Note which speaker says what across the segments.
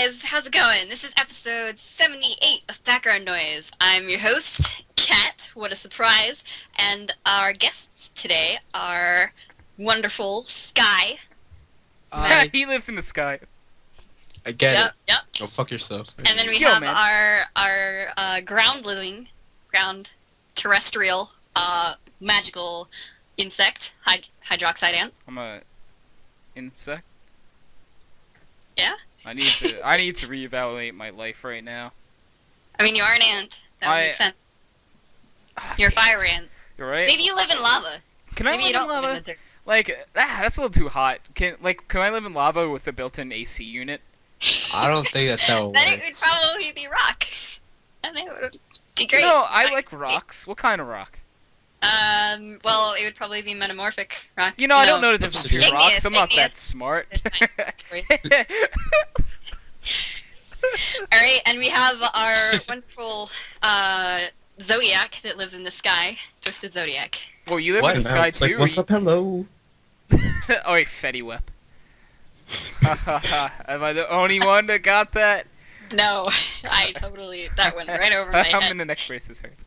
Speaker 1: guys, how's it going? This is episode 78 of Background Noise. I'm your host, Kat, what a surprise, and our guests today are wonderful Sky.
Speaker 2: He lives in the sky.
Speaker 3: I get it.
Speaker 1: Yep.
Speaker 3: Go fuck yourself.
Speaker 1: And then we
Speaker 2: Yo,
Speaker 1: have
Speaker 2: man.
Speaker 1: our ground terrestrial, magical insect, HydroxideAnt.
Speaker 2: I'm a insect.
Speaker 1: Yeah?
Speaker 2: I need to reevaluate my life right now.
Speaker 1: I mean, you are an ant. That would make sense. You're a fire ant.
Speaker 2: You're right.
Speaker 1: Maybe you live in lava.
Speaker 2: Can I
Speaker 1: Maybe
Speaker 2: live
Speaker 1: you don't
Speaker 2: in lava?
Speaker 1: live in the dirt.
Speaker 2: Like, that's a little too hot. Can I live in lava with a built-in AC unit?
Speaker 3: I don't think that's how it
Speaker 1: Then it would
Speaker 3: works.
Speaker 1: probably be rock. And it would be great.
Speaker 2: No, I like rocks. What kind of rock?
Speaker 1: Well, it would probably be metamorphic rock.
Speaker 2: You know, I don't know the difference between
Speaker 3: Obsidian.
Speaker 2: rocks. I'm not
Speaker 1: Igneous.
Speaker 2: that smart.
Speaker 1: Alright, and we have our wonderful, Zodiac that lives in the sky. Twisted Zodiac.
Speaker 2: Well, you live
Speaker 3: What?
Speaker 2: in the
Speaker 3: And
Speaker 2: sky
Speaker 4: It's
Speaker 2: too.
Speaker 4: like, what's up, hello?
Speaker 2: Oh, wait, Fetty Whip. Am I the only one that got that?
Speaker 1: No, that went right over my
Speaker 2: I'm
Speaker 1: head.
Speaker 2: in the neck braces hurts.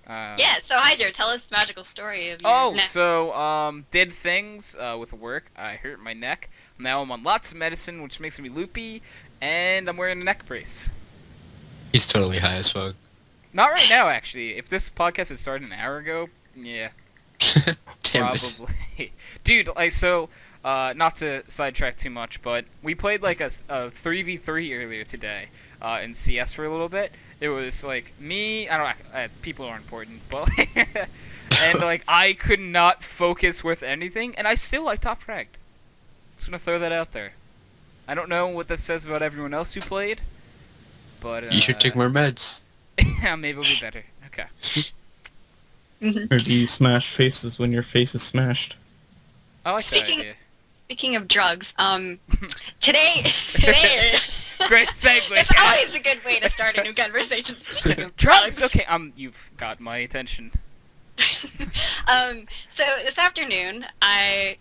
Speaker 1: Yeah, so Hydro, tell us the magical story of your neck.
Speaker 2: So, did things with work. I hurt my neck. Now I'm on lots of medicine, which makes me loopy, and I'm wearing a neck brace.
Speaker 3: He's totally high as fuck.
Speaker 2: Not right now, actually. If this podcast had started an hour ago, yeah,
Speaker 3: Damn it.
Speaker 2: probably. Dude, not to sidetrack too much, but we played like a 3v3 earlier today in CS for a little bit. It was like me, I don't know, people are important, but and like I could not focus with anything, and I still like top fragged. Just gonna throw that out there. I don't know what that says about everyone else who played, but
Speaker 3: You should take more meds.
Speaker 2: yeah, maybe it'll be better. Okay.
Speaker 4: Or do you smash faces when your face is smashed?
Speaker 2: I like
Speaker 1: Speaking-
Speaker 2: that idea.
Speaker 1: Speaking of drugs, today,
Speaker 2: Great segue.
Speaker 1: it's always a good way to start a new conversation. Speaking of
Speaker 2: Drugs. Okay, you've got my attention.
Speaker 1: So this afternoon, my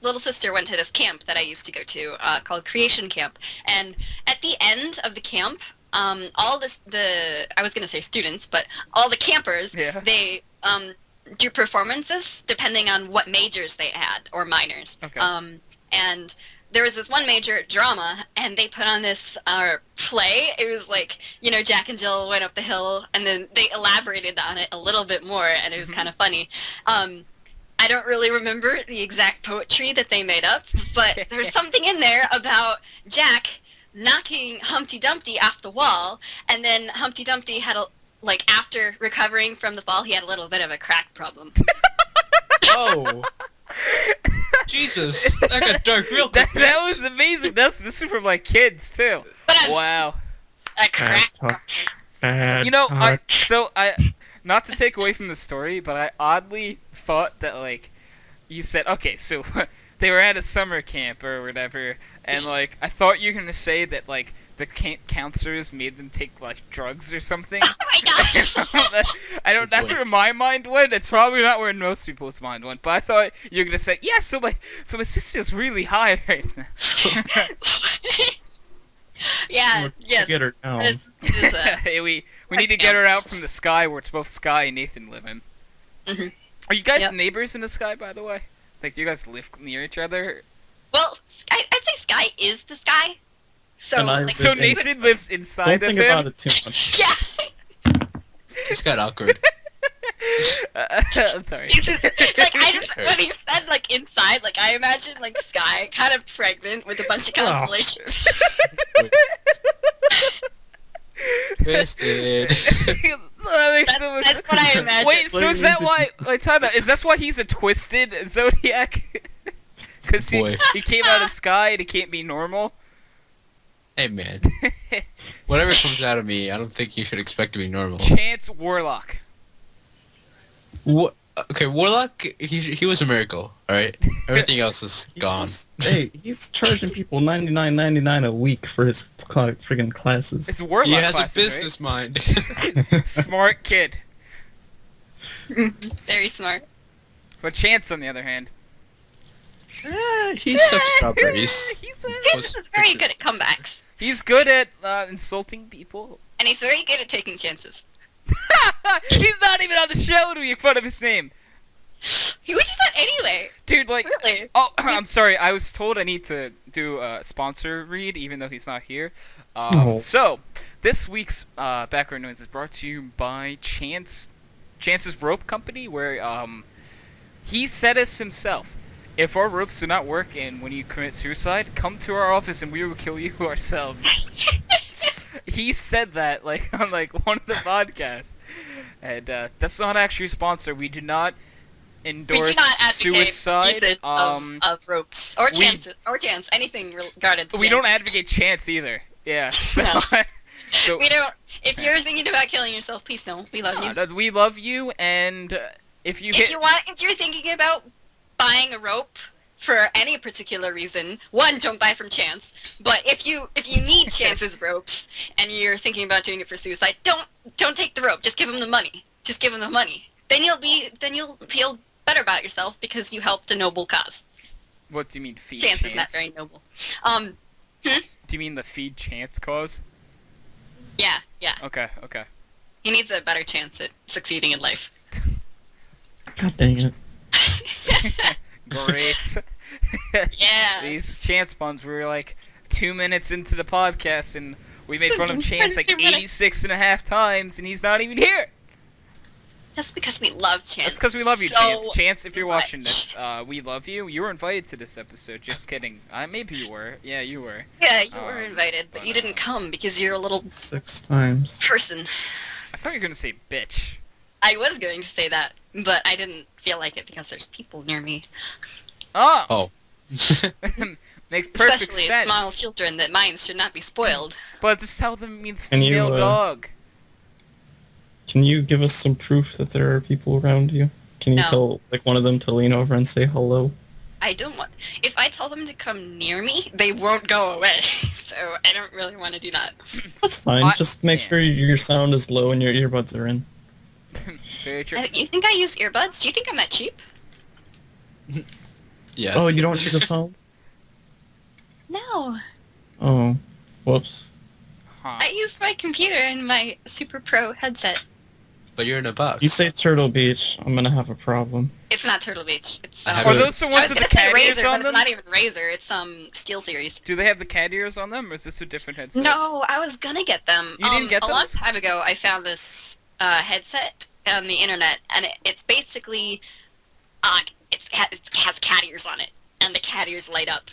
Speaker 1: little sister went to this camp that I used to go to, called Creation Camp, and at the end of the camp, I was gonna say students, but all the campers,
Speaker 2: Yeah.
Speaker 1: they, do performances depending on what majors they had, or minors.
Speaker 2: Okay.
Speaker 1: And there was this one major, drama, and they put on this play. It was like, Jack and Jill went up the hill, and then they elaborated on it a little bit more, and it was kind of funny. I don't really remember the exact poetry that they made up, but there's something in there about Jack knocking Humpty Dumpty off the wall, and then Humpty Dumpty had after recovering from the fall, he had a little bit of a crack problem.
Speaker 3: Oh. Jesus. That got dark real quick.
Speaker 2: That was amazing. This is from like kids too.
Speaker 1: But
Speaker 2: Wow.
Speaker 1: a crack.
Speaker 4: touch. Bad
Speaker 2: You know,
Speaker 4: touch.
Speaker 2: not to take away from the story, but I oddly thought that like you said, okay, so they were at a summer camp or whatever, and like I thought you were gonna say that like the counselors made them take like drugs or something.
Speaker 1: Oh my gosh!
Speaker 2: I don't. That's where my mind went. It's probably not where most people's mind went. But I thought you were gonna say, yeah. So my sister's really high right now.
Speaker 1: Yeah,
Speaker 4: Let's
Speaker 1: yes.
Speaker 4: Get her down.
Speaker 1: It is,
Speaker 2: Hey, we need to get her out from the sky where it's both Sky and Nathan live in.
Speaker 1: Mhm.
Speaker 2: Are you guys
Speaker 1: Yep.
Speaker 2: neighbors in the sky, by the way? Like, do you guys live near each other?
Speaker 1: well, I'd say Sky is the sky. So,
Speaker 4: And I
Speaker 1: like,
Speaker 2: So
Speaker 4: live in-
Speaker 2: Nathan lives inside
Speaker 4: Don't
Speaker 2: of
Speaker 4: think
Speaker 2: him.
Speaker 4: about it too much.
Speaker 1: yeah.
Speaker 3: This got awkward.
Speaker 2: I'm sorry.
Speaker 1: When he said inside, I imagine Sky kind of pregnant with a bunch of
Speaker 4: Oh.
Speaker 1: constellations.
Speaker 3: Twisted.
Speaker 2: That makes so much
Speaker 1: That's what I imagine.
Speaker 2: Wait, so is that why? Like, time out. Is that why he's a twisted zodiac? Because
Speaker 3: Boy.
Speaker 2: he came out of Sky and he can't be normal.
Speaker 3: Hey, man. Whatever comes out of me, I don't think you should expect to be normal.
Speaker 2: Chance Warlock.
Speaker 3: What? Okay, Warlock, he was a miracle, alright? Everything else is gone.
Speaker 4: He's charging people $99.99 a week for his friggin' classes.
Speaker 2: It's Warlock
Speaker 3: He has
Speaker 2: classes,
Speaker 3: a business mind.
Speaker 2: right? Smart kid.
Speaker 1: Very smart.
Speaker 2: But Chance, on the other hand,
Speaker 3: He sucks strawberries.
Speaker 2: He's,
Speaker 3: Post
Speaker 1: Very
Speaker 3: pictures.
Speaker 1: good at comebacks,
Speaker 2: he's good at insulting people.
Speaker 1: and he's very good at taking chances.
Speaker 2: He's not even on the show to make fun of his name.
Speaker 1: He would do that anyway.
Speaker 2: Dude, like,
Speaker 1: Really?
Speaker 2: oh, I'm sorry. I was told I need to do a sponsor read, even though he's not here.
Speaker 4: Oh.
Speaker 2: So, this week's background noise is brought to you by Chance's Rope Company, where he said it himself. If our ropes do not work and when you commit suicide, come to our office and we will kill you ourselves. He said that like on like one of the podcasts, and that's not actually a sponsor. We do not
Speaker 1: We
Speaker 2: endorse
Speaker 1: do not advocate
Speaker 2: suicide.
Speaker 1: usage of ropes or chances or chance, anything regarded to
Speaker 2: We don't
Speaker 1: chance.
Speaker 2: advocate chance either. Yeah. So,
Speaker 1: No.
Speaker 2: so
Speaker 1: We don't. If you're thinking about killing yourself, please don't. We love you.
Speaker 2: no, we love you, and if you hit,
Speaker 1: If you're thinking about buying a rope for any particular reason, one, don't buy from Chance. But if you need Chance's ropes and you're thinking about doing it for suicide, don't take the rope. Just give him the money. Just give him the money. Then you'll feel better about yourself because you helped a noble cause.
Speaker 2: what do you mean feed
Speaker 1: Chance is not
Speaker 2: chance?
Speaker 1: very noble.
Speaker 2: Do you mean the feed chance cause?
Speaker 1: Yeah.
Speaker 2: Okay.
Speaker 1: He needs a better chance at succeeding in life.
Speaker 4: God dang it.
Speaker 2: Great.
Speaker 1: Yeah.
Speaker 2: These chance puns. We were like 2 minutes into the podcast, and we made fun of Chance like 86 and a half times, and he's not even here.
Speaker 1: That's because we love Chance.
Speaker 2: That's because we love you,
Speaker 1: so
Speaker 2: Chance. Chance, if you're
Speaker 1: much.
Speaker 2: watching this, we love you. You were invited to this episode. Just kidding. Maybe you were. Yeah, you were.
Speaker 1: Yeah, you were invited, but
Speaker 2: but,
Speaker 1: you didn't come because you're a little
Speaker 4: 6 times.
Speaker 1: person.
Speaker 2: I thought you were gonna say bitch.
Speaker 1: I was going to say that, but I didn't feel like it because there's people near me.
Speaker 2: Oh.
Speaker 3: Oh.
Speaker 2: Makes perfect
Speaker 1: Especially
Speaker 2: sense.
Speaker 1: small children that minds should not be spoiled.
Speaker 2: But just tell them it means
Speaker 4: Can you,
Speaker 2: female dog.
Speaker 4: Can you give us some proof that there are people around you? Can you
Speaker 1: No.
Speaker 4: tell like one of them to lean over and say hello?
Speaker 1: I don't want... If I tell them to come near me, they won't go away. So I don't really want to do that.
Speaker 4: That's fine. Just make
Speaker 2: yeah.
Speaker 4: sure your sound is low and your earbuds are in.
Speaker 2: Very true.
Speaker 1: You think I use earbuds? Do you think I'm that cheap?
Speaker 3: Yes.
Speaker 4: Oh, you don't use a phone?
Speaker 1: No.
Speaker 4: Oh, whoops.
Speaker 2: Huh.
Speaker 1: I use my computer and my Super Pro headset.
Speaker 3: But you're in a box.
Speaker 4: You say Turtle Beach, I'm gonna have a problem.
Speaker 1: It's not Turtle Beach. It's
Speaker 3: I have
Speaker 2: Are
Speaker 3: it.
Speaker 2: those the
Speaker 1: I
Speaker 2: ones
Speaker 1: was
Speaker 2: with the
Speaker 1: gonna say
Speaker 2: cat ears
Speaker 1: Razer,
Speaker 2: on
Speaker 1: but
Speaker 2: them?
Speaker 1: it's not even Razer. It's Steel Series.
Speaker 2: Do they have the cat ears on them, or is this a different headset?
Speaker 1: No, I was gonna get them.
Speaker 2: You didn't get
Speaker 1: A long
Speaker 2: those?
Speaker 1: time ago, I found this headset on the internet, and it's basically it has cat ears on it, and the cat ears light up,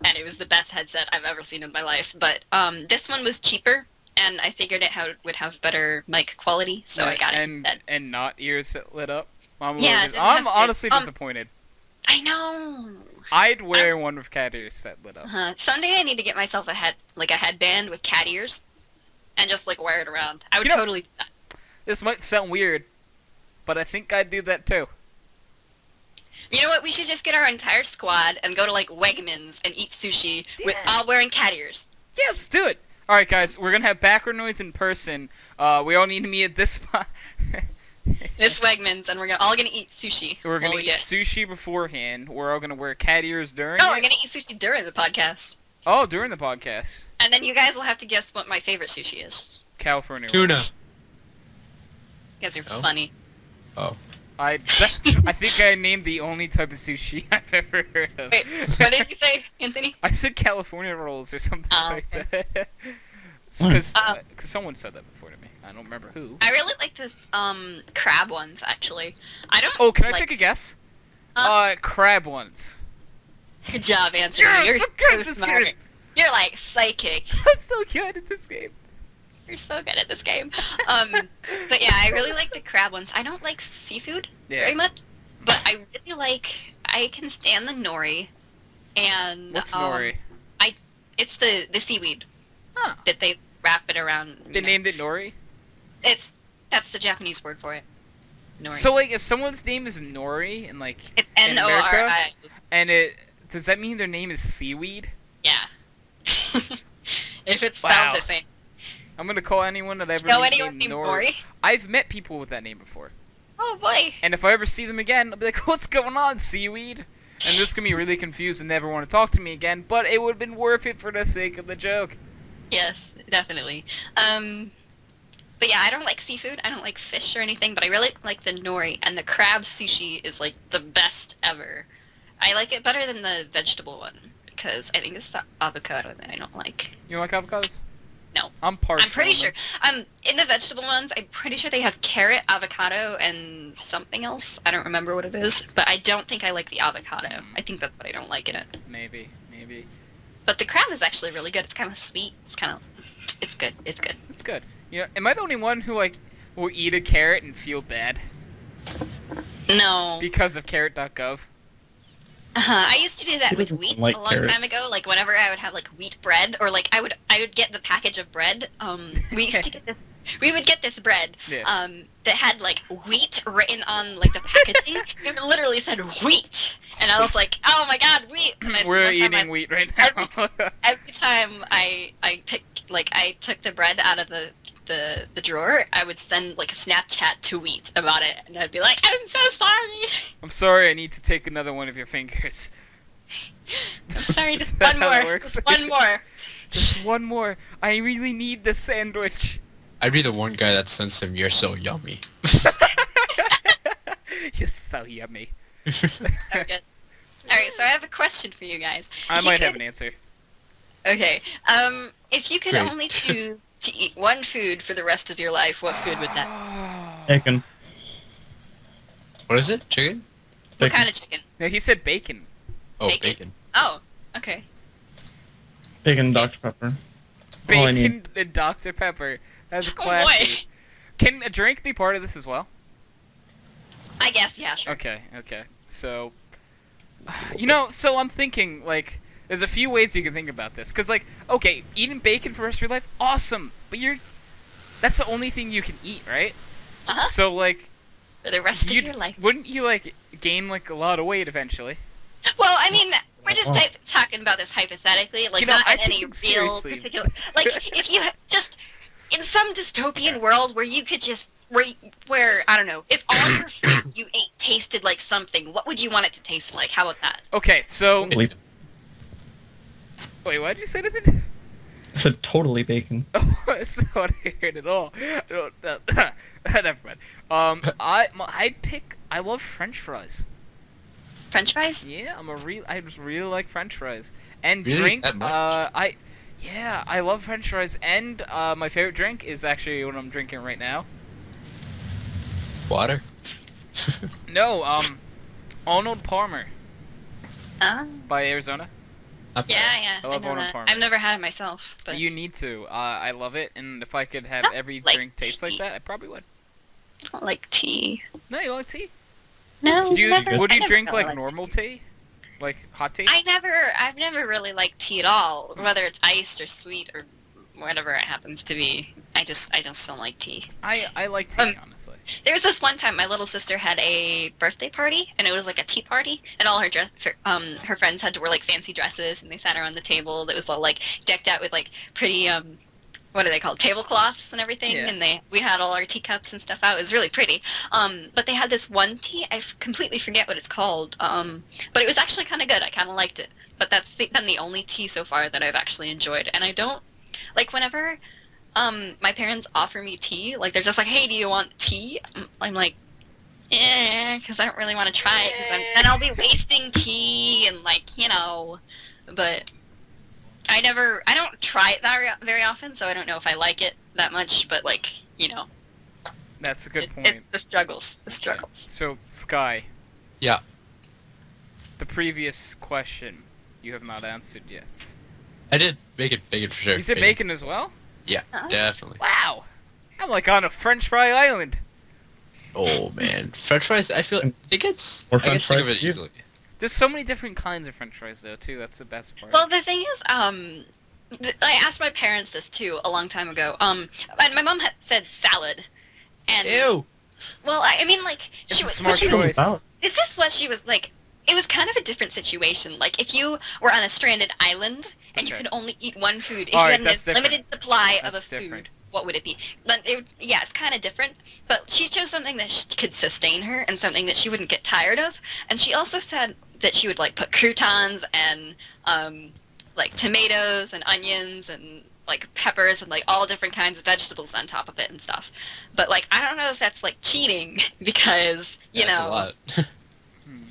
Speaker 1: and it was the best headset I've ever seen in my life. But this one was cheaper, and I figured it would have better mic quality, so I got it instead.
Speaker 2: And not ears that lit up. I'm,
Speaker 1: Yeah, it didn't
Speaker 2: I'm
Speaker 1: have
Speaker 2: honestly
Speaker 1: to-
Speaker 2: disappointed.
Speaker 1: I know.
Speaker 2: I'd wear one with cat ears that lit up.
Speaker 1: Someday I need to get myself a headband with cat ears, and just like wear it around. I would
Speaker 2: You know-
Speaker 1: totally do that.
Speaker 2: This might sound weird, but I think I'd do that too.
Speaker 1: You know what? We should just get our entire squad and go to like Wegmans and eat sushi with
Speaker 2: Yeah.
Speaker 1: all wearing cat ears.
Speaker 2: Yeah, let's do it. All right, guys, we're gonna have background noise in person. We all need to meet at this spot.
Speaker 1: This Wegmans, and we're all gonna eat sushi.
Speaker 2: We're gonna
Speaker 1: while we
Speaker 2: eat
Speaker 1: get-
Speaker 2: sushi beforehand. We're all gonna wear cat ears during
Speaker 1: No,
Speaker 2: it.
Speaker 1: we're gonna eat sushi during the podcast,
Speaker 2: Oh, during the podcast.
Speaker 1: and then you guys will have to guess what my favorite sushi is.
Speaker 2: California.
Speaker 3: Tuna.
Speaker 2: rolls.
Speaker 1: You guys are
Speaker 3: Oh.
Speaker 1: funny.
Speaker 3: Oh.
Speaker 2: I think I named the only type of sushi I've ever heard of.
Speaker 1: Wait, what did you say, Anthony?
Speaker 2: I said California rolls or something
Speaker 1: Oh,
Speaker 2: like
Speaker 1: okay.
Speaker 2: that. Because
Speaker 1: Um,
Speaker 2: someone said that before to me. I don't remember who.
Speaker 1: I really like the crab ones actually. I don't.
Speaker 2: Oh, can I
Speaker 1: like,
Speaker 2: take a guess?
Speaker 1: Huh?
Speaker 2: Crab ones.
Speaker 1: Good job, Anthony.
Speaker 2: Yes,
Speaker 1: You're
Speaker 2: I'm good
Speaker 1: so
Speaker 2: at this
Speaker 1: smart.
Speaker 2: game.
Speaker 1: You're like psychic.
Speaker 2: I'm so good at this game.
Speaker 1: You're so good at this game. But yeah, I really like the crab ones. I don't like seafood very
Speaker 2: Yeah.
Speaker 1: much, but I really like. I can stand the nori, and
Speaker 2: What's nori?
Speaker 1: it's the seaweed
Speaker 2: Huh.
Speaker 1: that they wrap it around.
Speaker 2: They named it nori?
Speaker 1: That's the Japanese word for it. Nori.
Speaker 2: So, like, if someone's name is Nori, and, like,
Speaker 1: it's
Speaker 2: in America,
Speaker 1: N-O-R-I.
Speaker 2: and does that mean their name is seaweed?
Speaker 1: Yeah. If it's spelled
Speaker 2: Wow.
Speaker 1: the same.
Speaker 2: I'm gonna call anyone that ever
Speaker 1: Know
Speaker 2: named
Speaker 1: anyone named
Speaker 2: Nori.
Speaker 1: Nori?
Speaker 2: I've met people with that name before.
Speaker 1: Oh boy.
Speaker 2: And if I ever see them again, I'll be like, what's going on, seaweed? and this can be really confused and never want to talk to me again, but it would have been worth it for the sake of the joke.
Speaker 1: Yes, definitely. But yeah, I don't like seafood. I don't like fish or anything, but I really like the nori, and the crab sushi is like the best ever. I like it better than the vegetable one because I think it's the avocado that I don't like.
Speaker 2: You like avocados?
Speaker 1: No.
Speaker 2: I'm partial.
Speaker 1: I'm pretty
Speaker 2: on
Speaker 1: sure.
Speaker 2: them.
Speaker 1: In the vegetable ones, I'm pretty sure they have carrot, avocado, and something else. I don't remember what it is, but I don't think I like the avocado. I think that's what I don't like in it.
Speaker 2: Maybe.
Speaker 1: But the crab is actually really good. It's kind of sweet. It's good. It's good.
Speaker 2: It's good. You know, am I the only one who like will eat a carrot and feel bad
Speaker 1: No.
Speaker 2: because of carrot.gov?
Speaker 1: I used to do that
Speaker 4: Who
Speaker 1: with
Speaker 4: doesn't
Speaker 1: wheat
Speaker 4: like
Speaker 1: a long time
Speaker 4: carrots?
Speaker 1: ago. Like whenever I would have like wheat bread, or like I would get the package of bread. We used to get this. We would get this bread
Speaker 2: Yeah.
Speaker 1: that had like wheat written on like the packaging. It literally said wheat, and I was like, "Oh my god, wheat!" And
Speaker 2: We're
Speaker 1: one time
Speaker 2: eating wheat right now.
Speaker 1: Every time I took the bread out of the drawer, I would send like a Snapchat to Wheat about it, and I'd be like, "I'm so sorry.
Speaker 2: I'm sorry, I need to take another one of your fingers.
Speaker 1: I'm sorry.
Speaker 2: Is
Speaker 1: Just
Speaker 2: that
Speaker 1: one
Speaker 2: how that
Speaker 1: more.
Speaker 2: works?
Speaker 1: Just one more."
Speaker 2: Just one more. I really need this sandwich.
Speaker 3: I'd be the one guy that sends him, "You're so yummy."
Speaker 2: You're so yummy.
Speaker 1: Okay. All right, so I have a question for you guys.
Speaker 2: I
Speaker 1: If you
Speaker 2: might have
Speaker 1: could-
Speaker 2: an answer.
Speaker 1: Okay. If you could
Speaker 3: Great.
Speaker 1: only choose to eat one food for the rest of your life, what food would that?
Speaker 4: Bacon.
Speaker 3: What is it? Chicken?
Speaker 1: What
Speaker 4: Bacon.
Speaker 1: kind of chicken?
Speaker 2: No, he said bacon.
Speaker 3: Oh,
Speaker 1: Bacon.
Speaker 3: bacon.
Speaker 1: Oh, okay.
Speaker 4: Bacon, Dr. Pepper. All I need.
Speaker 2: Bacon and Dr. Pepper. That's
Speaker 1: Oh,
Speaker 2: classy.
Speaker 1: boy.
Speaker 2: Can a drink be part of this as well?
Speaker 1: I guess, yeah, sure.
Speaker 2: Okay. So, so I'm thinking, like, there's a few ways you can think about this. Because, like, okay, eating bacon for the rest of your life, awesome. But that's the only thing you can eat, right?
Speaker 1: Uh-huh.
Speaker 2: So, like,
Speaker 1: For the rest of your life.
Speaker 2: wouldn't you, like, gain, like, a lot of weight eventually?
Speaker 1: Well, I mean, we're just talking about this hypothetically, like
Speaker 2: You know,
Speaker 1: not
Speaker 2: I
Speaker 1: in
Speaker 2: take
Speaker 1: any
Speaker 2: it
Speaker 1: real
Speaker 2: seriously.
Speaker 1: particular. Like, if you just in some dystopian world where you could just where I don't know, if all your food you ate tasted like something, what would you want it to taste like? How about that?
Speaker 2: Okay, so...
Speaker 4: Totally-
Speaker 2: Wait, why did you say that?
Speaker 4: I said totally bacon.
Speaker 2: Oh, that's not what I heard at all. Never mind. I love French fries.
Speaker 1: French fries?
Speaker 2: Yeah, I just really like French fries. And
Speaker 3: Really?
Speaker 2: drink,
Speaker 3: That much?
Speaker 2: I love French fries. And my favorite drink is actually what I'm drinking right now.
Speaker 3: Water?
Speaker 2: No, Arnold Palmer
Speaker 1: Uh,
Speaker 2: by Arizona.
Speaker 3: Not
Speaker 1: yeah,
Speaker 3: bad.
Speaker 1: yeah.
Speaker 2: I love
Speaker 1: know
Speaker 2: Arnold
Speaker 1: that.
Speaker 2: Palmer.
Speaker 1: I've never had it myself, but
Speaker 2: You need to. I love it, and if I could have
Speaker 1: Not
Speaker 2: every
Speaker 1: like
Speaker 2: drink taste like
Speaker 1: tea.
Speaker 2: that, I probably would.
Speaker 1: I don't like tea.
Speaker 2: No, you don't like tea?
Speaker 1: No,
Speaker 2: Would you
Speaker 1: never,
Speaker 2: would
Speaker 1: I
Speaker 2: you
Speaker 1: never
Speaker 2: drink
Speaker 1: really
Speaker 2: like
Speaker 1: liked
Speaker 2: normal
Speaker 1: tea.
Speaker 2: tea? Like hot tea?
Speaker 1: I've never really liked tea at all, whether it's iced or sweet or whatever it happens to be. I just don't like tea.
Speaker 2: I like tea, honestly.
Speaker 1: There was this one time my little sister had a birthday party, and it was like a tea party, and all her friends had to wear like fancy dresses, and they sat around the table that was all like decked out with like pretty what are they called, tablecloths and everything,
Speaker 2: Yeah.
Speaker 1: and we had all our teacups and stuff out. It was really pretty. But they had this one tea, completely forget what it's called, but it was actually kind of good. I kind of liked it. But that's been the only tea so far that I've actually enjoyed, and I don't like whenever my parents offer me tea, like they're just like, "Hey, do you want tea?" I'm like, because I don't really want to try it, because then I'll be wasting tea and but I don't try it very often, so I don't know if I like it that much, but
Speaker 2: That's a good
Speaker 1: it's
Speaker 2: point.
Speaker 1: the struggles.
Speaker 2: So, Sky,
Speaker 3: Yeah.
Speaker 2: the previous question you have not answered yet.
Speaker 3: I did bacon for sure.
Speaker 2: You said bacon as well?
Speaker 3: Yeah,
Speaker 1: Huh?
Speaker 3: definitely.
Speaker 2: Wow! I'm like on a French fry island.
Speaker 3: Oh man, French fries. I feel it gets.
Speaker 4: Or
Speaker 3: I get
Speaker 4: French
Speaker 3: sick of
Speaker 4: fries
Speaker 3: it
Speaker 4: too.
Speaker 3: easily.
Speaker 2: There's so many different kinds of French fries, though, too. That's the best part.
Speaker 1: Well, the thing is, I asked my parents this too a long time ago. And my mom had said salad, and
Speaker 3: Ew.
Speaker 1: well, I mean, like
Speaker 2: It's
Speaker 1: she
Speaker 2: a
Speaker 1: was.
Speaker 2: smart
Speaker 1: she was-
Speaker 2: choice.
Speaker 4: About.
Speaker 1: This is what she was like. It was kind of a different situation. Like if you were on a stranded island and you
Speaker 2: Okay.
Speaker 1: could only eat one food, if
Speaker 2: All
Speaker 1: you
Speaker 2: right,
Speaker 1: had
Speaker 2: that's
Speaker 1: a
Speaker 2: different.
Speaker 1: limited supply of a
Speaker 2: That's
Speaker 1: food,
Speaker 2: different.
Speaker 1: what would it be? Then yeah, it's kind of different. But she chose something that could sustain her and something that she wouldn't get tired of. And she also said that she would like put croutons and like tomatoes and onions and like peppers and like all different kinds of vegetables on top of it and stuff. But like I don't know if that's like cheating because you
Speaker 3: That's a
Speaker 1: know.
Speaker 3: lot.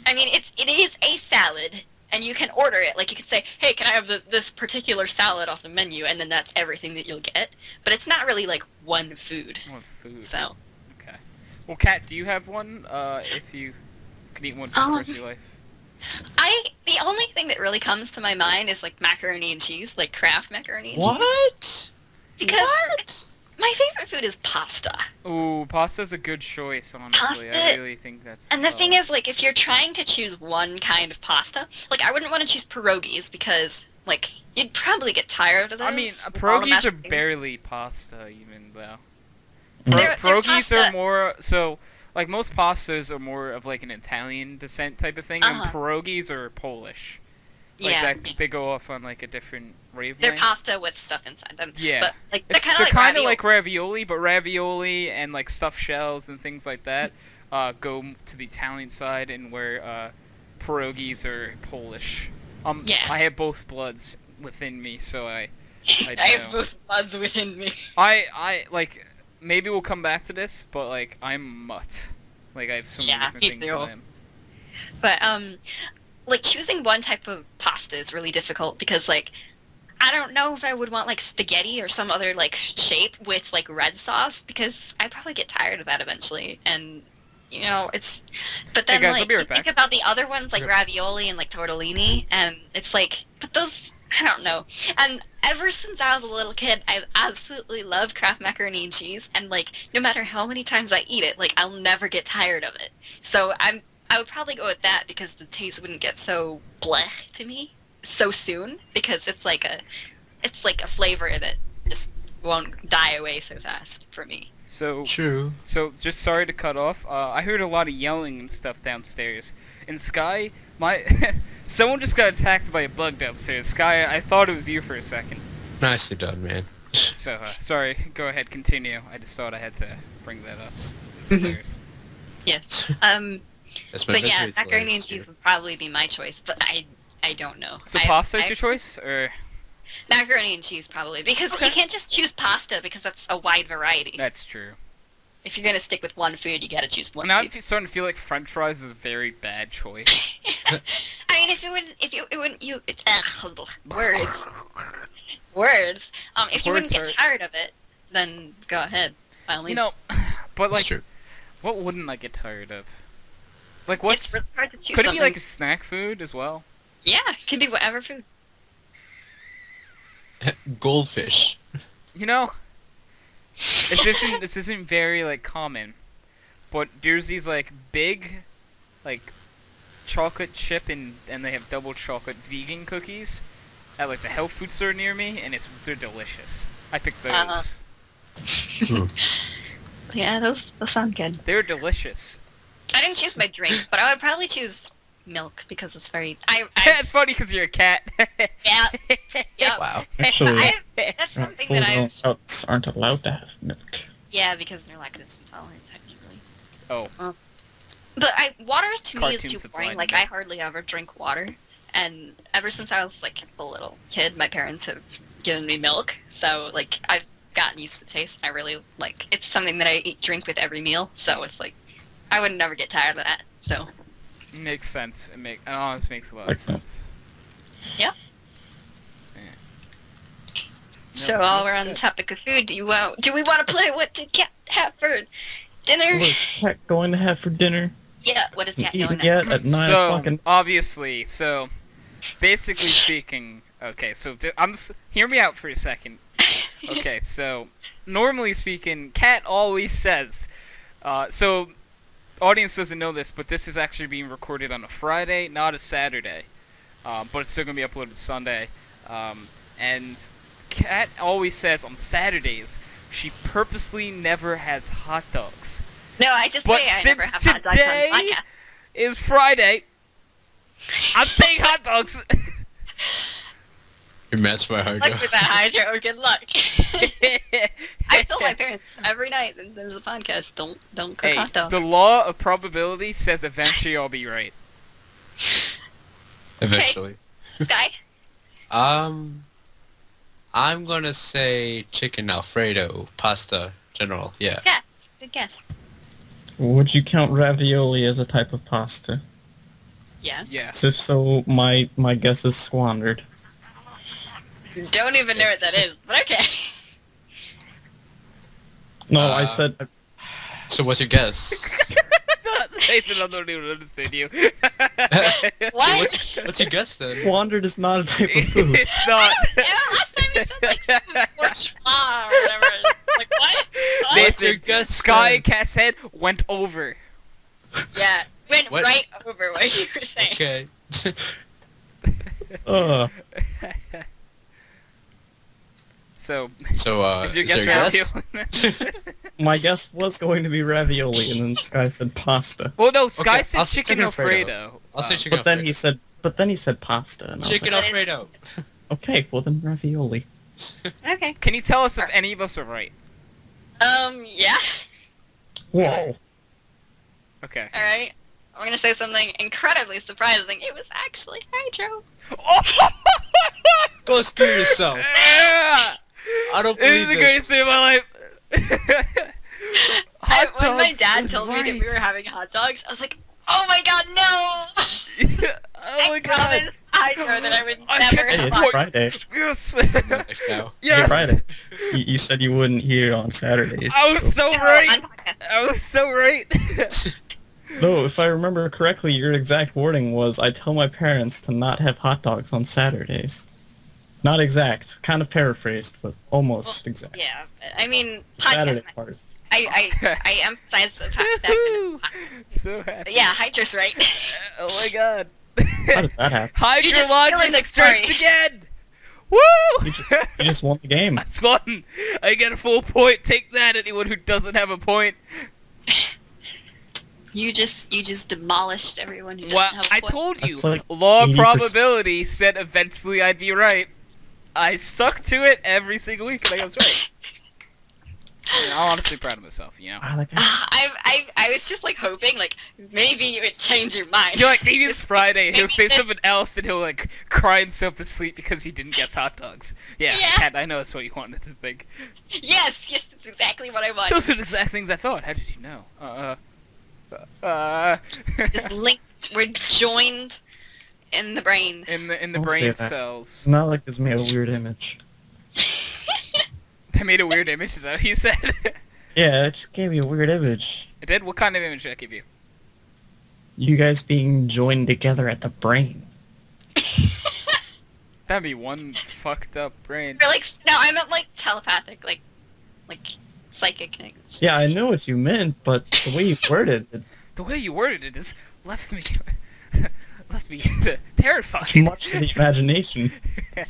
Speaker 1: I mean, it is a salad, and you can order it. Like, you can say, hey, can I have this particular salad off the menu, and then that's everything that you'll get. But it's not really, like, one food.
Speaker 2: One food.
Speaker 1: So.
Speaker 2: Okay. Well, Kat, do you have one, if you could eat one for the rest of your life?
Speaker 1: The only thing that really comes to my mind is, like, macaroni and cheese, like Kraft macaroni and cheese.
Speaker 3: What?
Speaker 1: Because my favorite food is pasta.
Speaker 2: Ooh, pasta's a good choice, honestly. I really think that's...
Speaker 1: And the thing is, like, if you're trying to choose one kind of pasta, like, I wouldn't want to choose pierogies because, like, you'd probably get tired of those.
Speaker 2: I mean,
Speaker 1: with all the
Speaker 2: pierogies are
Speaker 1: mashed
Speaker 2: barely pasta, even, though.
Speaker 1: They're
Speaker 2: Pierogies
Speaker 1: pasta.
Speaker 2: are more... So, like, most pastas are more of, like, an Italian descent type of thing, and pierogies are Polish. Like,
Speaker 1: Yeah.
Speaker 2: they go off on, like, a different wavelength.
Speaker 1: They're pasta with stuff inside them.
Speaker 2: Yeah.
Speaker 1: But, like,
Speaker 2: They're
Speaker 1: they're
Speaker 2: kind of
Speaker 1: ravioli.
Speaker 2: like ravioli, but ravioli and like stuffed shells and things like that go to the Italian side, and where pierogies are Polish.
Speaker 1: Yeah.
Speaker 2: I have both bloods within me, so I
Speaker 1: I have both bloods within me.
Speaker 2: I like maybe we'll come back to this, but like I'm mutt. Like I have so many
Speaker 1: Yeah,
Speaker 2: different
Speaker 1: me
Speaker 2: things
Speaker 1: too.
Speaker 2: I am.
Speaker 1: But like choosing one type of pasta is really difficult because like I don't know if I would want like spaghetti or some other like shape with like red sauce because I'd probably get tired of that eventually, and you know it's. But then
Speaker 2: Hey guys, I'll
Speaker 1: like
Speaker 2: be right
Speaker 1: you
Speaker 2: back.
Speaker 1: think about the other ones like
Speaker 3: Yep.
Speaker 1: ravioli and like tortellini, and it's like, but those I don't know. And ever since I was a little kid, I've absolutely loved Kraft macaroni and cheese, and like no matter how many times I eat it, like I'll never get tired of it. So I would probably go with that because the taste wouldn't get so blech to me so soon because it's like a flavor that just won't die away so fast for me.
Speaker 2: So
Speaker 3: True.
Speaker 2: just sorry to cut off. I heard a lot of yelling and stuff downstairs. And Sky, someone just got attacked by a bug downstairs. Sky, I thought it was you for a second.
Speaker 3: Nicely done, man.
Speaker 2: So, sorry, go ahead, continue. I just thought I had to bring that up. It's hilarious.
Speaker 1: Yes.
Speaker 3: That's my
Speaker 1: But yeah,
Speaker 3: that's
Speaker 1: macaroni and
Speaker 3: hilarious,
Speaker 1: cheese
Speaker 3: too.
Speaker 1: would probably be my choice, but I don't know.
Speaker 2: So pasta is your choice, or
Speaker 1: Macaroni and cheese probably because you can't just choose pasta because that's a wide variety.
Speaker 2: that's true.
Speaker 1: If you're gonna stick with one food, you gotta choose one
Speaker 2: Now
Speaker 1: food.
Speaker 2: I'm starting to feel like French fries is a very bad choice.
Speaker 1: I mean, if words. If you
Speaker 2: Words
Speaker 1: wouldn't get
Speaker 2: hurt.
Speaker 1: tired of it, then go ahead. By all
Speaker 2: You
Speaker 1: means.
Speaker 2: know, but
Speaker 3: That's
Speaker 2: like,
Speaker 3: true.
Speaker 2: what wouldn't I get tired of? Like,
Speaker 1: it's
Speaker 2: what's
Speaker 1: really hard to choose
Speaker 2: could it
Speaker 1: something.
Speaker 2: be like a snack food as well?
Speaker 1: Yeah, it could be whatever food.
Speaker 3: Goldfish.
Speaker 2: You know, this isn't very like common, but there's these like big, like chocolate chip and they have double chocolate vegan cookies at like the health food store near me, and they're delicious. I picked those.
Speaker 1: Uh-huh. Yeah, those sound good.
Speaker 2: They're delicious.
Speaker 1: I didn't choose my drink, but I would probably choose milk because it's very.
Speaker 2: It's funny because you're a cat.
Speaker 1: Yeah. Yeah.
Speaker 3: Wow.
Speaker 4: Actually,
Speaker 1: That's something
Speaker 4: full
Speaker 1: that
Speaker 4: grown
Speaker 1: I've.
Speaker 4: adults aren't allowed to have milk.
Speaker 1: Yeah, because they're lactose intolerant technically.
Speaker 2: Oh,
Speaker 1: But water to me is
Speaker 2: Cartoons
Speaker 1: too
Speaker 2: supplied
Speaker 1: boring. Like
Speaker 2: milk.
Speaker 1: I hardly ever drink water, and ever since I was like a little kid, my parents have given me milk. So like I've gotten used to the taste. I really like. It's something that I drink with every meal. So it's like I would never get tired of that. So
Speaker 2: makes sense. It honestly makes a lot of
Speaker 4: Okay.
Speaker 2: sense.
Speaker 1: yeah. So while we're on the topic of food, do we want to play What Did Cat Have for Dinner?
Speaker 4: What's Cat going to have for dinner?
Speaker 1: Yeah, what is Cat
Speaker 4: Eaten
Speaker 1: going to
Speaker 4: yet at 9 o'clock?
Speaker 2: So obviously, basically speaking, okay. So hear me out for a second. Okay, so normally speaking, Cat always says. So audience doesn't know this, but this is actually being recorded on a Friday, not a Saturday. But it's still gonna be uploaded Sunday. And Cat always says on Saturdays she purposely never has hot dogs.
Speaker 1: No, I just
Speaker 2: But
Speaker 1: say I never
Speaker 2: since
Speaker 1: have hot dogs on
Speaker 2: today
Speaker 1: the podcast.
Speaker 2: is Friday, I'm saying hot dogs.
Speaker 3: It matched my heart.
Speaker 1: Luck with that, Hydro. Good luck. I tell my parents every night that there's a podcast. Don't cook
Speaker 2: Hey,
Speaker 1: hot dogs.
Speaker 2: the law of probability says eventually I'll be right.
Speaker 3: eventually.
Speaker 1: Sky?
Speaker 3: I'm gonna say chicken Alfredo pasta general. Yeah.
Speaker 1: Yeah, good guess.
Speaker 4: Would you count ravioli as a type of pasta?
Speaker 1: Yeah.
Speaker 2: Yes.
Speaker 4: If so, my guess is squandered.
Speaker 1: Don't even know what that is, but okay.
Speaker 4: No, I said
Speaker 3: So what's your guess?
Speaker 2: Nathan, I don't even understand you.
Speaker 1: What?
Speaker 3: What's your guess then?
Speaker 4: squandered is not a type of food.
Speaker 2: It's not.
Speaker 1: Yeah, last time you said like bourgeois or whatever. Like what?
Speaker 3: What's your
Speaker 2: Nathan,
Speaker 3: guess
Speaker 2: Sky
Speaker 3: then?
Speaker 2: Cat's head went over.
Speaker 1: Yeah, went
Speaker 3: What?
Speaker 1: right over what you were saying.
Speaker 3: Okay.
Speaker 4: Ugh.
Speaker 2: So,
Speaker 3: So
Speaker 2: is your
Speaker 3: is
Speaker 2: guess
Speaker 3: there a
Speaker 2: ravioli?
Speaker 4: My guess was going to be ravioli, and then Sky said pasta.
Speaker 2: Well, no, Sky
Speaker 3: Okay,
Speaker 2: said
Speaker 3: I'll say
Speaker 2: chicken
Speaker 3: chicken
Speaker 2: Alfredo.
Speaker 3: I'll say chicken
Speaker 4: But then
Speaker 3: Alfredo.
Speaker 4: he said pasta, and I was
Speaker 3: Chicken
Speaker 4: like,
Speaker 3: Alfredo.
Speaker 4: okay, well then ravioli.
Speaker 1: Okay.
Speaker 2: Can you tell us if any of us are right?
Speaker 1: Yeah.
Speaker 4: Whoa.
Speaker 2: Okay.
Speaker 1: All right. I'm gonna say something incredibly surprising. It was actually hydro.
Speaker 3: Go screw yourself.
Speaker 2: Yeah!
Speaker 3: I don't
Speaker 2: This
Speaker 3: believe
Speaker 2: is the
Speaker 3: this.
Speaker 2: greatest day of my life. Hot
Speaker 1: When my
Speaker 2: dogs
Speaker 1: dad
Speaker 2: is
Speaker 1: told me that we
Speaker 2: right.
Speaker 1: were having hot dogs, I was like, oh my god, no!
Speaker 2: Oh my
Speaker 1: I
Speaker 2: god.
Speaker 1: promised hydro that I would
Speaker 2: I
Speaker 1: never
Speaker 2: can't
Speaker 4: Hey,
Speaker 1: have
Speaker 4: it's
Speaker 2: Point.
Speaker 4: Friday.
Speaker 2: Yes.
Speaker 3: Life now.
Speaker 4: Hey,
Speaker 2: Yes.
Speaker 4: Friday. You said you wouldn't hear on Saturdays.
Speaker 2: I was so right.
Speaker 1: on podcast.
Speaker 2: I was so right.
Speaker 4: No, if I remember correctly, your exact wording was, I tell my parents to not have hot dogs on Saturdays. Not exact. Kind of paraphrased, but almost exact.
Speaker 1: Yeah, I mean,
Speaker 4: Saturday
Speaker 1: podcast.
Speaker 4: part.
Speaker 1: I emphasize the fact that.
Speaker 2: Woohoo. So happy.
Speaker 1: But yeah, hydro's right.
Speaker 2: Oh my god.
Speaker 4: How did that happen?
Speaker 1: feeling the
Speaker 2: Hydrologic strikes
Speaker 1: story.
Speaker 2: again. Woo!
Speaker 4: You just won the game.
Speaker 2: That's one. I get a full point. Take that, anyone who doesn't have a point.
Speaker 1: You just demolished everyone who doesn't
Speaker 2: Well,
Speaker 1: have a
Speaker 2: I
Speaker 1: point.
Speaker 2: told you,
Speaker 4: That's like
Speaker 2: law of
Speaker 4: 80%.
Speaker 2: probability said eventually I'd be right. I stuck to it every single week, and I was right. I'm honestly proud of myself, you know.
Speaker 1: I was just like hoping like maybe you would change your mind.
Speaker 2: You're like, maybe it's Friday, and he'll say
Speaker 1: Maybe-
Speaker 2: something else, and he'll like cry himself to sleep because he didn't guess hot dogs. Yeah,
Speaker 1: Yeah.
Speaker 2: Kat, I know that's what you wanted to think.
Speaker 1: Yes, that's exactly what I wanted.
Speaker 2: Those are the exact things I thought. How did you know?
Speaker 1: Just linked. We're joined in the brain.
Speaker 2: in the
Speaker 4: Don't say
Speaker 2: brain
Speaker 4: that.
Speaker 2: cells.
Speaker 4: It's not like this made a weird image.
Speaker 2: That made a weird image. Is that what you said?
Speaker 4: Yeah, it just gave me a weird image.
Speaker 2: It did. What kind of image did I give you?
Speaker 4: You guys being joined together at the brain.
Speaker 2: That'd be one fucked up brain.
Speaker 1: Or like no, I meant like telepathic, like psychic connection.
Speaker 4: Yeah, I know what you meant, but the way you worded it,
Speaker 2: The way you worded it is left me terrified.
Speaker 4: it's much to the imagination.
Speaker 2: Yeah,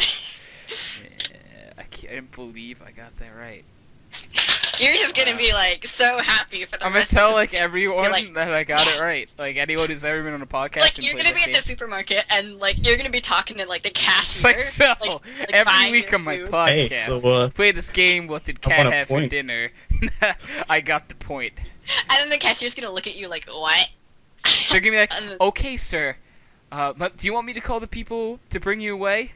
Speaker 2: I can't believe I got that right.
Speaker 1: You're just gonna be like so happy for the
Speaker 2: I'm gonna
Speaker 1: rest
Speaker 2: tell
Speaker 1: of
Speaker 2: like everyone
Speaker 1: like-
Speaker 2: that I got it right. Like anyone who's ever been on a podcast.
Speaker 1: like
Speaker 2: and
Speaker 1: you're
Speaker 2: played
Speaker 1: gonna be
Speaker 2: with
Speaker 1: at the
Speaker 2: me.
Speaker 1: supermarket and like you're gonna be talking to like the
Speaker 2: It's
Speaker 1: cashier.
Speaker 2: like so.
Speaker 1: like,
Speaker 2: Every
Speaker 1: buying
Speaker 2: week
Speaker 1: your
Speaker 2: on my
Speaker 1: food.
Speaker 2: podcast,
Speaker 4: Hey, so,
Speaker 2: play this game. What did
Speaker 4: I
Speaker 2: Cat
Speaker 4: want a
Speaker 2: have for
Speaker 4: point.
Speaker 2: dinner? I got the point.
Speaker 1: And then the cashier's gonna look at you like, what?
Speaker 2: They're gonna be like,
Speaker 1: And then-
Speaker 2: "Okay, sir. Do you want me to call the people to bring you away?"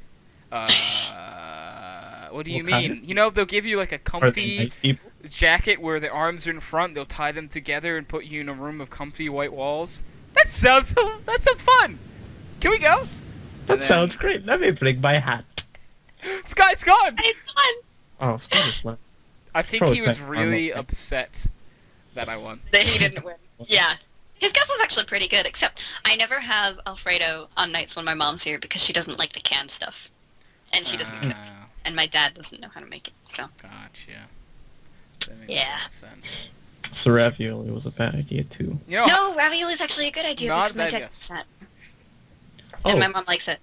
Speaker 2: What do you
Speaker 4: What kind
Speaker 2: mean?
Speaker 4: of-
Speaker 2: You know, they'll give you like a
Speaker 4: Are they
Speaker 2: comfy
Speaker 4: nice people?
Speaker 2: jacket where the arms are in front. They'll tie them together and put you in a room of comfy white walls. That sounds fun. Can we go?
Speaker 4: That
Speaker 2: then-
Speaker 4: sounds great. Let me bring my hat.
Speaker 2: Sky's gone.
Speaker 1: It's fun.
Speaker 4: Oh, Scott just left.
Speaker 2: I think
Speaker 4: Probably
Speaker 2: he was
Speaker 4: thank
Speaker 2: really
Speaker 4: Arnold.
Speaker 2: upset that I won.
Speaker 1: That he didn't win. Yeah. His guess was actually pretty good, except I never have Alfredo on nights when my mom's here because she doesn't like the canned stuff. And she doesn't cook. And my dad doesn't know how to make it, so.
Speaker 2: Gotcha. That makes
Speaker 1: Yeah.
Speaker 2: sense.
Speaker 4: So ravioli was a bad idea too.
Speaker 2: You know,
Speaker 1: No, ravioli is actually a good idea
Speaker 2: Not
Speaker 1: because my
Speaker 2: bad
Speaker 1: dad
Speaker 2: guess.
Speaker 1: likes that.
Speaker 4: Oh,
Speaker 1: And my mom likes it.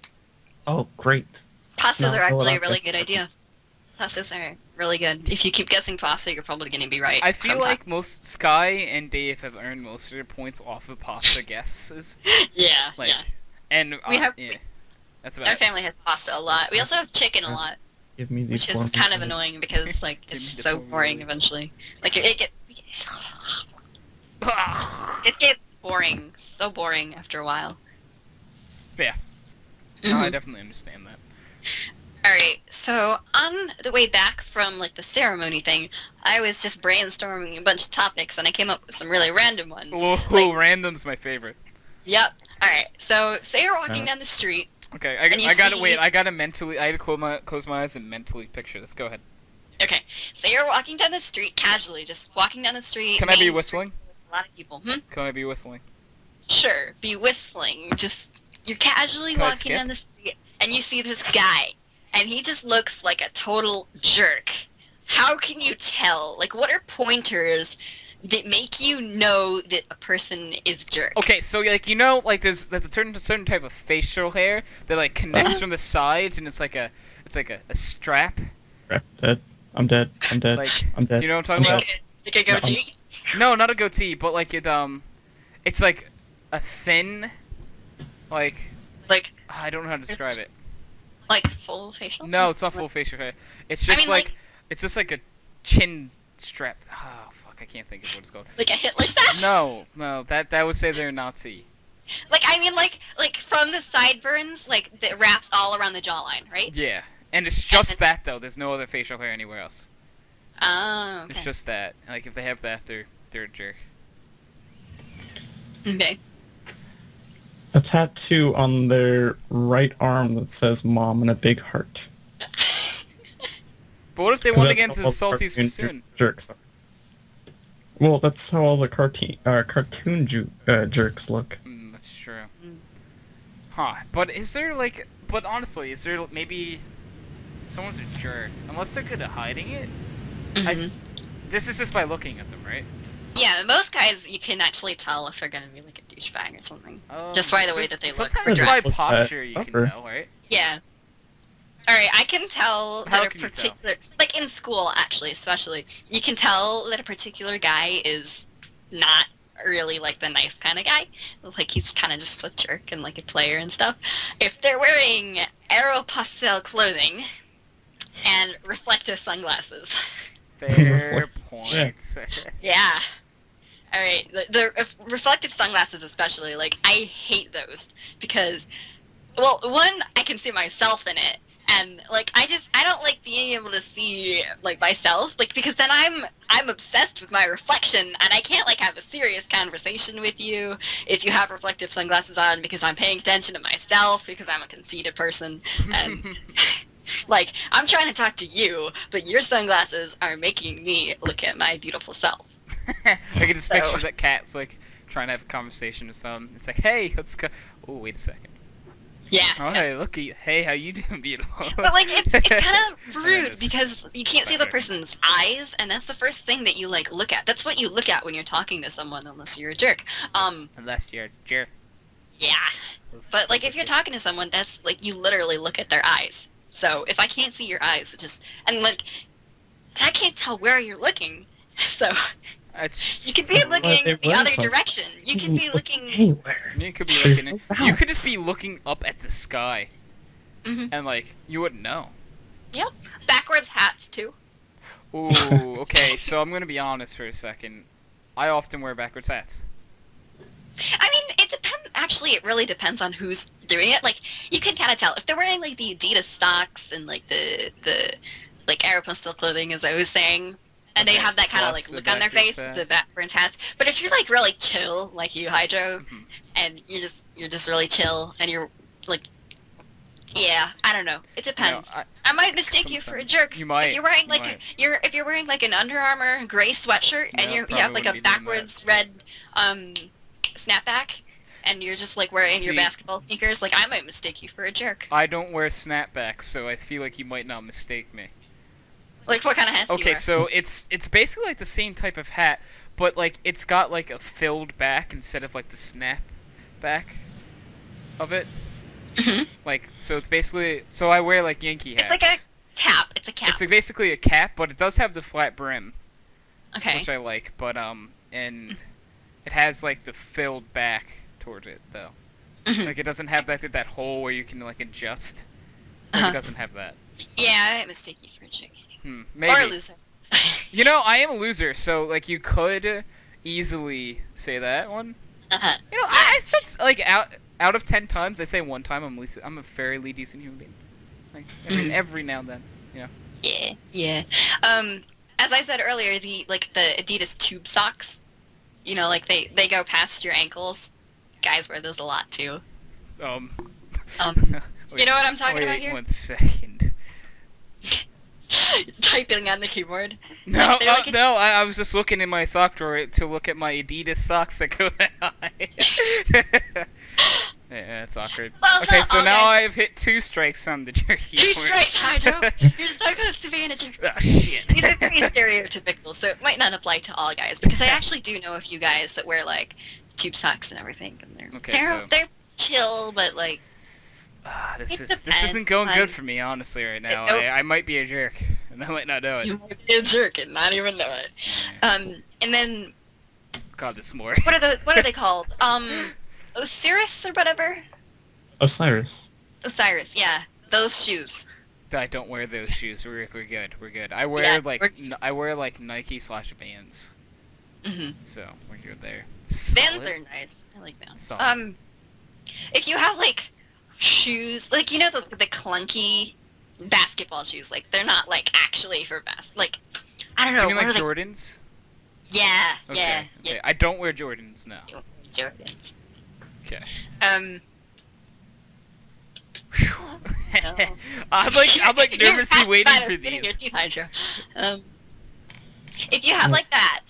Speaker 4: oh, great.
Speaker 1: Pastas
Speaker 4: No,
Speaker 1: are
Speaker 4: well,
Speaker 1: actually a
Speaker 4: that's-
Speaker 1: really good idea. Pastas are really good. If you keep guessing pasta, you're probably going to be right.
Speaker 2: I feel
Speaker 1: sometime.
Speaker 2: like most Sky and Dave have earned most of their points off of pasta guesses.
Speaker 1: Yeah,
Speaker 2: Like,
Speaker 1: yeah.
Speaker 2: and
Speaker 1: We have-
Speaker 2: yeah, that's about
Speaker 1: Our
Speaker 2: it.
Speaker 1: family has pasta a lot. We also have chicken a lot,
Speaker 4: Give me the
Speaker 1: which is
Speaker 4: form
Speaker 1: kind of
Speaker 4: of-
Speaker 1: annoying because like
Speaker 2: Give
Speaker 1: it's
Speaker 2: me the
Speaker 1: so
Speaker 2: form
Speaker 1: boring
Speaker 2: of-
Speaker 1: eventually. Like it gets boring, so boring after a while.
Speaker 2: Yeah. No, I definitely understand that.
Speaker 1: Alright, so on the way back from, like, the ceremony thing, I was just brainstorming a bunch of topics, and I came up with some really random ones.
Speaker 2: Whoa,
Speaker 1: Like-
Speaker 2: random's my favorite.
Speaker 1: Yep. Alright, so say you're walking down the street.
Speaker 2: Okay,
Speaker 1: And you
Speaker 2: I gotta
Speaker 1: see-
Speaker 2: wait. I gotta mentally. I had to close my eyes and mentally picture this. Go ahead.
Speaker 1: Okay, so you're walking down the street casually, just walking down the street.
Speaker 2: Can I be
Speaker 1: main
Speaker 2: whistling?
Speaker 1: street with a lot of people. Hmm?
Speaker 2: Can I be whistling?
Speaker 1: Sure, be whistling. Just, you're casually
Speaker 2: Can I
Speaker 1: walking
Speaker 2: skip?
Speaker 1: down the street, and you see this guy, and he just looks like a total jerk. How can you tell? Like, what are pointers that make you know that a person is jerk?
Speaker 2: Okay, so like like there's a certain type of facial hair that like connects from the sides, and it's like a strap.
Speaker 4: Dead. I'm dead. I'm dead.
Speaker 2: Like,
Speaker 4: I'm dead.
Speaker 2: do you know what I'm talking
Speaker 4: I'm
Speaker 2: about?
Speaker 1: Like a goatee?
Speaker 2: No, not a goatee, but like it's like a thin, like
Speaker 1: Like,
Speaker 2: I don't know how to describe it.
Speaker 1: like full facial?
Speaker 2: No, it's not full facial hair. It's just
Speaker 1: mean,
Speaker 2: like,
Speaker 1: like-
Speaker 2: it's just like a chin strap. Oh fuck, I can't think of what it's called.
Speaker 1: Like a Hitler stash?
Speaker 2: No, that would say they're Nazi.
Speaker 1: Like, I mean, like from the sideburns, like, that wraps all around the jawline, right?
Speaker 2: Yeah, and it's just that though. There's no other facial hair anywhere else.
Speaker 1: Oh, okay.
Speaker 2: It's just that. Like if they have that, they're a jerk.
Speaker 1: Okay.
Speaker 4: A tattoo on their right arm that says "Mom" and a big heart.
Speaker 2: But what if they
Speaker 4: 'Cause
Speaker 2: won
Speaker 4: that's
Speaker 2: against
Speaker 4: how
Speaker 2: the
Speaker 4: all
Speaker 2: salty
Speaker 4: cartoon
Speaker 2: soon?
Speaker 4: jerks are. Well, that's how all the cartoon jerks look.
Speaker 2: That's true. Huh? But is there like? But honestly, is there maybe someone's a jerk unless they're good at hiding it?
Speaker 1: Mhm.
Speaker 2: This is just by looking at them, right?
Speaker 1: Yeah, most guys, you can actually tell if they're gonna be like a douchebag or something.
Speaker 2: Oh,
Speaker 1: Just by the way that they look.
Speaker 2: Sometimes
Speaker 4: Or
Speaker 2: by
Speaker 4: just-
Speaker 2: posture you can
Speaker 4: upper.
Speaker 2: tell, right?
Speaker 1: Yeah. Alright, I can tell
Speaker 2: How
Speaker 1: that a
Speaker 2: can you tell?
Speaker 1: particular... Like, in school, actually, especially, you can tell that a particular guy is not really, like, the nice kind of guy. Like, he's kind of just a jerk and, like, a player and stuff. If they're wearing Aeropostale clothing and reflective sunglasses.
Speaker 2: Fair point.
Speaker 1: Yeah. Alright, the reflective sunglasses especially, like, I hate those. Because, well, one, I can see myself in it. And, like, I don't like being able to see, like, myself. Like, because then I'm obsessed with my reflection, and I can't, like, have a serious conversation with you if you have reflective sunglasses on, because I'm paying attention to myself, because I'm a conceited person. And, like, I'm trying to talk to you, but your sunglasses are making me look at my beautiful self.
Speaker 2: I can just picture
Speaker 1: So-
Speaker 2: that cat's like trying to have a conversation with someone. It's like, hey, let's go. Oh, wait a second.
Speaker 1: Yeah.
Speaker 2: Oh, hey, look at you. Hey, how you doing, beautiful?
Speaker 1: But, like, it's kind of
Speaker 2: know
Speaker 1: rude
Speaker 2: this.
Speaker 1: because you can't see the
Speaker 2: Perfect.
Speaker 1: person's eyes, and that's the first thing that you, like, look at. That's what you look at when you're talking to someone, unless you're a jerk.
Speaker 2: Unless you're a jerk.
Speaker 1: Yeah. But, like, if you're talking to someone, that's, like, you literally look at their eyes. So, if I can't see your eyes, it just... And, like, I can't tell where you're looking. So,
Speaker 2: It's,
Speaker 1: you could be looking
Speaker 4: they
Speaker 1: the
Speaker 4: wear
Speaker 1: other
Speaker 4: something.
Speaker 1: direction. You could be looking...
Speaker 4: anywhere.
Speaker 2: you could be
Speaker 4: There's
Speaker 2: looking.
Speaker 4: no
Speaker 2: You could just
Speaker 4: bounds.
Speaker 2: be looking up at the sky,
Speaker 1: Mhm.
Speaker 2: and like you wouldn't know.
Speaker 1: Yep. Backwards hats, too.
Speaker 2: Ooh, okay. So I'm gonna be honest for a second. I often wear backwards hats.
Speaker 1: I mean, it depends. Actually, it really depends on who's doing it. Like, you can kind of tell if they're wearing like the Adidas socks and like the like Aeropostale clothing, as I was saying, and they
Speaker 2: Okay,
Speaker 1: have that kind of
Speaker 2: plus
Speaker 1: like
Speaker 2: the
Speaker 1: look on their
Speaker 2: backwards
Speaker 1: face,
Speaker 2: hat.
Speaker 1: the backwards hats. But if you're like really chill, like you, Hydro,
Speaker 2: Mhm.
Speaker 1: and you're just really chill, and you're like, yeah, I don't know. It depends.
Speaker 2: No,
Speaker 1: I might mistake you for a
Speaker 2: sometimes.
Speaker 1: jerk.
Speaker 2: You might,
Speaker 1: If you're wearing
Speaker 2: you
Speaker 1: like
Speaker 2: might.
Speaker 1: if you're wearing like an Under Armour gray sweatshirt and
Speaker 2: No,
Speaker 1: you have
Speaker 2: probably
Speaker 1: like a
Speaker 2: wouldn't be doing
Speaker 1: backwards red snapback and you're just like wearing your
Speaker 2: See-
Speaker 1: basketball sneakers, like I might mistake you for a jerk.
Speaker 2: I don't wear snapbacks, so I feel like you might not mistake me.
Speaker 1: Like what kind of hats do you
Speaker 2: Okay,
Speaker 1: wear?
Speaker 2: so it's basically like the same type of hat, but like it's got like a filled back instead of like the snap back of it.
Speaker 1: Mhm.
Speaker 2: Like so it's basically so I wear like Yankee hats.
Speaker 1: It's like a cap. It's a cap.
Speaker 2: It's like basically a cap, but it does have the flat brim,
Speaker 1: Okay.
Speaker 2: which I like. But and it has like the filled back towards it though.
Speaker 1: Mhm.
Speaker 2: Like it doesn't have that hole where you can like adjust. Like,
Speaker 1: Uh-huh.
Speaker 2: it doesn't have that.
Speaker 1: Yeah, I might mistake you for a jerk.
Speaker 2: Maybe.
Speaker 1: Or a loser.
Speaker 2: You know, I am a loser, so like you could easily say that one.
Speaker 1: Uh-huh.
Speaker 2: You know, I it's just like out out of 10 times, I say 1 time I'm a fairly decent human being. Like every now and then, you know.
Speaker 1: Yeah, yeah. As I said earlier, the Adidas tube socks, you know, like they go past your ankles. Guys wear those a lot too.
Speaker 2: Wait,
Speaker 1: You know what I'm talking about here?
Speaker 2: 1 second.
Speaker 1: Typing on the keyboard.
Speaker 2: No,
Speaker 1: Like, they're like a-
Speaker 2: no, I was just looking in my sock drawer to look at my Adidas socks that go that high. Yeah, that's awkward.
Speaker 1: Well,
Speaker 2: Okay,
Speaker 1: not
Speaker 2: so
Speaker 1: all
Speaker 2: now
Speaker 1: guys.
Speaker 2: I've hit 2 strikes on the jerky.
Speaker 1: Two
Speaker 2: board.
Speaker 1: strikes, Hydro. You're supposed to be in a jerk.
Speaker 2: Oh, shit.
Speaker 1: These are pretty stereotypical, so it might not apply to all guys, because I actually do know a few guys that wear, like, tube socks and everything, and they're chill, but, like...
Speaker 2: This
Speaker 1: It
Speaker 2: isn't
Speaker 1: depends
Speaker 2: going
Speaker 1: on-
Speaker 2: good for me, honestly, right now.
Speaker 1: Nope.
Speaker 2: I might be a jerk, and I might not know it.
Speaker 1: You might be a jerk and not even know it. And then,
Speaker 2: God, this more.
Speaker 1: what are they called? Osiris or whatever?
Speaker 4: Osiris.
Speaker 1: Osiris, yeah. Those shoes.
Speaker 2: I don't wear those shoes. We're good. We're good. I wear
Speaker 1: Yeah,
Speaker 2: I wear like Nike/Vans.
Speaker 1: Mm-hmm.
Speaker 2: So we're good there.
Speaker 1: Vans
Speaker 2: Solid.
Speaker 1: are nice. I like Vans.
Speaker 2: Solid.
Speaker 1: If you have, like, shoes, like, you know the clunky basketball shoes, like, they're not, like, actually for like, I don't know.
Speaker 2: Do you mean
Speaker 1: what
Speaker 2: like
Speaker 1: are
Speaker 2: Jordans?
Speaker 1: they? Yeah,
Speaker 2: Okay.
Speaker 1: yeah,
Speaker 2: Okay. I don't wear Jordans, no.
Speaker 1: Jordans.
Speaker 2: Okay.
Speaker 1: No.
Speaker 2: I'm like nervously
Speaker 1: You're
Speaker 2: waiting
Speaker 1: fast
Speaker 2: for
Speaker 1: at getting your
Speaker 2: these.
Speaker 1: teeth, Hydro. If you have, like, that,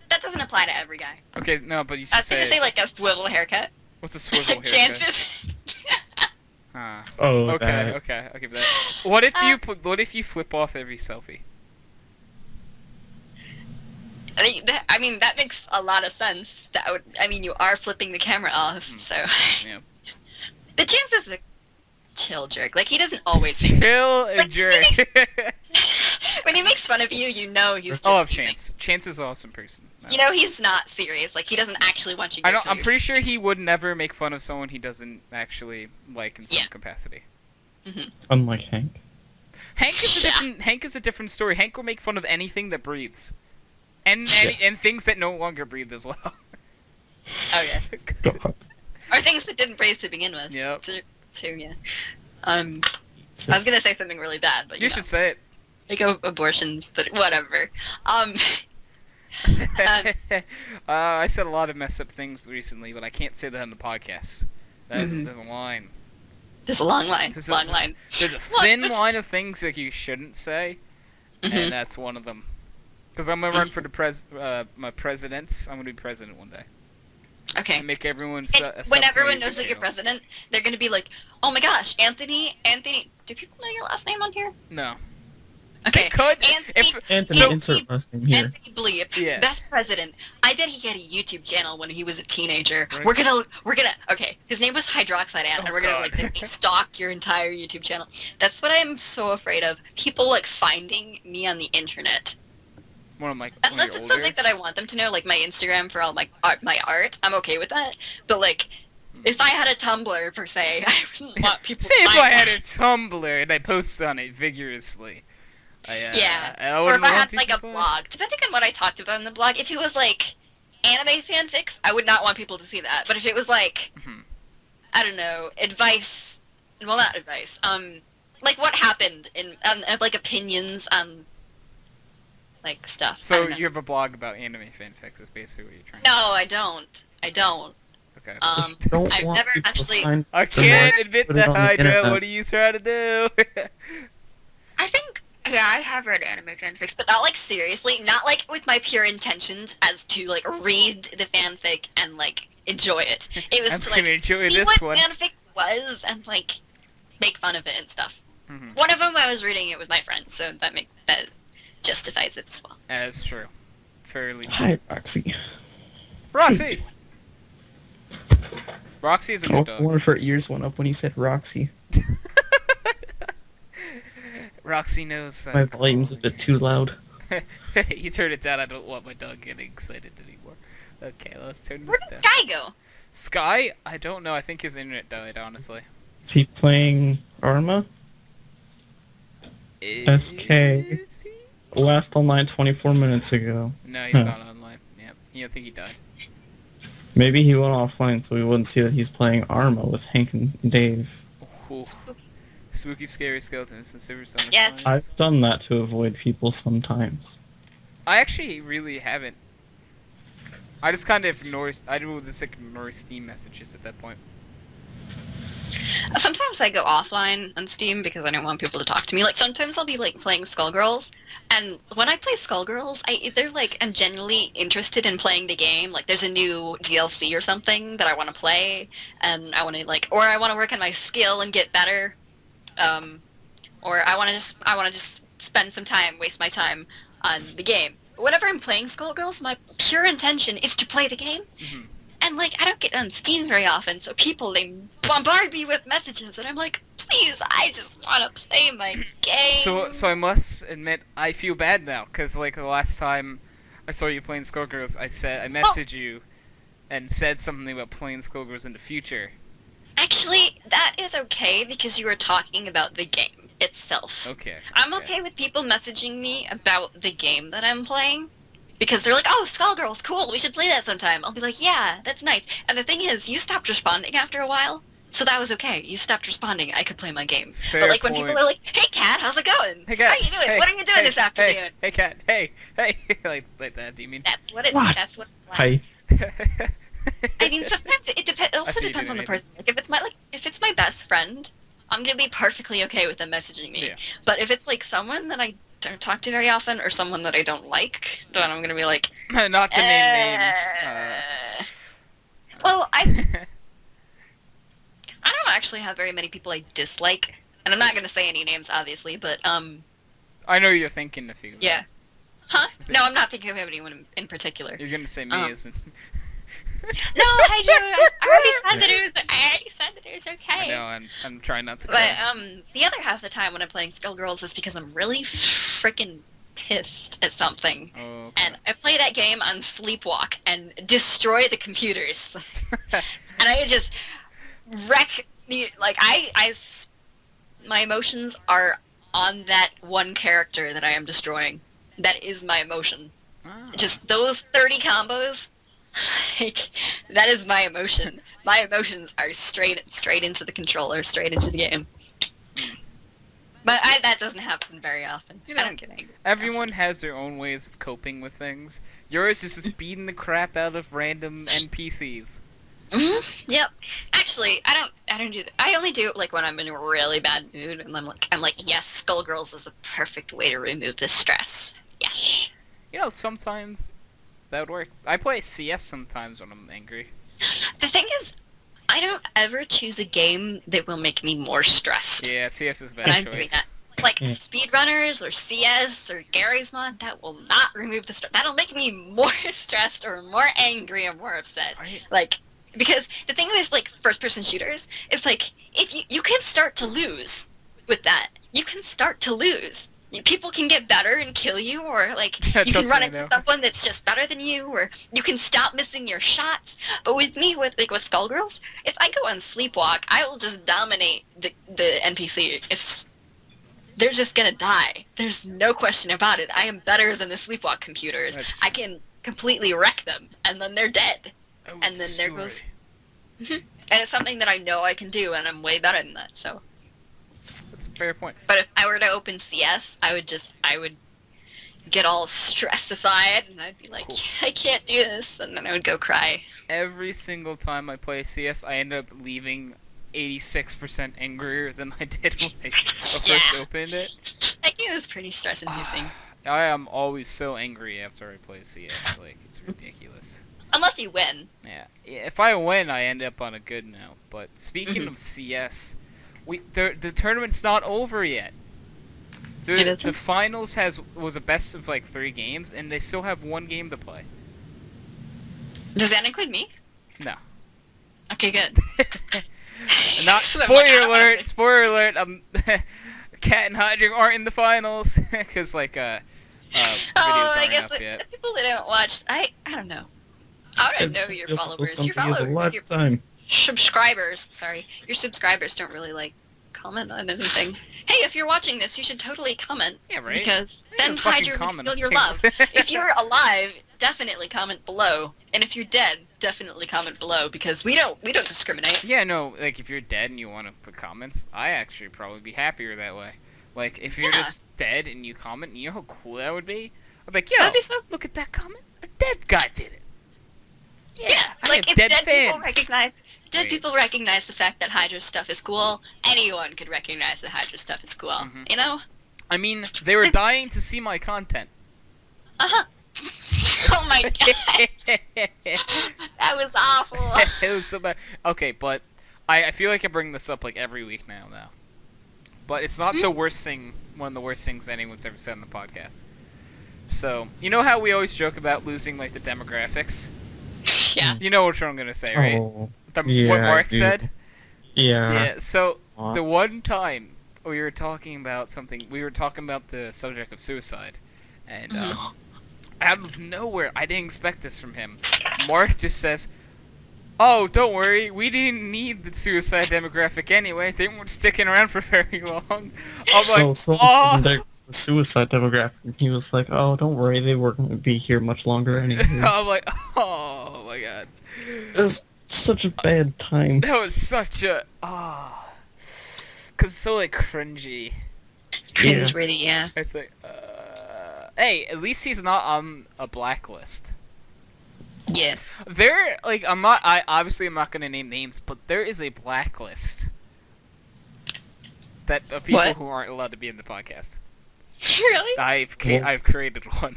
Speaker 1: that doesn't apply to every guy.
Speaker 2: Okay, no, but you
Speaker 1: I
Speaker 2: should
Speaker 1: was gonna say, like, a swivel haircut.
Speaker 2: what's a swivel haircut?
Speaker 1: Chances.
Speaker 2: Huh.
Speaker 4: Oh,
Speaker 2: Okay,
Speaker 4: that.
Speaker 2: okay, I'll give that. What if you flip off every selfie?
Speaker 1: I mean, that makes a lot of sense. You are flipping the camera off, so...
Speaker 2: Yeah.
Speaker 1: The chance is a chill jerk. Like, he doesn't always think
Speaker 2: Chill and jerk.
Speaker 1: when he makes fun of you, you know he's just
Speaker 2: I love
Speaker 1: teasing.
Speaker 2: Chance. Chance is an awesome person. No.
Speaker 1: You know he's not serious. Like, he doesn't actually want you to
Speaker 2: I'm pretty sure he would never make fun of someone he doesn't actually like in some
Speaker 1: Yeah.
Speaker 2: capacity.
Speaker 4: Unlike Hank.
Speaker 2: Hank is a
Speaker 1: Yeah.
Speaker 2: different story. Hank will make fun of anything that breathes. And things that no longer breathe as well.
Speaker 1: Oh, yeah.
Speaker 4: God.
Speaker 1: Or things that didn't breathe to begin with.
Speaker 2: Yep.
Speaker 1: Too, yeah. I was gonna say something really bad, but
Speaker 2: You should say it.
Speaker 1: like abortions, but whatever.
Speaker 2: I said a lot of messed up things recently, but I can't say that on the podcast. There's a line.
Speaker 1: There's a long line.
Speaker 2: There's
Speaker 1: Long line.
Speaker 2: There's a thin line of things that you shouldn't say, and that's one of them. Because I'm gonna run for the my president. I'm gonna be president one day.
Speaker 1: Okay.
Speaker 2: And make everyone.
Speaker 1: When everyone knows that you're president, they're gonna be like, "Oh my gosh, Anthony! Do people know your last name on here?"
Speaker 2: No.
Speaker 1: Okay.
Speaker 2: They could.
Speaker 1: Anthony,
Speaker 4: Anthony,
Speaker 2: So-
Speaker 4: insert last name here.
Speaker 1: Anthony Bleep,
Speaker 2: Yeah.
Speaker 1: best president. I bet he had a YouTube channel when he was a teenager.
Speaker 2: Right.
Speaker 1: We're gonna. Okay, his name was HydroxideAnt,
Speaker 2: Oh,
Speaker 1: and we're gonna
Speaker 2: God.
Speaker 1: like stalk your entire YouTube channel. That's what I'm so afraid of. People like finding me on the internet.
Speaker 2: When I'm like,
Speaker 1: Unless
Speaker 2: when
Speaker 1: it's
Speaker 2: you're
Speaker 1: something
Speaker 2: older.
Speaker 1: that I want them to know, like my Instagram for all my art, I'm okay with that. But like, if I had a Tumblr per se, I wouldn't want people.
Speaker 2: Say
Speaker 1: to
Speaker 2: if
Speaker 1: find
Speaker 2: I had
Speaker 1: my-
Speaker 2: a Tumblr and I posted on it vigorously.
Speaker 1: Yeah.
Speaker 2: I
Speaker 1: Or
Speaker 2: wouldn't
Speaker 1: if I
Speaker 2: want
Speaker 1: had like a
Speaker 2: people to-
Speaker 1: blog, depending on what I talked about in the blog, if it was like anime fanfics, I would not want people to see that. But if it was like,
Speaker 2: Mhm.
Speaker 1: I don't know, advice, well not advice, like what happened in, like opinions on, like stuff. I
Speaker 2: So
Speaker 1: don't know.
Speaker 2: you have a blog about anime fanfics is basically what you're trying
Speaker 1: No, I don't.
Speaker 2: Okay.
Speaker 4: Don't
Speaker 1: I've
Speaker 4: want
Speaker 1: never
Speaker 4: people to
Speaker 1: actually-
Speaker 4: find
Speaker 2: I
Speaker 4: the
Speaker 2: can't
Speaker 4: mark,
Speaker 2: admit
Speaker 4: put it
Speaker 2: that,
Speaker 4: on the
Speaker 2: Hydra.
Speaker 4: internet.
Speaker 2: What are you trying to do?
Speaker 1: I think, yeah, I have read anime fanfics, but not like seriously, not like with my pure intentions as to like read the fanfic and like enjoy it. It was
Speaker 2: I'm
Speaker 1: to like
Speaker 2: gonna enjoy
Speaker 1: see
Speaker 2: this
Speaker 1: what
Speaker 2: one.
Speaker 1: fanfic was and like make fun of it and stuff.
Speaker 2: Mhm.
Speaker 1: One of them I was reading it with my friends, so that justifies it as well.
Speaker 2: That's true. Fairly true.
Speaker 4: Hi, Roxy.
Speaker 2: Roxy! Roxy is a good dog.
Speaker 4: One of her ears went up when you said Roxy.
Speaker 2: Roxy knows.
Speaker 4: My volume's a bit too loud.
Speaker 2: You turn it down. I don't want my dog getting excited anymore. Okay, let's turn
Speaker 1: Where
Speaker 2: this
Speaker 1: did
Speaker 2: down.
Speaker 1: Guy go?
Speaker 2: Sky? I don't know. I think his internet died, honestly.
Speaker 4: Is he playing Arma? SK.
Speaker 2: Is he?
Speaker 4: Last online 24 minutes ago.
Speaker 2: No, he's
Speaker 4: Huh.
Speaker 2: not online. Yeah, I think he died.
Speaker 4: Maybe he went offline so we wouldn't see that he's playing Arma with Hank and Dave.
Speaker 2: Cool. Spooky, scary skeletons and silver stomach
Speaker 1: Yes.
Speaker 2: mines.
Speaker 4: I've done that to avoid people sometimes.
Speaker 2: I actually really haven't. I just kind of ignore. I will just ignore Steam messages at that point.
Speaker 1: Sometimes I go offline on Steam because I don't want people to talk to me. Like, sometimes I'll be, like, playing Skullgirls, and when I play Skullgirls, I either, like, am genuinely interested in playing the game, like, there's a new DLC or something that I want to play, and I want to, like, or I want to work on my skill and get better, or I want to just spend some time, waste my time on the game. Whenever I'm playing Skullgirls, my pure intention is to play the game.
Speaker 2: Mm-hmm.
Speaker 1: And, like, I don't get on Steam very often, so people, they bombard me with messages, and I'm like, please, I just want to play my game.
Speaker 2: So I must admit, I feel bad now, because, like, the last time I saw you playing Skullgirls, I messaged you and said something about playing Skullgirls in the future.
Speaker 1: Actually, that is okay, because you were talking about the game itself.
Speaker 2: Okay.
Speaker 1: I'm okay with people messaging me about the game that I'm playing. Because they're like, oh, Skullgirls, cool, we should play that sometime. I'll be like, yeah, that's nice. And the thing is, you stopped responding after a while, so that was okay. You stopped responding, I could play my game.
Speaker 2: Fair
Speaker 1: but, like, when
Speaker 2: point.
Speaker 1: people are like, hey, Kat, how's it going?
Speaker 2: Hey, Kat.
Speaker 1: How you doing?
Speaker 2: Hey,
Speaker 1: what are you doing
Speaker 2: hey,
Speaker 1: this afternoon?
Speaker 2: Hey, Kat. Hey, hey. like that, do you mean?
Speaker 1: That's what it
Speaker 4: What?
Speaker 1: That's what it was.
Speaker 4: Hi.
Speaker 1: I mean, sometimes it depends. It
Speaker 2: I
Speaker 1: also
Speaker 2: see you
Speaker 1: depends on the
Speaker 2: doing
Speaker 1: person. Like, if it's my best friend, I'm gonna be perfectly okay with them messaging me.
Speaker 2: Yeah.
Speaker 1: But if it's like someone that I don't talk to very often, or someone that I don't like, then I'm gonna be like,
Speaker 2: Not to name names.
Speaker 1: well, I don't actually have very many people I dislike, and I'm not gonna say any names, obviously, but
Speaker 2: I know you're thinking of you.
Speaker 1: yeah. Huh? No, I'm not thinking of anyone in particular.
Speaker 2: You're gonna say me, isn't?
Speaker 1: No, I already said that it was okay.
Speaker 2: I know. I'm trying not to.
Speaker 1: But
Speaker 2: cry.
Speaker 1: the other half of the time when I'm playing Skullgirls is because I'm really freaking pissed at something,
Speaker 2: Oh, okay.
Speaker 1: and I play that game on sleepwalk and destroy the computers, and I just wreck the my emotions are on that one character that I am destroying. That is my emotion.
Speaker 2: Ah.
Speaker 1: Just those 30 combos. Like, that is my emotion. My emotions are straight into the controller, straight into the game. But that doesn't happen very often.
Speaker 2: You know,
Speaker 1: I don't get angry.
Speaker 2: Everyone has their own ways of coping with things. Yours is just beating the crap out of random NPCs.
Speaker 1: Yep. Actually, I don't do that. I only do it like when I'm in a really bad mood, and I'm like, yes, Skullgirls is the perfect way to remove this stress. Yes.
Speaker 2: You know, sometimes that would work. I play CS sometimes when I'm angry.
Speaker 1: The thing is, I don't ever choose a game that will make me more stressed.
Speaker 2: Yeah, CS is a
Speaker 1: When I'm
Speaker 2: bad
Speaker 1: doing
Speaker 2: choice.
Speaker 1: that. Like,
Speaker 4: Yeah.
Speaker 1: speedrunners or CS or Gary's Mod, that will not remove the stress. That'll make me more stressed or more angry or more upset.
Speaker 2: Right.
Speaker 1: Like, because the thing with, like, first-person shooters is, like, if you can start to lose with that. You can start to lose. People can get better and kill you, or, like, you
Speaker 2: Trust
Speaker 1: can run
Speaker 2: me, I
Speaker 1: into
Speaker 2: know.
Speaker 1: someone that's just better than you, or you can stop missing your shots. But with me, with Skullgirls, if I go on Sleepwalk, I will just dominate the NPC. They're just gonna die. There's no question about it. I am better than the Sleepwalk computers.
Speaker 2: That's
Speaker 1: I
Speaker 2: true.
Speaker 1: can completely wreck them, and then they're dead.
Speaker 2: Oh,
Speaker 1: And then there
Speaker 2: story.
Speaker 1: goes- And it's something that I know I can do, and I'm way better than that, so.
Speaker 2: That's a fair point.
Speaker 1: But if I were to open CS, I would get all stressified, and I'd be like,
Speaker 2: Cool.
Speaker 1: I can't do this, and then I would go cry.
Speaker 2: Every single time I play CS, I end up leaving 86% angrier than I did when I first
Speaker 1: Yeah.
Speaker 2: opened it.
Speaker 1: That game is pretty stress-inducing.
Speaker 2: I am always so angry after I play CS. Like, it's ridiculous.
Speaker 1: Unless you win.
Speaker 2: Yeah. If I win, I end up on a good note. But speaking
Speaker 1: Mhm.
Speaker 2: of CS, the tournament's not over yet.
Speaker 1: It isn't?
Speaker 2: The finals was a best of like 3 games, and they still have 1 game to play.
Speaker 1: Does that include me?
Speaker 2: No.
Speaker 1: Okay, good.
Speaker 2: Not
Speaker 1: So I'm
Speaker 2: spoiler
Speaker 1: like,
Speaker 2: alert! Spoiler alert! Cat and Hydra aren't in the finals because like videos
Speaker 1: I
Speaker 2: aren't
Speaker 1: guess
Speaker 2: up
Speaker 1: the
Speaker 2: yet.
Speaker 1: people that don't watch, I don't know. I don't know your followers. Your
Speaker 4: Something at a lot
Speaker 1: your
Speaker 4: of time.
Speaker 1: subscribers, sorry, your subscribers don't really like comment on anything. Hey, if you're watching this, you should totally comment.
Speaker 2: Yeah, right?
Speaker 1: Because then
Speaker 2: Just fucking
Speaker 1: Hydra will
Speaker 2: comment
Speaker 1: feel
Speaker 2: on
Speaker 1: your
Speaker 2: things.
Speaker 1: love. If you're alive, definitely comment below. And if you're dead, definitely comment below because we don't discriminate.
Speaker 2: Yeah, no, like, if you're dead and you want to put comments, I actually probably be happier that way. Like, if you're
Speaker 1: Yeah.
Speaker 2: just dead and you comment, you know how cool that would be? I'd be like, yo,
Speaker 1: That'd be so-
Speaker 2: look at that comment. A dead guy did it. Yeah, I
Speaker 1: like
Speaker 2: have
Speaker 1: if
Speaker 2: dead
Speaker 1: people
Speaker 2: fans.
Speaker 1: recognize
Speaker 2: Wait.
Speaker 1: people recognize the fact that Hydra stuff is cool, anyone could recognize that Hydra stuff is cool.
Speaker 2: Mhm.
Speaker 1: You know?
Speaker 2: I mean, they were dying to see my content.
Speaker 1: Uh-huh. Oh my god. That was awful.
Speaker 2: It was so bad. Okay, but I feel like I bring this up like every week now. But it's not the worst thing, one of the worst things anyone's ever said on the podcast. So, you know how we always joke about losing like the demographics?
Speaker 1: Yeah.
Speaker 2: You know what I'm gonna say, right?
Speaker 4: Oh,
Speaker 2: What
Speaker 4: yeah,
Speaker 2: Mark
Speaker 4: dude.
Speaker 2: said?
Speaker 4: yeah.
Speaker 2: Yeah, so
Speaker 4: Aw.
Speaker 2: the one time we were talking about something, we were talking about the subject of suicide, and
Speaker 1: Mhm.
Speaker 2: out of nowhere, I didn't expect this from him. Mark just says, "Oh, don't worry, we didn't need the suicide demographic anyway. They weren't sticking around for very long." I'm like,
Speaker 4: Oh, so
Speaker 2: "Oh."
Speaker 4: there's the suicide demographic. And he was like, "Oh, don't worry, they weren't going to be here much longer anyway."
Speaker 2: I'm like, "Oh my god."
Speaker 4: It was such a bad time.
Speaker 2: That was such a cause it's so like cringy.
Speaker 1: Cringe ready, yeah.
Speaker 2: It's like, hey, at least he's not on a blacklist.
Speaker 1: Yeah.
Speaker 2: There, like, I'm not gonna name names, but there is a blacklist that of people
Speaker 1: What?
Speaker 2: who aren't allowed to be in the podcast.
Speaker 1: Really?
Speaker 2: I've created one.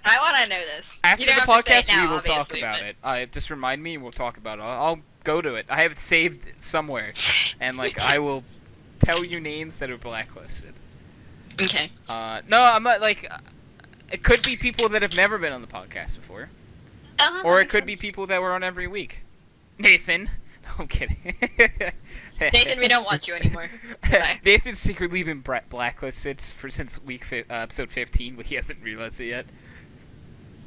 Speaker 1: I want to know this.
Speaker 2: After
Speaker 1: You
Speaker 2: the
Speaker 1: don't have to say
Speaker 2: podcast,
Speaker 1: it now,
Speaker 2: we will talk
Speaker 1: obviously,
Speaker 2: about
Speaker 1: but-
Speaker 2: it. Just remind me, and we'll talk about it. I'll go to it. I have it saved somewhere, and like I will tell you names that are blacklisted.
Speaker 1: Okay.
Speaker 2: No, I'm not like. It could be people that have never been on the podcast before, or it could be people that were on every week. Nathan. No, I'm kidding.
Speaker 1: Nathan, we don't want you anymore. Goodbye.
Speaker 2: Nathan's secretly been blacklisted since episode 15, but he hasn't realized it yet.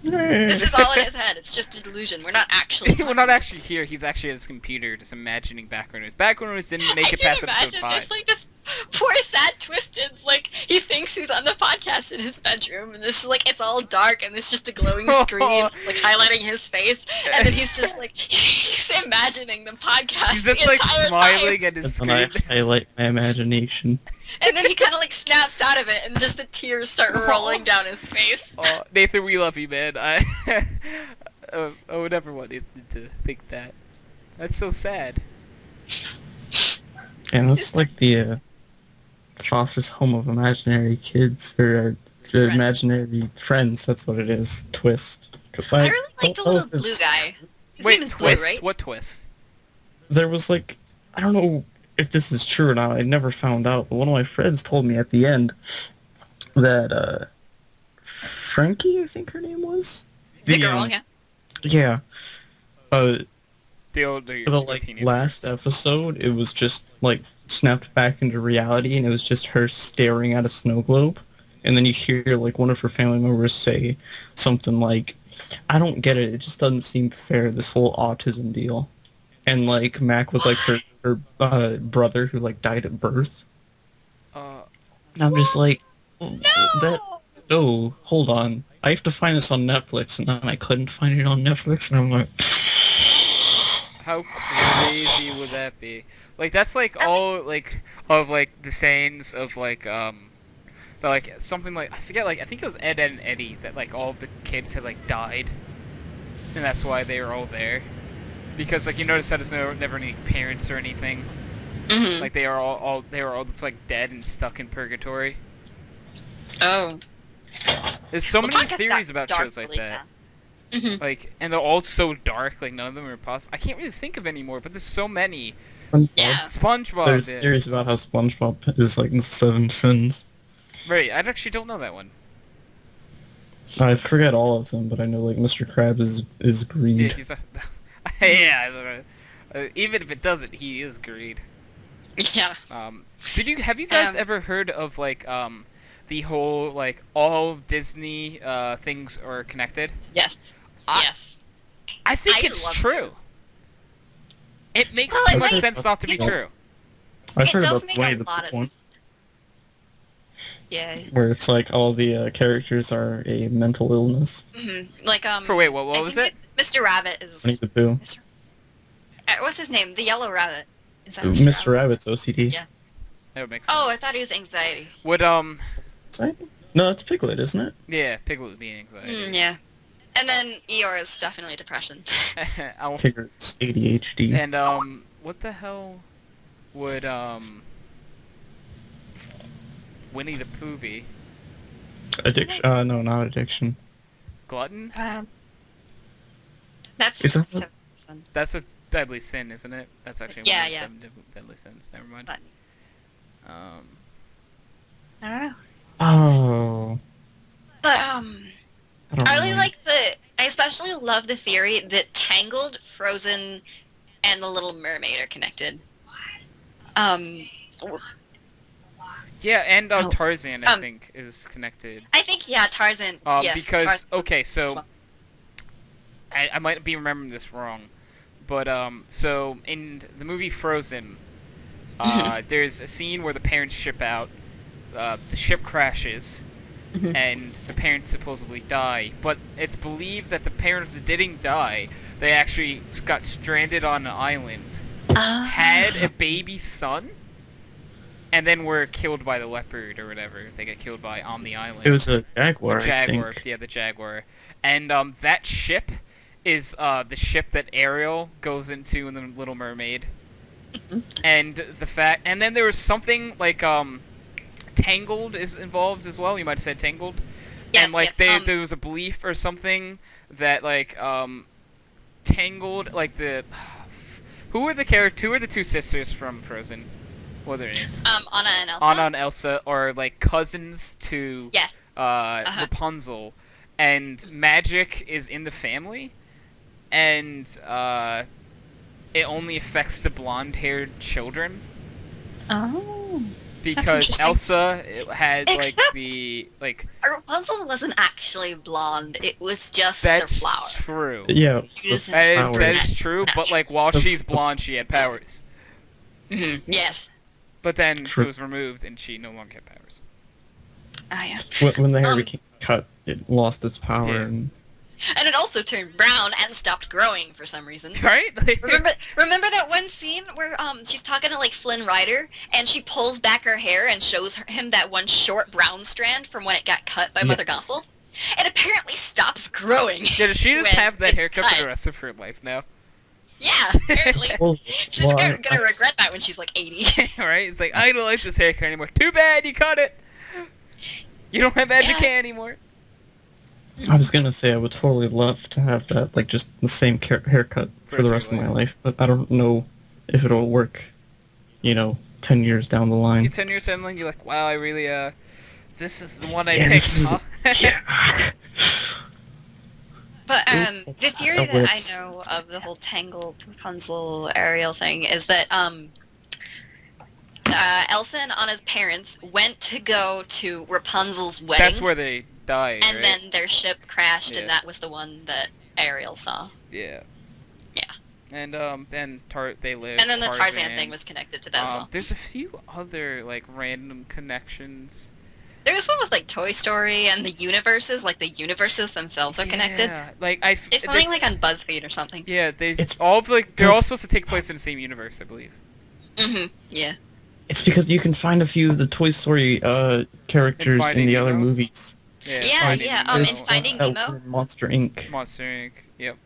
Speaker 1: This is all in his head. It's just a delusion. We're not actually.
Speaker 2: We're not actually here. He's actually at his computer, just imagining background noise. Background noise didn't make
Speaker 1: I
Speaker 2: it
Speaker 1: can't
Speaker 2: past episode
Speaker 1: imagine.
Speaker 2: 5.
Speaker 1: It's like this poor, sad, twisted. Like he thinks he's on the podcast in his bedroom, and this is like it's all dark, and there's just a glowing screen, like highlighting his face, and then he's just like he's imagining the podcast.
Speaker 2: He's just
Speaker 1: the
Speaker 2: like
Speaker 1: entire
Speaker 2: smiling
Speaker 1: time.
Speaker 2: at his
Speaker 4: And then
Speaker 2: screen.
Speaker 4: I highlight my imagination.
Speaker 1: And then he kind of like snaps out of it, and just the tears start rolling down his face.
Speaker 2: Oh, Nathan, we love you, man. I would never want Nathan to think that. That's so sad.
Speaker 4: And that's like the foster's home of imaginary kids, or imaginary friends. That's what it is. Twist.
Speaker 1: I really like the little blue guy. His name
Speaker 2: Wait,
Speaker 1: is Blue,
Speaker 2: twist?
Speaker 1: right?
Speaker 2: What twist?
Speaker 4: There was like, I don't know if this is true or not. I never found out, but one of my friends told me at the end that Frankie, I think her name was.
Speaker 1: The girl, yeah.
Speaker 4: Yeah.
Speaker 2: The
Speaker 4: For the like
Speaker 2: teenager.
Speaker 4: last episode, it was just like snapped back into reality, and it was just her staring at a snow globe, and then you hear like one of her family members say something like, "I don't get it. It just doesn't seem fair. This whole autism deal." And like Mac was like her brother who like died at birth, and I'm just like, oh, hold on. I have to find this on Netflix, and then I couldn't find it on Netflix, and I'm like,
Speaker 2: How crazy would that be? Like that's like all like of like the sayings of like like something like I forget, like I think it was Ed, Ed and Eddie, that like all of the kids had like died, and that's why they were all there. Because like you notice that there's never any parents or anything.
Speaker 1: Mm-hmm.
Speaker 2: Like they were all just like dead and stuck in purgatory.
Speaker 1: Oh.
Speaker 2: There's so many
Speaker 5: podcast
Speaker 2: theories
Speaker 5: got
Speaker 2: about
Speaker 5: dark
Speaker 2: shows like
Speaker 5: really
Speaker 2: that.
Speaker 5: fast.
Speaker 1: Mm-hmm.
Speaker 2: Like, and they're all so dark. Like none of them are possible. I can't really think of any more, but there's so many.
Speaker 4: SpongeBob.
Speaker 5: Yeah.
Speaker 2: SpongeBob.
Speaker 4: There's
Speaker 2: did.
Speaker 4: theories about how SpongeBob is like the Seven Sins.
Speaker 2: Right, I actually don't know that one.
Speaker 4: I forget all of them, but I know like Mr. Krabs is
Speaker 2: Yeah,
Speaker 4: greed.
Speaker 2: he's a. Yeah, even if it doesn't, he is greed.
Speaker 1: Yeah.
Speaker 2: Have you guys
Speaker 1: Um,
Speaker 2: ever heard of like the whole like all Disney things are connected?
Speaker 5: Yes.
Speaker 1: Yes.
Speaker 2: I think
Speaker 1: I
Speaker 2: it's
Speaker 1: love
Speaker 2: true. It makes
Speaker 1: Well,
Speaker 2: too
Speaker 1: it
Speaker 2: much
Speaker 1: might-
Speaker 2: sense not to be
Speaker 4: Yeah.
Speaker 2: true.
Speaker 4: I've
Speaker 1: It
Speaker 4: heard
Speaker 1: does
Speaker 4: about
Speaker 1: make
Speaker 4: Winnie
Speaker 1: a
Speaker 4: the
Speaker 1: lot
Speaker 4: Pooh
Speaker 1: of.
Speaker 4: one,
Speaker 1: Yeah.
Speaker 4: where it's like all the characters are a mental illness.
Speaker 1: Like
Speaker 2: For wait, what
Speaker 1: I
Speaker 2: was
Speaker 1: think
Speaker 2: it?
Speaker 1: Mr. Rabbit is.
Speaker 4: Winnie the Pooh.
Speaker 1: What's his name? The yellow rabbit. Is that
Speaker 4: Mr. Rabbit's OCD.
Speaker 1: Yeah.
Speaker 2: That would make sense.
Speaker 1: Oh, I thought he was anxiety.
Speaker 2: Would
Speaker 4: No, it's Piglet, isn't it?
Speaker 2: yeah, Piglet would be anxiety.
Speaker 1: Yeah. And then Eeyore is definitely depression.
Speaker 2: I'll-
Speaker 4: Piglet's ADHD.
Speaker 2: and what the hell would Winnie the Pooh be?
Speaker 4: Addiction? No, not addiction.
Speaker 2: Glutton?
Speaker 1: That's
Speaker 4: Is that-
Speaker 1: so
Speaker 2: That's a deadly sin, isn't it? That's actually
Speaker 1: Yeah,
Speaker 2: one of the
Speaker 1: yeah.
Speaker 2: 7 deadly sins. Never mind.
Speaker 1: But-
Speaker 2: Um,
Speaker 1: I don't know.
Speaker 4: Oh.
Speaker 1: But
Speaker 4: I don't
Speaker 1: I really
Speaker 4: know.
Speaker 1: like I especially love the theory that Tangled, Frozen, and the Little Mermaid are connected.
Speaker 2: yeah, and
Speaker 1: Oh.
Speaker 2: Tarzan, I think, is connected.
Speaker 1: I think Tarzan. Yes,
Speaker 2: Because
Speaker 1: Tarzan.
Speaker 2: okay, so I might be remembering this wrong, but so in the movie Frozen, there's a scene where the parents ship out, the ship crashes, and the parents supposedly die, but it's believed that the parents didn't die. They actually got stranded on an island, had a baby son, and then were killed by the leopard or whatever they get killed by on the island.
Speaker 4: It was a jaguar,
Speaker 2: The Jaguar,
Speaker 4: I think.
Speaker 2: yeah, the Jaguar. And that ship is the ship that Ariel goes into in the Little Mermaid. And and then there was something like Tangled is involved as well. You might have said Tangled.
Speaker 1: Yes,
Speaker 2: And like
Speaker 1: yes,
Speaker 2: there was a belief or something that like Tangled, like the who are the two sisters from Frozen? What are their names?
Speaker 1: Anna and Elsa.
Speaker 2: Anna and Elsa are like cousins to
Speaker 1: Yeah.
Speaker 2: Rapunzel, and magic is in the family, and it only affects the blonde-haired children
Speaker 1: Oh.
Speaker 2: because
Speaker 1: interesting.
Speaker 2: Elsa had like the like.
Speaker 1: Rapunzel wasn't actually blonde. It was just
Speaker 2: That's
Speaker 1: the flower.
Speaker 2: true.
Speaker 4: Yeah.
Speaker 1: Yes.
Speaker 2: That is true, but like while
Speaker 4: That's-
Speaker 2: she's blonde, she had powers.
Speaker 1: Yes.
Speaker 2: But then
Speaker 4: True.
Speaker 2: it was removed, and she no longer had powers.
Speaker 1: Oh yeah.
Speaker 4: When the hair became cut, it lost its power.
Speaker 2: Yeah.
Speaker 4: And
Speaker 1: And it also turned brown and stopped growing for some reason.
Speaker 2: Right? Like,
Speaker 1: Remember that one scene where she's talking to like Flynn Rider and she pulls back her hair and shows him that one short brown strand from when it got cut by Mother
Speaker 4: Yes.
Speaker 1: Gothel? It apparently stops growing.
Speaker 2: yeah, does she just
Speaker 1: when
Speaker 2: have that
Speaker 1: it's
Speaker 2: haircut for
Speaker 1: cut.
Speaker 2: the rest of her life now?
Speaker 1: Yeah, apparently.
Speaker 4: well,
Speaker 1: She's
Speaker 4: well,
Speaker 1: gonna
Speaker 4: I-
Speaker 1: regret that when she's like 80.
Speaker 2: Right? It's like, I don't like this haircut anymore. Too bad you cut it. You don't have magic
Speaker 1: Yeah.
Speaker 2: hair anymore.
Speaker 4: I was gonna say I would totally love to have that, like just the same haircut for the rest of my life, but I don't know if it'll work. 10 years down the
Speaker 2: You
Speaker 4: line.
Speaker 2: 10 years down the line, you're like, wow, I really, this is the one I
Speaker 4: Yeah,
Speaker 2: picked,
Speaker 4: this is-
Speaker 2: huh?
Speaker 4: yeah.
Speaker 1: But the
Speaker 4: Oops.
Speaker 1: theory
Speaker 4: Oh,
Speaker 1: that I
Speaker 4: it's-
Speaker 1: know of the whole Tangled, Rapunzel, Ariel thing is that Elsa and Anna's parents went to go to Rapunzel's wedding,
Speaker 2: That's where they died,
Speaker 1: and
Speaker 2: right?
Speaker 1: then their ship crashed,
Speaker 2: Yeah.
Speaker 1: and that was the one that Ariel saw.
Speaker 2: Yeah.
Speaker 1: Yeah.
Speaker 2: And then they lived.
Speaker 1: And then the Tarzan thing was connected to that as well.
Speaker 2: There's a few other like random connections.
Speaker 1: There's one with like Toy Story and the universes, like the universes themselves are connected.
Speaker 2: Yeah, like
Speaker 1: It's something like on BuzzFeed or something.
Speaker 2: Yeah,
Speaker 4: It's-
Speaker 2: they're all
Speaker 4: there's-
Speaker 2: supposed to take place in the same universe, I believe.
Speaker 1: Yeah.
Speaker 4: It's because you can find a few of the Toy Story characters in
Speaker 2: Finding
Speaker 4: the other
Speaker 2: Nemo?
Speaker 4: movies.
Speaker 1: Yeah,
Speaker 2: Finding
Speaker 1: yeah,
Speaker 2: Nemo.
Speaker 1: in
Speaker 4: There's
Speaker 1: Finding
Speaker 4: out
Speaker 1: Nemo?
Speaker 4: in Monster Inc.
Speaker 2: Monster Inc. Yep.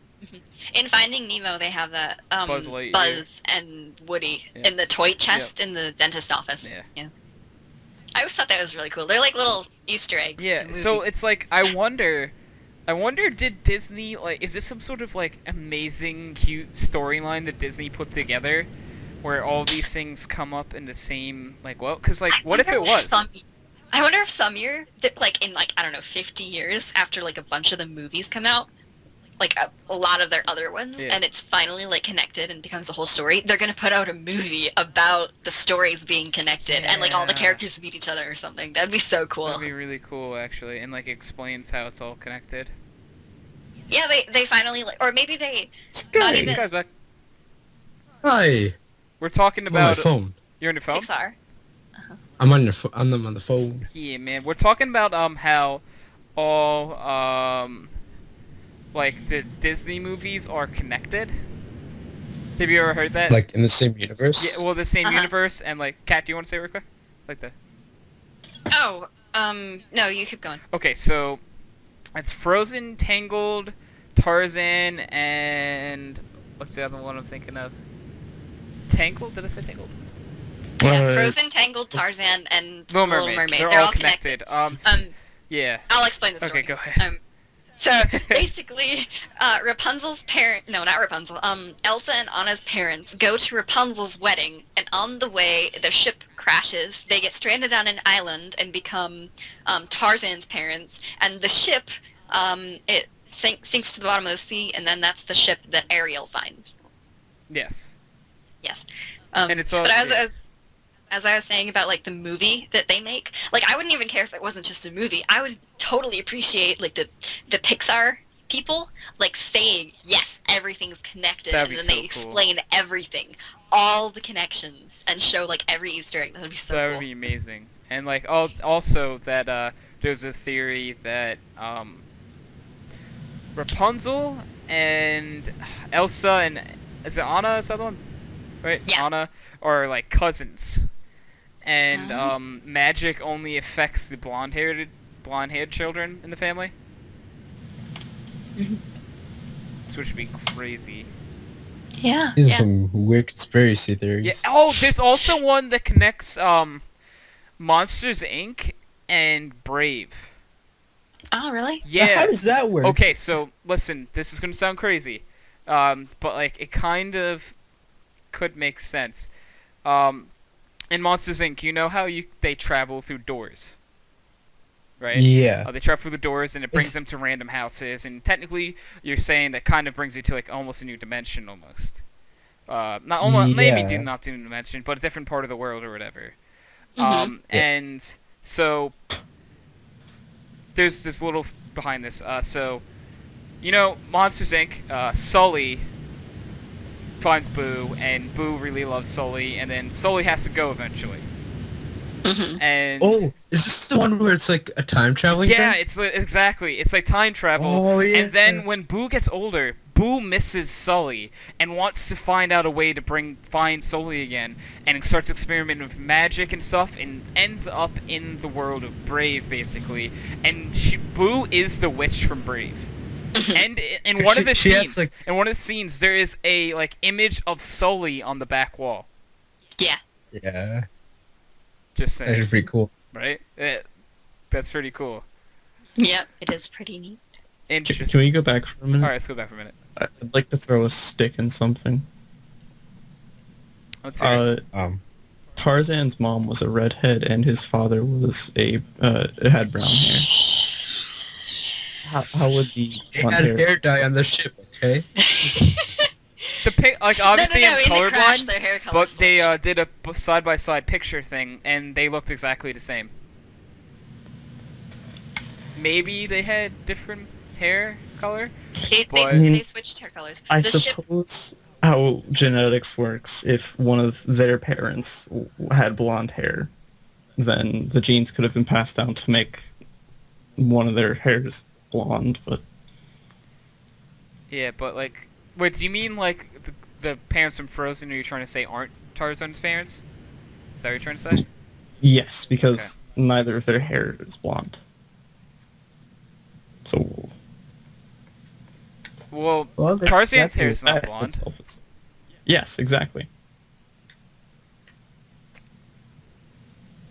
Speaker 1: In Finding Nemo, they have that
Speaker 2: Buzz
Speaker 1: Buzz,
Speaker 2: Lightyear.
Speaker 1: and Woody
Speaker 2: Yeah.
Speaker 1: in the toy chest in the dentist office.
Speaker 2: Yeah.
Speaker 1: I always thought that was really cool. They're like little Easter eggs. in
Speaker 2: Yeah,
Speaker 1: the
Speaker 2: so
Speaker 1: movie.
Speaker 2: it's like I wonder did Disney like is this some sort of like amazing cute storyline that Disney put together where all these things come up in the same like cuz like what if it was?
Speaker 1: I wonder if some year, like in like I don't know, 50 years after like a bunch of the movies come out, like a lot of their other ones,
Speaker 2: Yeah.
Speaker 1: and it's finally like connected and becomes a whole story. They're gonna put out a movie about the stories being connected and like all the
Speaker 2: Yeah.
Speaker 1: characters meet each other or something. That'd be so cool.
Speaker 2: That'd be really cool actually and like explains how it's all connected.
Speaker 1: Yeah, they finally like, or maybe they
Speaker 4: Not
Speaker 2: Hey,
Speaker 4: even-
Speaker 2: this guy's back.
Speaker 3: Hi.
Speaker 2: We're talking
Speaker 3: I'm on my
Speaker 2: about
Speaker 3: phone.
Speaker 2: You're on your phone?
Speaker 1: Pixar.
Speaker 3: I'm on the phone.
Speaker 2: Yeah, man. We're talking about how all like the Disney movies are connected. Have you ever heard that?
Speaker 3: Like in the same universe.
Speaker 2: Yeah, well, the same
Speaker 1: Uh-huh.
Speaker 2: universe, and like, Kat, do you want to say it real quick? Like the.
Speaker 1: Oh, no, you keep going.
Speaker 2: Okay, so it's Frozen, Tangled, Tarzan, and what's the other one I'm thinking of? Tangled? Did I say Tangled?
Speaker 1: Yeah,
Speaker 4: Uh,
Speaker 1: Frozen, Tangled, Tarzan, and
Speaker 2: Little Mermaid.
Speaker 1: They're all connected.
Speaker 2: connected. Yeah.
Speaker 1: I'll explain the story.
Speaker 2: Okay, go ahead.
Speaker 1: So basically, Rapunzel's parent, no, not Rapunzel, Elsa and Anna's parents go to Rapunzel's wedding, and on the way, their ship crashes. They get stranded on an island and become Tarzan's parents, and the ship, it sinks to the bottom of the sea, and then that's the ship that Ariel finds.
Speaker 2: Yes.
Speaker 1: Yes.
Speaker 2: And it's all.
Speaker 1: But as I was saying about like the movie that they make, like I wouldn't even care if it wasn't just a movie. I would totally appreciate like the Pixar people like saying yes, everything's connected,
Speaker 2: That'd
Speaker 1: and
Speaker 2: be
Speaker 1: then
Speaker 2: so
Speaker 1: they
Speaker 2: cool.
Speaker 1: explain everything, all the connections, and show like every Easter egg. That would be so
Speaker 2: That
Speaker 1: cool.
Speaker 2: would be amazing. And like also that there's a theory that Rapunzel and Elsa and is it Anna? Is that the one? Right?
Speaker 1: Yeah.
Speaker 2: Anna are like cousins. And
Speaker 1: Oh.
Speaker 2: magic only affects the blonde-haired children in the family. Which would be crazy.
Speaker 1: Yeah.
Speaker 3: These are
Speaker 1: Yeah.
Speaker 3: some weird conspiracy theories.
Speaker 2: Yeah. Oh, there's also one that connects Monsters Inc. and Brave.
Speaker 1: Oh, really?
Speaker 2: Yeah.
Speaker 3: How does that work?
Speaker 2: Okay, so listen, this is gonna sound crazy, but like it kind of could make sense. In Monsters Inc., you know how they travel through doors, right?
Speaker 3: Yeah.
Speaker 2: They travel through the doors, and it brings them to random houses. And technically, you're saying that kind of brings you to like almost a new dimension, almost. Not almost, maybe
Speaker 3: Yeah.
Speaker 2: not new dimension, but a different part of the world or whatever.
Speaker 1: Mhm.
Speaker 3: Yeah.
Speaker 2: And so there's this little behind this. So, you know, Monsters Inc. Sully finds Boo, and Boo really loves Sully, and then Sully has to go eventually.
Speaker 1: Mhm.
Speaker 2: And
Speaker 3: Oh, is this the one where it's like a time traveling
Speaker 2: yeah,
Speaker 3: thing?
Speaker 2: exactly. It's like time travel.
Speaker 3: Oh, yeah.
Speaker 2: And then when Boo gets older, Boo misses Sully and wants to find out a way to find Sully again, and starts experimenting with magic and stuff, and ends up in the world of Brave, basically. And Boo is the witch from Brave. And in one of the
Speaker 3: She has,
Speaker 2: scenes,
Speaker 3: like-
Speaker 2: there is a like image of Sully on the back wall.
Speaker 1: Yeah.
Speaker 3: Yeah.
Speaker 2: Just
Speaker 3: That's
Speaker 2: saying,
Speaker 3: pretty cool.
Speaker 2: right? That's pretty cool.
Speaker 1: Yep. It is pretty neat.
Speaker 2: Interesting.
Speaker 4: Can we go back for a minute?
Speaker 2: All right, let's go back for a minute.
Speaker 4: I'd like to throw a stick in something.
Speaker 2: Let's hear it.
Speaker 4: Tarzan's mom was a redhead, and his father was had brown hair. How would the
Speaker 3: They
Speaker 4: blonde
Speaker 3: had
Speaker 4: hair?
Speaker 3: hair dye on the ship, okay?
Speaker 2: Like obviously
Speaker 1: no,
Speaker 2: I'm
Speaker 1: in the crash,
Speaker 2: colorblind,
Speaker 1: their hair color
Speaker 2: but they
Speaker 1: switched.
Speaker 2: did a side-by-side picture thing, and they looked exactly the same. Maybe they had different hair color. But-
Speaker 1: They switched hair colors.
Speaker 4: I
Speaker 1: The ship
Speaker 4: suppose how genetics works. If one of their parents had blonde hair, then the genes could have been passed down to make one of their hairs blonde. But
Speaker 2: Yeah, but like, wait, do you mean like the parents from Frozen? Are you trying to say aren't Tarzan's parents? Is that what you're trying to say?
Speaker 4: yes, because neither of their hair is blonde. So
Speaker 2: Well,
Speaker 3: Well,
Speaker 2: Tarzan's
Speaker 3: that's
Speaker 2: hair is not
Speaker 4: that
Speaker 2: blonde.
Speaker 4: itself is- Yes, exactly.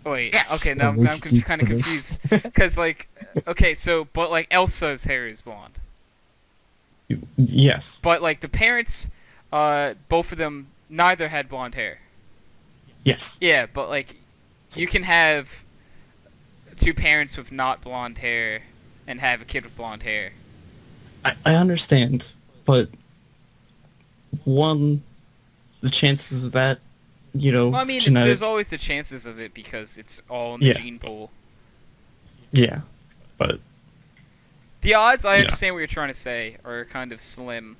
Speaker 2: Wait,
Speaker 1: Yes.
Speaker 2: okay, now
Speaker 3: Would
Speaker 2: I'm
Speaker 3: you
Speaker 2: kind of
Speaker 3: do this?
Speaker 2: confused. Because like, okay, so but like Elsa's hair is blonde.
Speaker 4: Yes.
Speaker 2: But like the parents, both of them, neither had blonde hair.
Speaker 4: Yes.
Speaker 2: Yeah, but like, you can have two parents with not blonde hair and have a kid with blonde hair.
Speaker 4: I understand, but one, the chances of that,
Speaker 2: Well, I mean,
Speaker 4: genetic,
Speaker 2: there's always the chances of it because it's all in the
Speaker 4: Yeah.
Speaker 2: gene pool.
Speaker 4: yeah, but
Speaker 2: The odds, I
Speaker 4: Yeah.
Speaker 2: understand what you're trying to say, are kind of slim.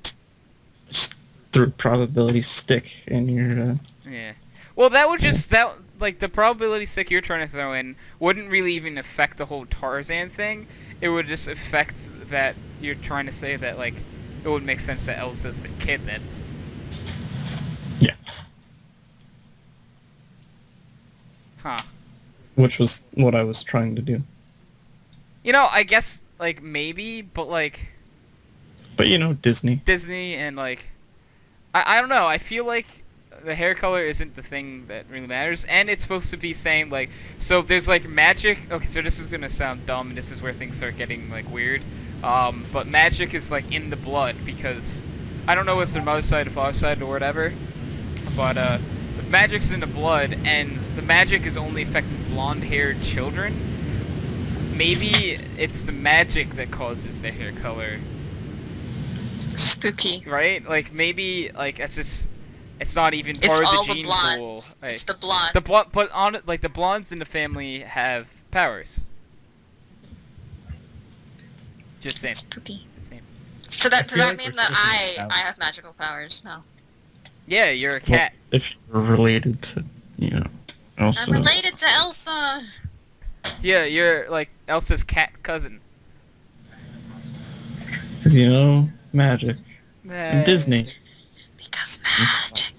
Speaker 4: just the probability stick in your.
Speaker 2: Yeah. Well, that would just like the probability stick you're trying to throw in wouldn't really even affect the whole Tarzan thing. It would just affect that you're trying to say that like it would make sense that Elsa's the kid then.
Speaker 4: Yeah.
Speaker 2: Huh.
Speaker 4: Which was what I was trying to do.
Speaker 2: You know, I guess like maybe, but like
Speaker 4: But you know, Disney.
Speaker 2: Disney and like I don't know. I feel like the hair color isn't the thing that really matters, and it's supposed to be saying like so. There's like magic. Okay, so this is gonna sound dumb, and this is where things start getting like weird. But magic is like in the blood because I don't know if the mother side or father side or whatever, but if magic's in the blood and the magic is only affecting blonde-haired children, maybe it's the magic that causes the hair color.
Speaker 1: Spooky.
Speaker 2: Right? Like maybe like it's not even part
Speaker 1: It's
Speaker 2: of
Speaker 1: all
Speaker 2: the
Speaker 1: the
Speaker 2: gene
Speaker 1: blondes.
Speaker 2: pool. Like,
Speaker 1: It's the blonde.
Speaker 2: the blonde, but on it, like the blondes in the family have powers. Just saying.
Speaker 1: Spooky.
Speaker 2: Just saying.
Speaker 1: So that does
Speaker 4: feel
Speaker 1: that
Speaker 4: like
Speaker 1: mean
Speaker 4: we're
Speaker 1: that
Speaker 4: supposed to
Speaker 1: I have magical powers? No.
Speaker 2: Yeah, you're a cat.
Speaker 4: Well, if you're related to, you know, Elsa.
Speaker 1: I'm related to Elsa.
Speaker 2: Yeah, you're like Elsa's cat cousin.
Speaker 4: Because, you know, magic. And Disney.
Speaker 1: Because magic.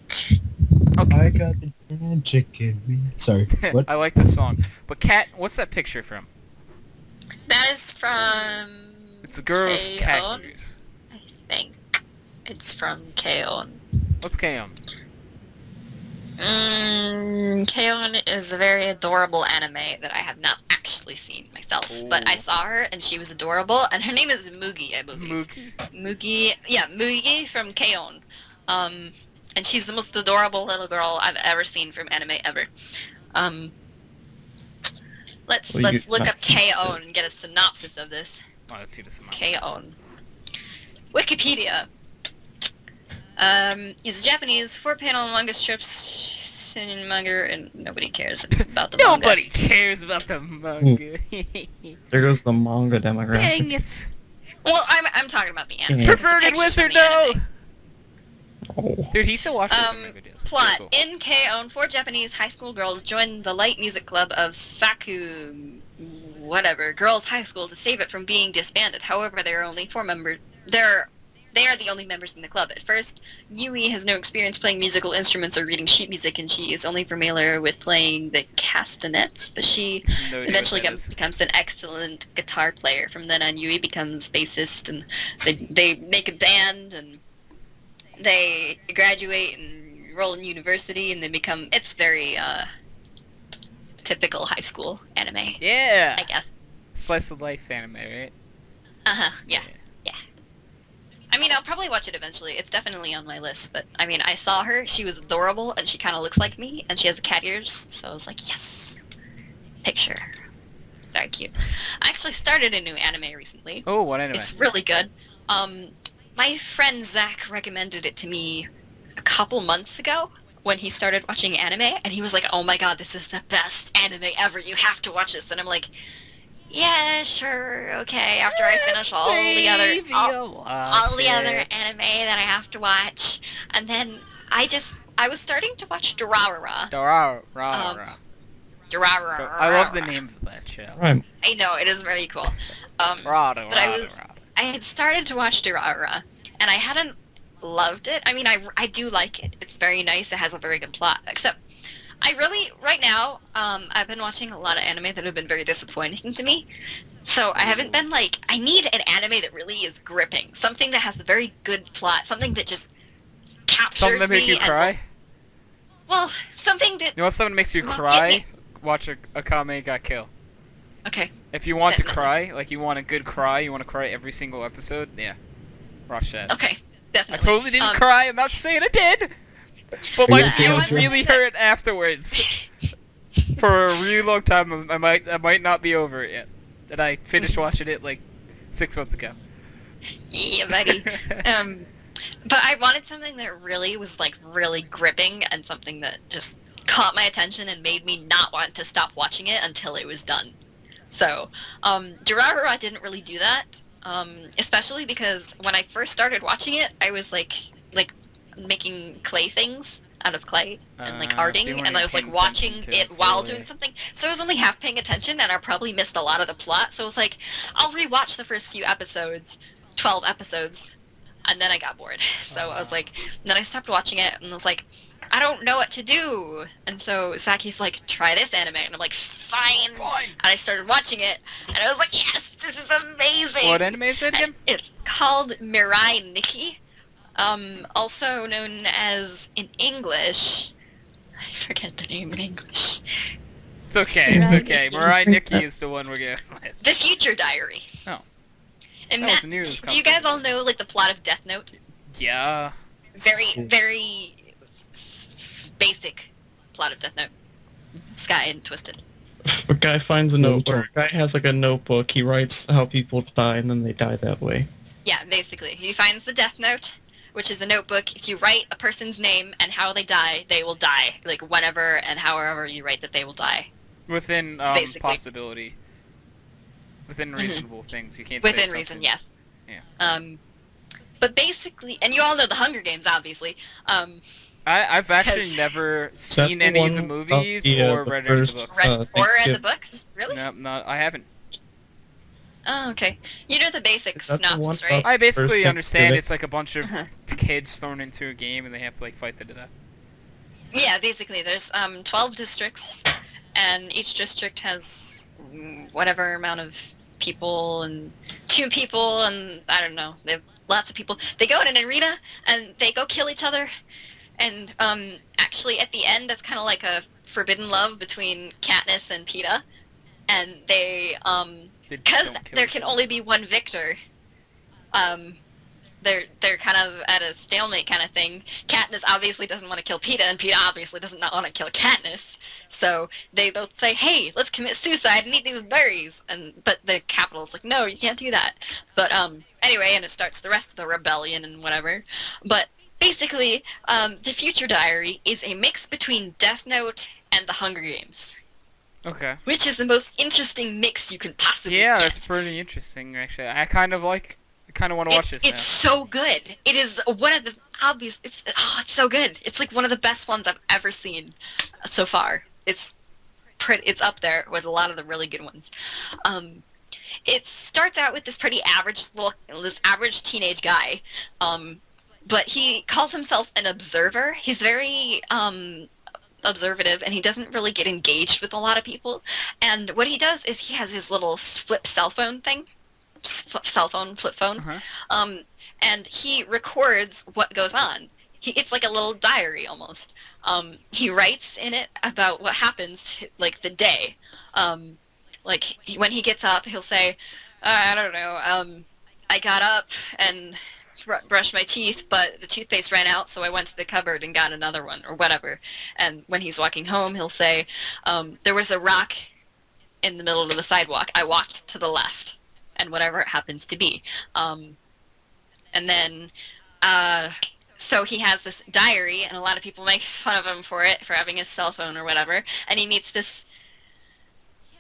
Speaker 2: Okay.
Speaker 3: I got the magic in me. Sorry. What?
Speaker 2: I like this song. But cat, what's that picture from?
Speaker 1: That is from.
Speaker 2: It's a girl with cat
Speaker 1: K-On?
Speaker 2: ears.
Speaker 1: I think it's from K-On.
Speaker 2: What's K-On?
Speaker 1: K-On is a very adorable anime that I have not actually seen myself, but I
Speaker 2: Ooh.
Speaker 1: saw her and she was adorable, and her name is Mugi, I believe.
Speaker 2: Mookie.
Speaker 1: Mugi, yeah, Mugi from K-On. And she's the most adorable little girl I've ever seen from anime ever. Let's
Speaker 4: Well, you
Speaker 1: look
Speaker 4: not
Speaker 1: up
Speaker 4: seen
Speaker 1: K-On and get a synopsis of this.
Speaker 2: Oh, let's see this amount.
Speaker 1: K-On. Wikipedia. Is a Japanese 4-panel manga strips in manga, and nobody cares about the manga.
Speaker 2: Nobody cares about the manga.
Speaker 4: There goes the manga demographic.
Speaker 2: Dang it!
Speaker 1: Well, I'm talking about the anime.
Speaker 4: Yeah.
Speaker 2: Perverted
Speaker 1: Pictures
Speaker 2: wizard,
Speaker 1: from the
Speaker 2: no!
Speaker 1: anime.
Speaker 4: Oh.
Speaker 2: Dude, he still watches some of my videos.
Speaker 1: Plot.
Speaker 2: Pretty cool.
Speaker 1: In K-On, 4 Japanese high school girls join the light music club of Saku... whatever, girls' high school to save it from being disbanded. However, there are only 4 members... They are the only members in the club. At first, Yui has no experience playing musical instruments or reading sheet music, and she is only familiar with playing the castanets, but she
Speaker 2: No idea
Speaker 1: eventually
Speaker 2: what that is.
Speaker 1: becomes an excellent guitar player. From then on, Yui becomes bassist, and they make a band, and they graduate and enroll in university, and they become... It's very, typical high school anime,
Speaker 2: Yeah!
Speaker 1: I guess.
Speaker 2: Slice of life anime, right?
Speaker 1: Uh-huh, yeah. I mean, I'll probably watch it eventually. It's definitely on my list, but, I mean, I saw her, she was adorable, and she kind of looks like me, and she has the cat ears, so I was like, yes! Picture. Very cute. I actually started a new anime recently.
Speaker 2: Oh, what anime?
Speaker 1: It's really good. My friend Zach recommended it to me a couple months ago when he started watching anime, and he was like, oh my god, this is the best anime ever, you have to watch this, and I'm like, yeah, sure, okay, after I finish all the other anime that I have to watch, and then I was starting to watch Durarara.
Speaker 2: Durarara.
Speaker 1: Durarara.
Speaker 2: I love the name of that show.
Speaker 4: Right.
Speaker 1: I know, it is really cool.
Speaker 2: Rada,
Speaker 1: But I
Speaker 2: rada, rada.
Speaker 1: I had started to watch Durarara, and I hadn't loved it. I mean, I do like it. It's very nice. It has a very good plot. Except, I really, right now, I've been watching a lot of anime that have been very disappointing to me. So I haven't been like, I need an anime that really is gripping. Something that has a very good plot. Something that just captures
Speaker 2: Something that makes
Speaker 1: me
Speaker 2: you
Speaker 1: and-
Speaker 2: cry?
Speaker 1: well, something that...
Speaker 2: You want something that makes you
Speaker 1: Well,
Speaker 2: cry? Watch Akame ga Kill.
Speaker 1: Okay.
Speaker 2: If you want to
Speaker 1: Definitely.
Speaker 2: cry, like you want a good cry, you want to cry every single episode, yeah. Watch that.
Speaker 1: Okay.
Speaker 2: I
Speaker 1: Definitely.
Speaker 2: totally didn't cry, I'm not saying I did! But my
Speaker 3: Yeah,
Speaker 2: feelings
Speaker 1: I want-
Speaker 2: really hurt afterwards. For a really long time, I might not be over it yet. And I finished watching it like 6 months ago.
Speaker 1: Yeah, buddy. But I wanted something that really was like really gripping and something that just caught my attention and made me not want to stop watching it until it was done. So, Durarara didn't really do that, especially because when I first started watching it, I was like making clay things, out of clay and like
Speaker 2: So
Speaker 1: arting,
Speaker 2: you weren't
Speaker 1: and I was like
Speaker 2: paying
Speaker 1: watching
Speaker 2: attention to
Speaker 1: it while
Speaker 2: fully.
Speaker 1: doing something. So I was only half paying attention, and I probably missed a lot of the plot. So I was like, I'll rewatch the first few episodes, 12 episodes, and then I got bored. So I was like, and then I stopped watching it, and I was like, I don't know what to do. And so Saki's like, try this anime, and I'm like, fine.
Speaker 2: Fine.
Speaker 1: And I started watching it, and I was like, yes, this is amazing.
Speaker 2: What anime is it again?
Speaker 1: It's called Mirai Nikki, also known as in English. I forget the name in English.
Speaker 2: It's okay. It's okay. Mirai Nikki is the one we're going with.
Speaker 1: The Future Diary.
Speaker 2: Oh.
Speaker 1: And
Speaker 2: That was
Speaker 1: Matt,
Speaker 2: news
Speaker 1: do you guys all know like the plot of Death Note?
Speaker 2: Yeah.
Speaker 1: Very basic plot of Death Note. Sky and Twisted.
Speaker 4: A guy finds a
Speaker 3: No,
Speaker 4: notebook. A guy has like a notebook. He writes how people die, and then they die that way.
Speaker 1: Yeah, basically. He finds the Death Note, which is a notebook. If you write a person's name and how they die, they will die. Like, whatever and however you write that they will die.
Speaker 2: Within
Speaker 1: Basically.
Speaker 2: possibility. Within reasonable things. You can't
Speaker 1: Within
Speaker 2: say
Speaker 1: reason,
Speaker 2: something.
Speaker 1: yes.
Speaker 2: Yeah.
Speaker 1: But basically, and you all know the Hunger Games, obviously.
Speaker 2: I've actually never seen
Speaker 4: the
Speaker 2: any of the
Speaker 4: one
Speaker 2: movies
Speaker 4: of the,
Speaker 2: or
Speaker 4: the
Speaker 2: read any of the
Speaker 4: first,
Speaker 2: books.
Speaker 1: Read or in the
Speaker 4: Thanksgiving.
Speaker 1: books? Really?
Speaker 2: No, no, I haven't.
Speaker 1: Oh, okay. You know the basic
Speaker 4: Is that the one
Speaker 1: synopsis, right?
Speaker 2: I basically
Speaker 4: First
Speaker 2: understand
Speaker 4: Thanksgiving.
Speaker 2: it's like a bunch of
Speaker 1: Uh-huh.
Speaker 2: kids thrown into a game and they have to like fight to the death.
Speaker 1: Yeah, basically, there's 12 districts, and each district has whatever amount of people, and 2 people, and I don't know, they have lots of people. They go in an arena, and they go kill each other, and actually at the end, that's kind of like a forbidden love between Katniss and Peeta, and they, because
Speaker 2: Don't kill
Speaker 1: there
Speaker 2: each
Speaker 1: can
Speaker 2: other.
Speaker 1: only be one victor, they're kind of at a stalemate kind of thing. Katniss obviously doesn't want to kill Peeta, and Peeta obviously does not want to kill Katniss. So they both say, "Hey, let's commit suicide and eat these berries." But the capital's like, "No, you can't do that." But anyway, and it starts the rest of the rebellion and whatever. But basically, the Future Diary is a mix between Death Note and the Hunger Games,
Speaker 2: Okay.
Speaker 1: which is the most interesting mix you can possibly
Speaker 2: Yeah,
Speaker 1: get.
Speaker 2: that's pretty interesting actually. I kind of want to watch this
Speaker 1: It's so good. It is one of the obvious. It's so good. It's like one of the best ones I've ever seen so far. It's up there with a lot of the really good ones. It starts out with this pretty this average teenage guy, but he calls himself an observer. He's very observative, and he doesn't really get engaged with a lot of people. And what he does is he has his little flip phone,
Speaker 2: Uh-huh.
Speaker 1: And he records what goes on. It's like a little diary almost. He writes in it about what happens, like the day. When he gets up, he'll say, I don't know, I got up and brushed my teeth, but the toothpaste ran out, so I went to the cupboard and got another one, or whatever. And when he's walking home, he'll say, there was a rock in the middle of the sidewalk. I walked to the left. And whatever it happens to be. And then, so he has this diary, and a lot of people make fun of him for having his cell phone or whatever, and he meets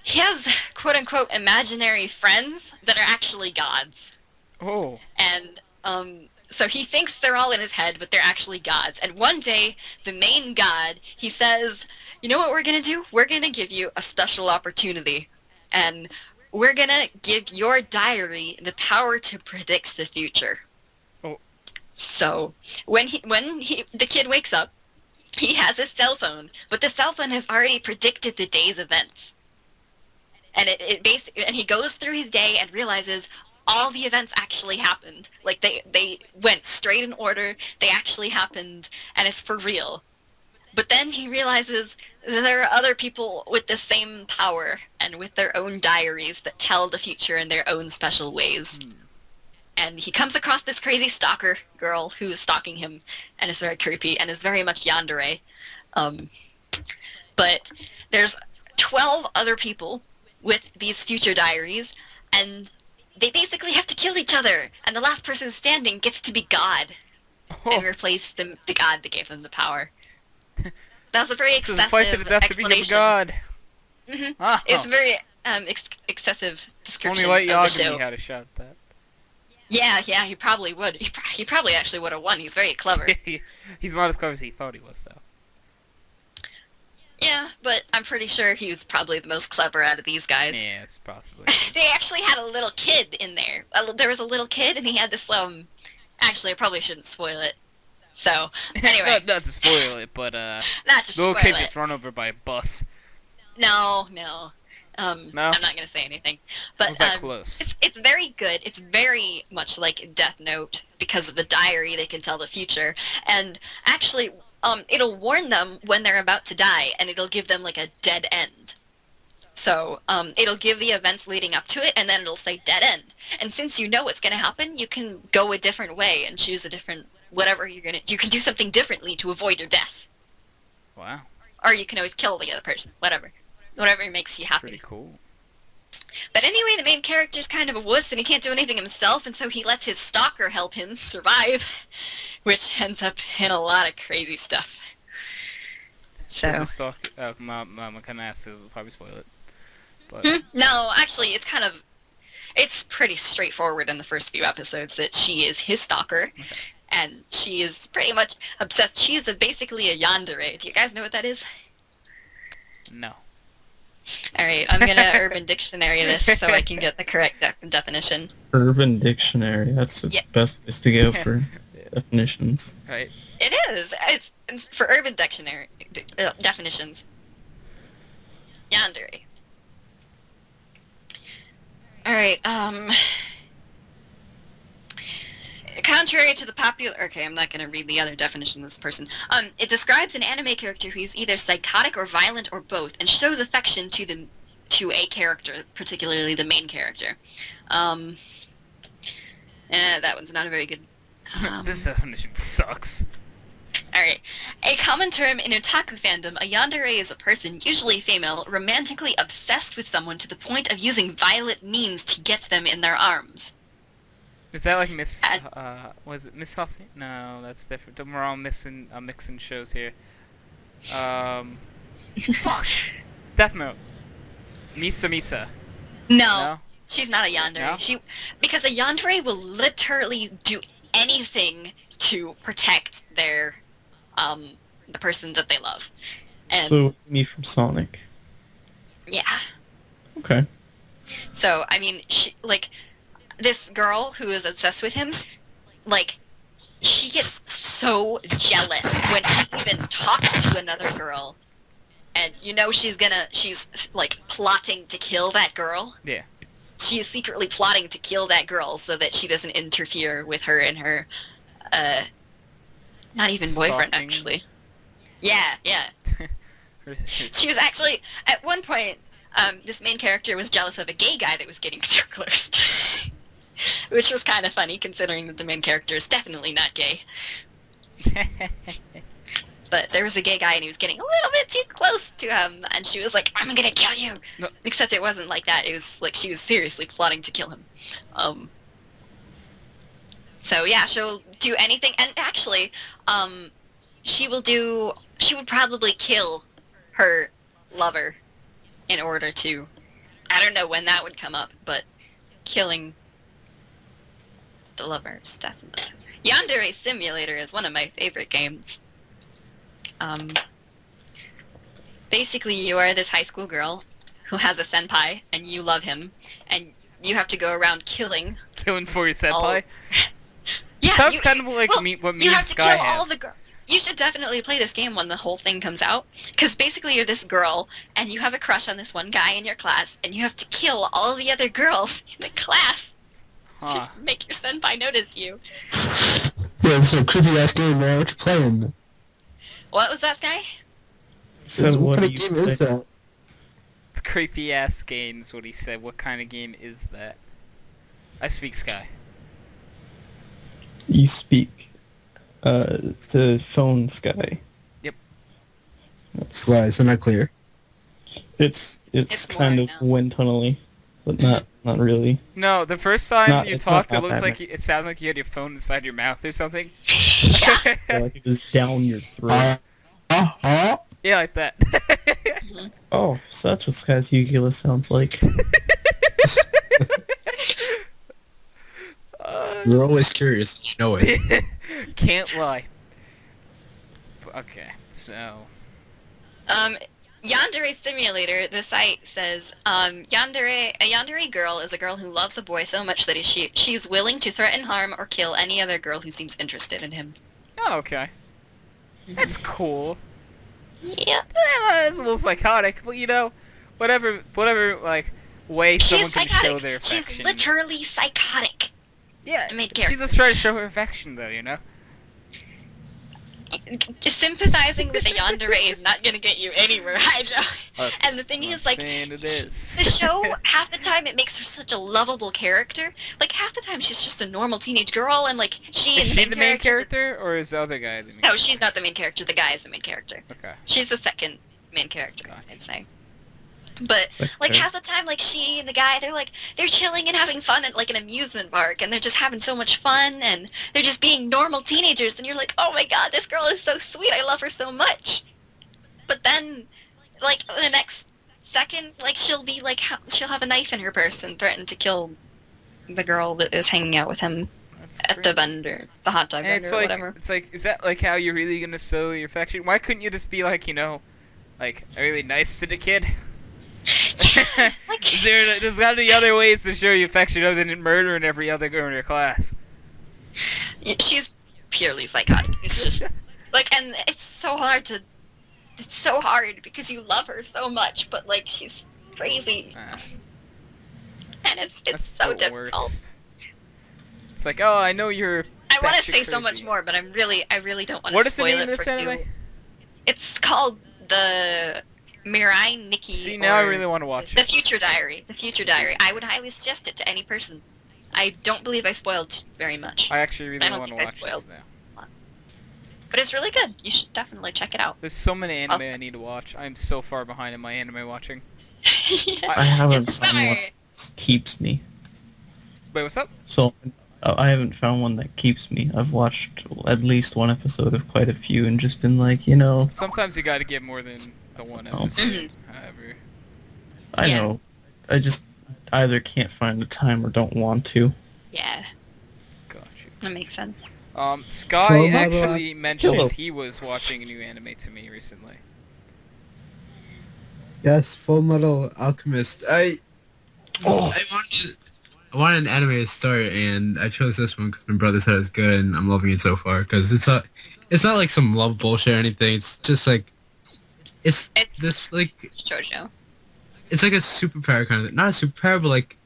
Speaker 1: he has, quote-unquote, imaginary friends that are actually gods.
Speaker 2: Oh.
Speaker 1: And, so he thinks they're all in his head, but they're actually gods. And one day, the main god, he says, you know what we're gonna do? We're gonna give you a special opportunity. And we're gonna give your diary the power to predict the future.
Speaker 2: Oh.
Speaker 1: So when the kid wakes up, he has his cell phone, but the cell phone has already predicted the day's events. And and he goes through his day and realizes all the events actually happened. Like they went straight in order. They actually happened, and it's for real. But then he realizes that there are other people with the same power and with their own diaries that tell the future in their own special ways. And he comes across this crazy stalker girl who is stalking him and is very creepy and is very much yandere. But there's 12 other people with these future diaries, and they basically have to kill each other. And the last person standing gets to be God and replace the God that gave them the power. That's a very
Speaker 2: This is
Speaker 1: excessive
Speaker 2: a fight to the death to become a
Speaker 1: explanation.
Speaker 2: god.
Speaker 1: Mhm.
Speaker 2: Oh.
Speaker 1: It's a very excessive description
Speaker 2: Only Light
Speaker 1: of the show.
Speaker 2: Yagami had a shot at that.
Speaker 1: Yeah, he probably would. He probably actually would have won. He's very clever.
Speaker 2: He's not as clever as he thought he was, though.
Speaker 1: Yeah, but I'm pretty sure he was probably the most clever out of these guys.
Speaker 2: Yeah, it's possibly.
Speaker 1: They actually had a little kid in there. There was a little kid, and he had this, Actually, I probably shouldn't spoil it. So, anyway.
Speaker 2: not to spoil it, but
Speaker 1: Not to
Speaker 2: little
Speaker 1: spoil
Speaker 2: kid
Speaker 1: it.
Speaker 2: gets run over by a bus.
Speaker 1: No.
Speaker 2: No?
Speaker 1: I'm not going to say anything. But,
Speaker 2: Was that close?
Speaker 1: It's very good. It's very much like Death Note because of the diary. They can tell the future, and actually, it'll warn them when they're about to die, and it'll give them like a dead end. So, it'll give the events leading up to it, and then it'll say dead end. And since you know what's going to happen, you can go a different way and choose a different whatever you can do something differently to avoid your death,
Speaker 2: Wow,
Speaker 1: or you can always kill the other person. Whatever makes you happy.
Speaker 2: pretty cool.
Speaker 1: But anyway, the main character's kind of a wuss, and he can't do anything himself, and so he lets his stalker help him survive, which ends up in a lot of crazy stuff. So,
Speaker 2: Does the stock? I'm kind of asked to probably spoil it. But
Speaker 1: no, actually, it's pretty straightforward in the first few episodes that she is his stalker, and she is pretty much obsessed. She's basically a yandere. Do you guys know what that is?
Speaker 2: no.
Speaker 1: Alright, I'm gonna Urban Dictionary this so I can get the correct definition.
Speaker 4: Urban Dictionary. That's the
Speaker 1: Yeah.
Speaker 4: best place to go for definitions.
Speaker 2: Right.
Speaker 1: It is. It's for Urban Dictionary definitions. Yandere. Alright, contrary to the popular... Okay, I'm not going to read the other definition of this person. It describes an anime character who is either psychotic or violent or both, and shows affection to a character, particularly the main character. That one's not a very good...
Speaker 2: This definition sucks.
Speaker 1: Alright. A common term in otaku fandom, a yandere is a person, usually female, romantically obsessed with someone to the point of using violent means to get them in their arms.
Speaker 2: Is that like Miss? Was it Miss Saucy? No, that's different. We're all mixing shows here. Fuck. Death Note. Misa.
Speaker 1: No, she's not a yandere.
Speaker 2: No?
Speaker 1: Because a yandere will literally do anything to protect their, the person that they love. And
Speaker 4: So, me from Sonic.
Speaker 1: yeah.
Speaker 4: Okay.
Speaker 1: So, I mean, this girl who is obsessed with him, she gets so jealous when he even talks to another girl. And she's plotting to kill that girl.
Speaker 2: Yeah.
Speaker 1: She is secretly plotting to kill that girl so that she doesn't interfere with her and her, not even boyfriend,
Speaker 2: Stalking.
Speaker 1: actually. Yeah. She was actually, at one point, this main character was jealous of a gay guy that was getting too close. Which was kind of funny, considering that the main character is definitely not gay. But there was a gay guy, and he was getting a little bit too close to him, and she was like, I'm gonna kill you!
Speaker 2: No.
Speaker 1: Except it wasn't like that, it was like she was seriously plotting to kill him. So yeah, she'll do anything, and actually, she would probably kill her lover in order to, I don't know when that would come up, but killing the lover is definitely... Yandere Simulator is one of my favorite games. Basically you are this high school girl who has a senpai, and you love him, and you have to go around killing...
Speaker 2: Killing for your senpai?
Speaker 1: Yeah,
Speaker 2: Sounds kind of like what me
Speaker 1: you
Speaker 2: and
Speaker 1: have
Speaker 2: Sky
Speaker 1: to kill
Speaker 2: have.
Speaker 1: all the girls. You should definitely play this game when the whole thing comes out, because basically you're this girl, and you have a crush on this one guy in your class, and you have to kill all the other girls in the class
Speaker 2: Huh.
Speaker 1: to make your senpai notice you.
Speaker 5: Yeah, it's a creepy ass game, man. What you playing?
Speaker 1: What was that, Sky?
Speaker 4: So
Speaker 5: What
Speaker 4: what
Speaker 5: kind
Speaker 4: do
Speaker 5: of
Speaker 4: you
Speaker 5: game is
Speaker 4: play?
Speaker 5: that?
Speaker 2: Creepy ass games, what he said. What kind of game is that? I speak Sky.
Speaker 4: You speak the phone Sky.
Speaker 2: Yep.
Speaker 4: That's,
Speaker 5: Why? Is it not clear?
Speaker 4: it's
Speaker 1: It's
Speaker 4: kind of
Speaker 1: boring now.
Speaker 4: wind tunnely, but not really.
Speaker 2: No, the first time
Speaker 4: Not-
Speaker 2: you
Speaker 4: it's
Speaker 2: talked,
Speaker 4: not
Speaker 2: it looks
Speaker 4: that
Speaker 2: like it sounded like you had your phone inside your mouth or something.
Speaker 4: Yeah, like it was down your throat.
Speaker 2: Yeah, like that.
Speaker 4: Oh, so that's what Sky's Yu-Gi-Oh sounds like.
Speaker 3: We're always curious. You know it.
Speaker 2: Can't lie. Okay, so
Speaker 1: Yandere Simulator, the site says, a yandere girl is a girl who loves a boy so much that she's willing to threaten harm or kill any other girl who seems interested in him.
Speaker 2: Oh, okay. That's cool.
Speaker 1: Yeah.
Speaker 2: It's a little psychotic, but you know, whatever, like, way someone can show their affection.
Speaker 1: She's literally psychotic.
Speaker 2: Yeah,
Speaker 1: The main character.
Speaker 2: she's just trying to show her affection, though, you know?
Speaker 1: Sympathizing with a yandere is not gonna get you anywhere, Hydro. And the thing is, like,
Speaker 2: It is.
Speaker 1: the show, half the time, it makes her such a lovable character. Like, half the time, she's just a normal teenage girl, and, like,
Speaker 2: Is she the main character, or is the other guy the main
Speaker 1: No,
Speaker 2: character?
Speaker 1: she's not the main character. The guy is the main character.
Speaker 2: Okay.
Speaker 1: She's the second main character,
Speaker 2: Gotcha.
Speaker 1: I'd say. But,
Speaker 4: Second.
Speaker 1: like, half the time, like, she and the guy, they're chilling and having fun at, like, an amusement park, and they're just having so much fun, and they're just being normal teenagers, and you're like, oh my god, this girl is so sweet, I love her so much. But then, like, the next second, like, she'll be, like, she'll have a knife in her purse and threaten to kill the girl that is hanging out with him
Speaker 2: That's
Speaker 1: at the
Speaker 2: crazy.
Speaker 1: vendor, the hot dog
Speaker 2: And
Speaker 1: vendor,
Speaker 2: it's
Speaker 1: or
Speaker 2: like,
Speaker 1: whatever.
Speaker 2: it's like, is that like how you're really gonna show your affection? Why couldn't you just be like, you know, like really nice to the kid? There's gotta be other ways to show your affection other than murdering every other girl in your class.
Speaker 1: She's purely psychotic. It's just like, and it's so hard because you love her so much, but like she's crazy,
Speaker 2: Ah,
Speaker 1: and it's
Speaker 2: that's
Speaker 1: so
Speaker 2: the
Speaker 1: difficult.
Speaker 2: worst. It's like, oh, I know you're.
Speaker 1: I want to
Speaker 2: batshit
Speaker 1: say so much
Speaker 2: crazy.
Speaker 1: more, but I really don't want to
Speaker 2: What is the
Speaker 1: spoil
Speaker 2: name of
Speaker 1: it
Speaker 2: this
Speaker 1: for
Speaker 2: anime?
Speaker 1: you. It's called the Mirai Nikki.
Speaker 2: See, now I
Speaker 1: or
Speaker 2: really want to watch
Speaker 1: The
Speaker 2: it.
Speaker 1: Future Diary. The Future Diary. I would highly suggest it to any person. I don't believe I spoiled very much,
Speaker 2: I actually really
Speaker 1: I don't
Speaker 2: want to
Speaker 1: think I
Speaker 2: watch this
Speaker 1: spoiled.
Speaker 2: now.
Speaker 1: but it's really good. You should definitely check it out.
Speaker 2: There's so many anime I need to watch. I'm so far behind in my anime watching.
Speaker 4: I haven't
Speaker 1: It's
Speaker 4: found one
Speaker 1: summer.
Speaker 4: that keeps me.
Speaker 2: Wait, what's up?
Speaker 4: So I haven't found one that keeps me. I've watched at least one episode of quite a few and just been like, you know,
Speaker 2: Sometimes you gotta get more than the one
Speaker 4: Oh.
Speaker 2: episode. However,
Speaker 4: I
Speaker 1: Yeah.
Speaker 4: know. I just either can't find the time or don't want to.
Speaker 1: Yeah,
Speaker 2: got you.
Speaker 1: that makes sense.
Speaker 2: Sky
Speaker 5: Full Metal
Speaker 2: actually mentioned
Speaker 4: Hello.
Speaker 2: he was watching a new anime to me recently.
Speaker 5: Yes, Full Metal Alchemist.
Speaker 3: I wanted an anime to start, and I chose this one because my brother said it was good, and I'm loving it so far. Because it's not like some love bullshit or anything. It's just like, it's this like,
Speaker 1: Shoujo.
Speaker 3: it's like a superpower kind of thing. Not a superpower, but like,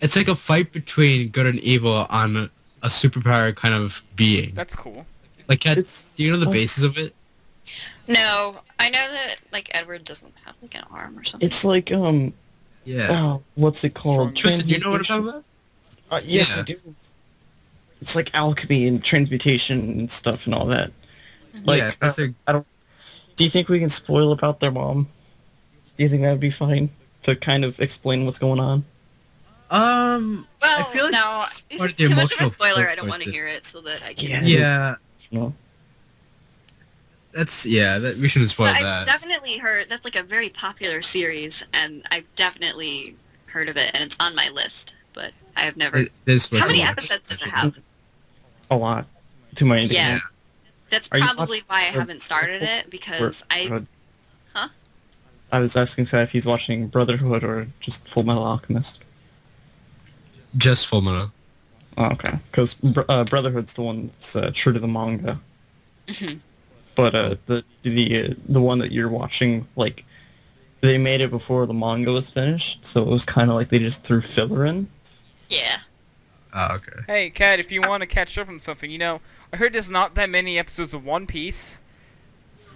Speaker 3: it's like a fight between good and evil on a superpower kind of being.
Speaker 2: That's cool.
Speaker 3: Like, do you know the
Speaker 4: Oh.
Speaker 3: basis of it?
Speaker 1: No, I know that like Edward doesn't have like an arm or something.
Speaker 4: It's like
Speaker 3: Yeah.
Speaker 4: oh, what's it called?
Speaker 3: Tristan, you know what I'm talking about?
Speaker 4: Yes,
Speaker 3: Yeah.
Speaker 4: I do. It's like alchemy and transmutation and stuff and all that. Like,
Speaker 3: Yeah, that's a-
Speaker 4: I don't. Do you think we can spoil about their mom? Do you think that would be fine to kind of explain what's going on?
Speaker 1: Well,
Speaker 3: I feel like
Speaker 1: no,
Speaker 3: it's
Speaker 1: if
Speaker 3: part
Speaker 1: it's
Speaker 3: of the
Speaker 1: too much of
Speaker 3: emotional
Speaker 1: a spoiler, I
Speaker 3: core
Speaker 1: don't want to
Speaker 3: with it.
Speaker 1: hear it so that I
Speaker 4: Yeah.
Speaker 1: can.
Speaker 3: Yeah,
Speaker 4: No.
Speaker 3: that we shouldn't spoil
Speaker 1: I've
Speaker 3: that.
Speaker 1: definitely heard that's like a very popular series, and I've definitely heard of it, and it's on my list, but I have never.
Speaker 3: This
Speaker 1: How many
Speaker 3: much.
Speaker 1: episodes does it have?
Speaker 4: A lot. To my
Speaker 1: Yeah.
Speaker 4: indignation.
Speaker 1: That's
Speaker 4: Are you
Speaker 1: probably why I
Speaker 4: watching-
Speaker 1: haven't started it, because
Speaker 4: Brotherhood?
Speaker 1: Huh?
Speaker 4: I was asking Sai if he's watching Brotherhood or just Full Metal Alchemist.
Speaker 3: Just Full Metal.
Speaker 4: Oh, okay. Because Brotherhood's the one that's true to the manga.
Speaker 1: Mhm.
Speaker 4: But the one that you're watching, like, they made it before the manga was finished, so it was kind of like they just threw filler in.
Speaker 1: Yeah.
Speaker 3: Oh, okay.
Speaker 2: Hey, Kat, if you want to catch up on something, you know, I heard there's not that many episodes of One Piece.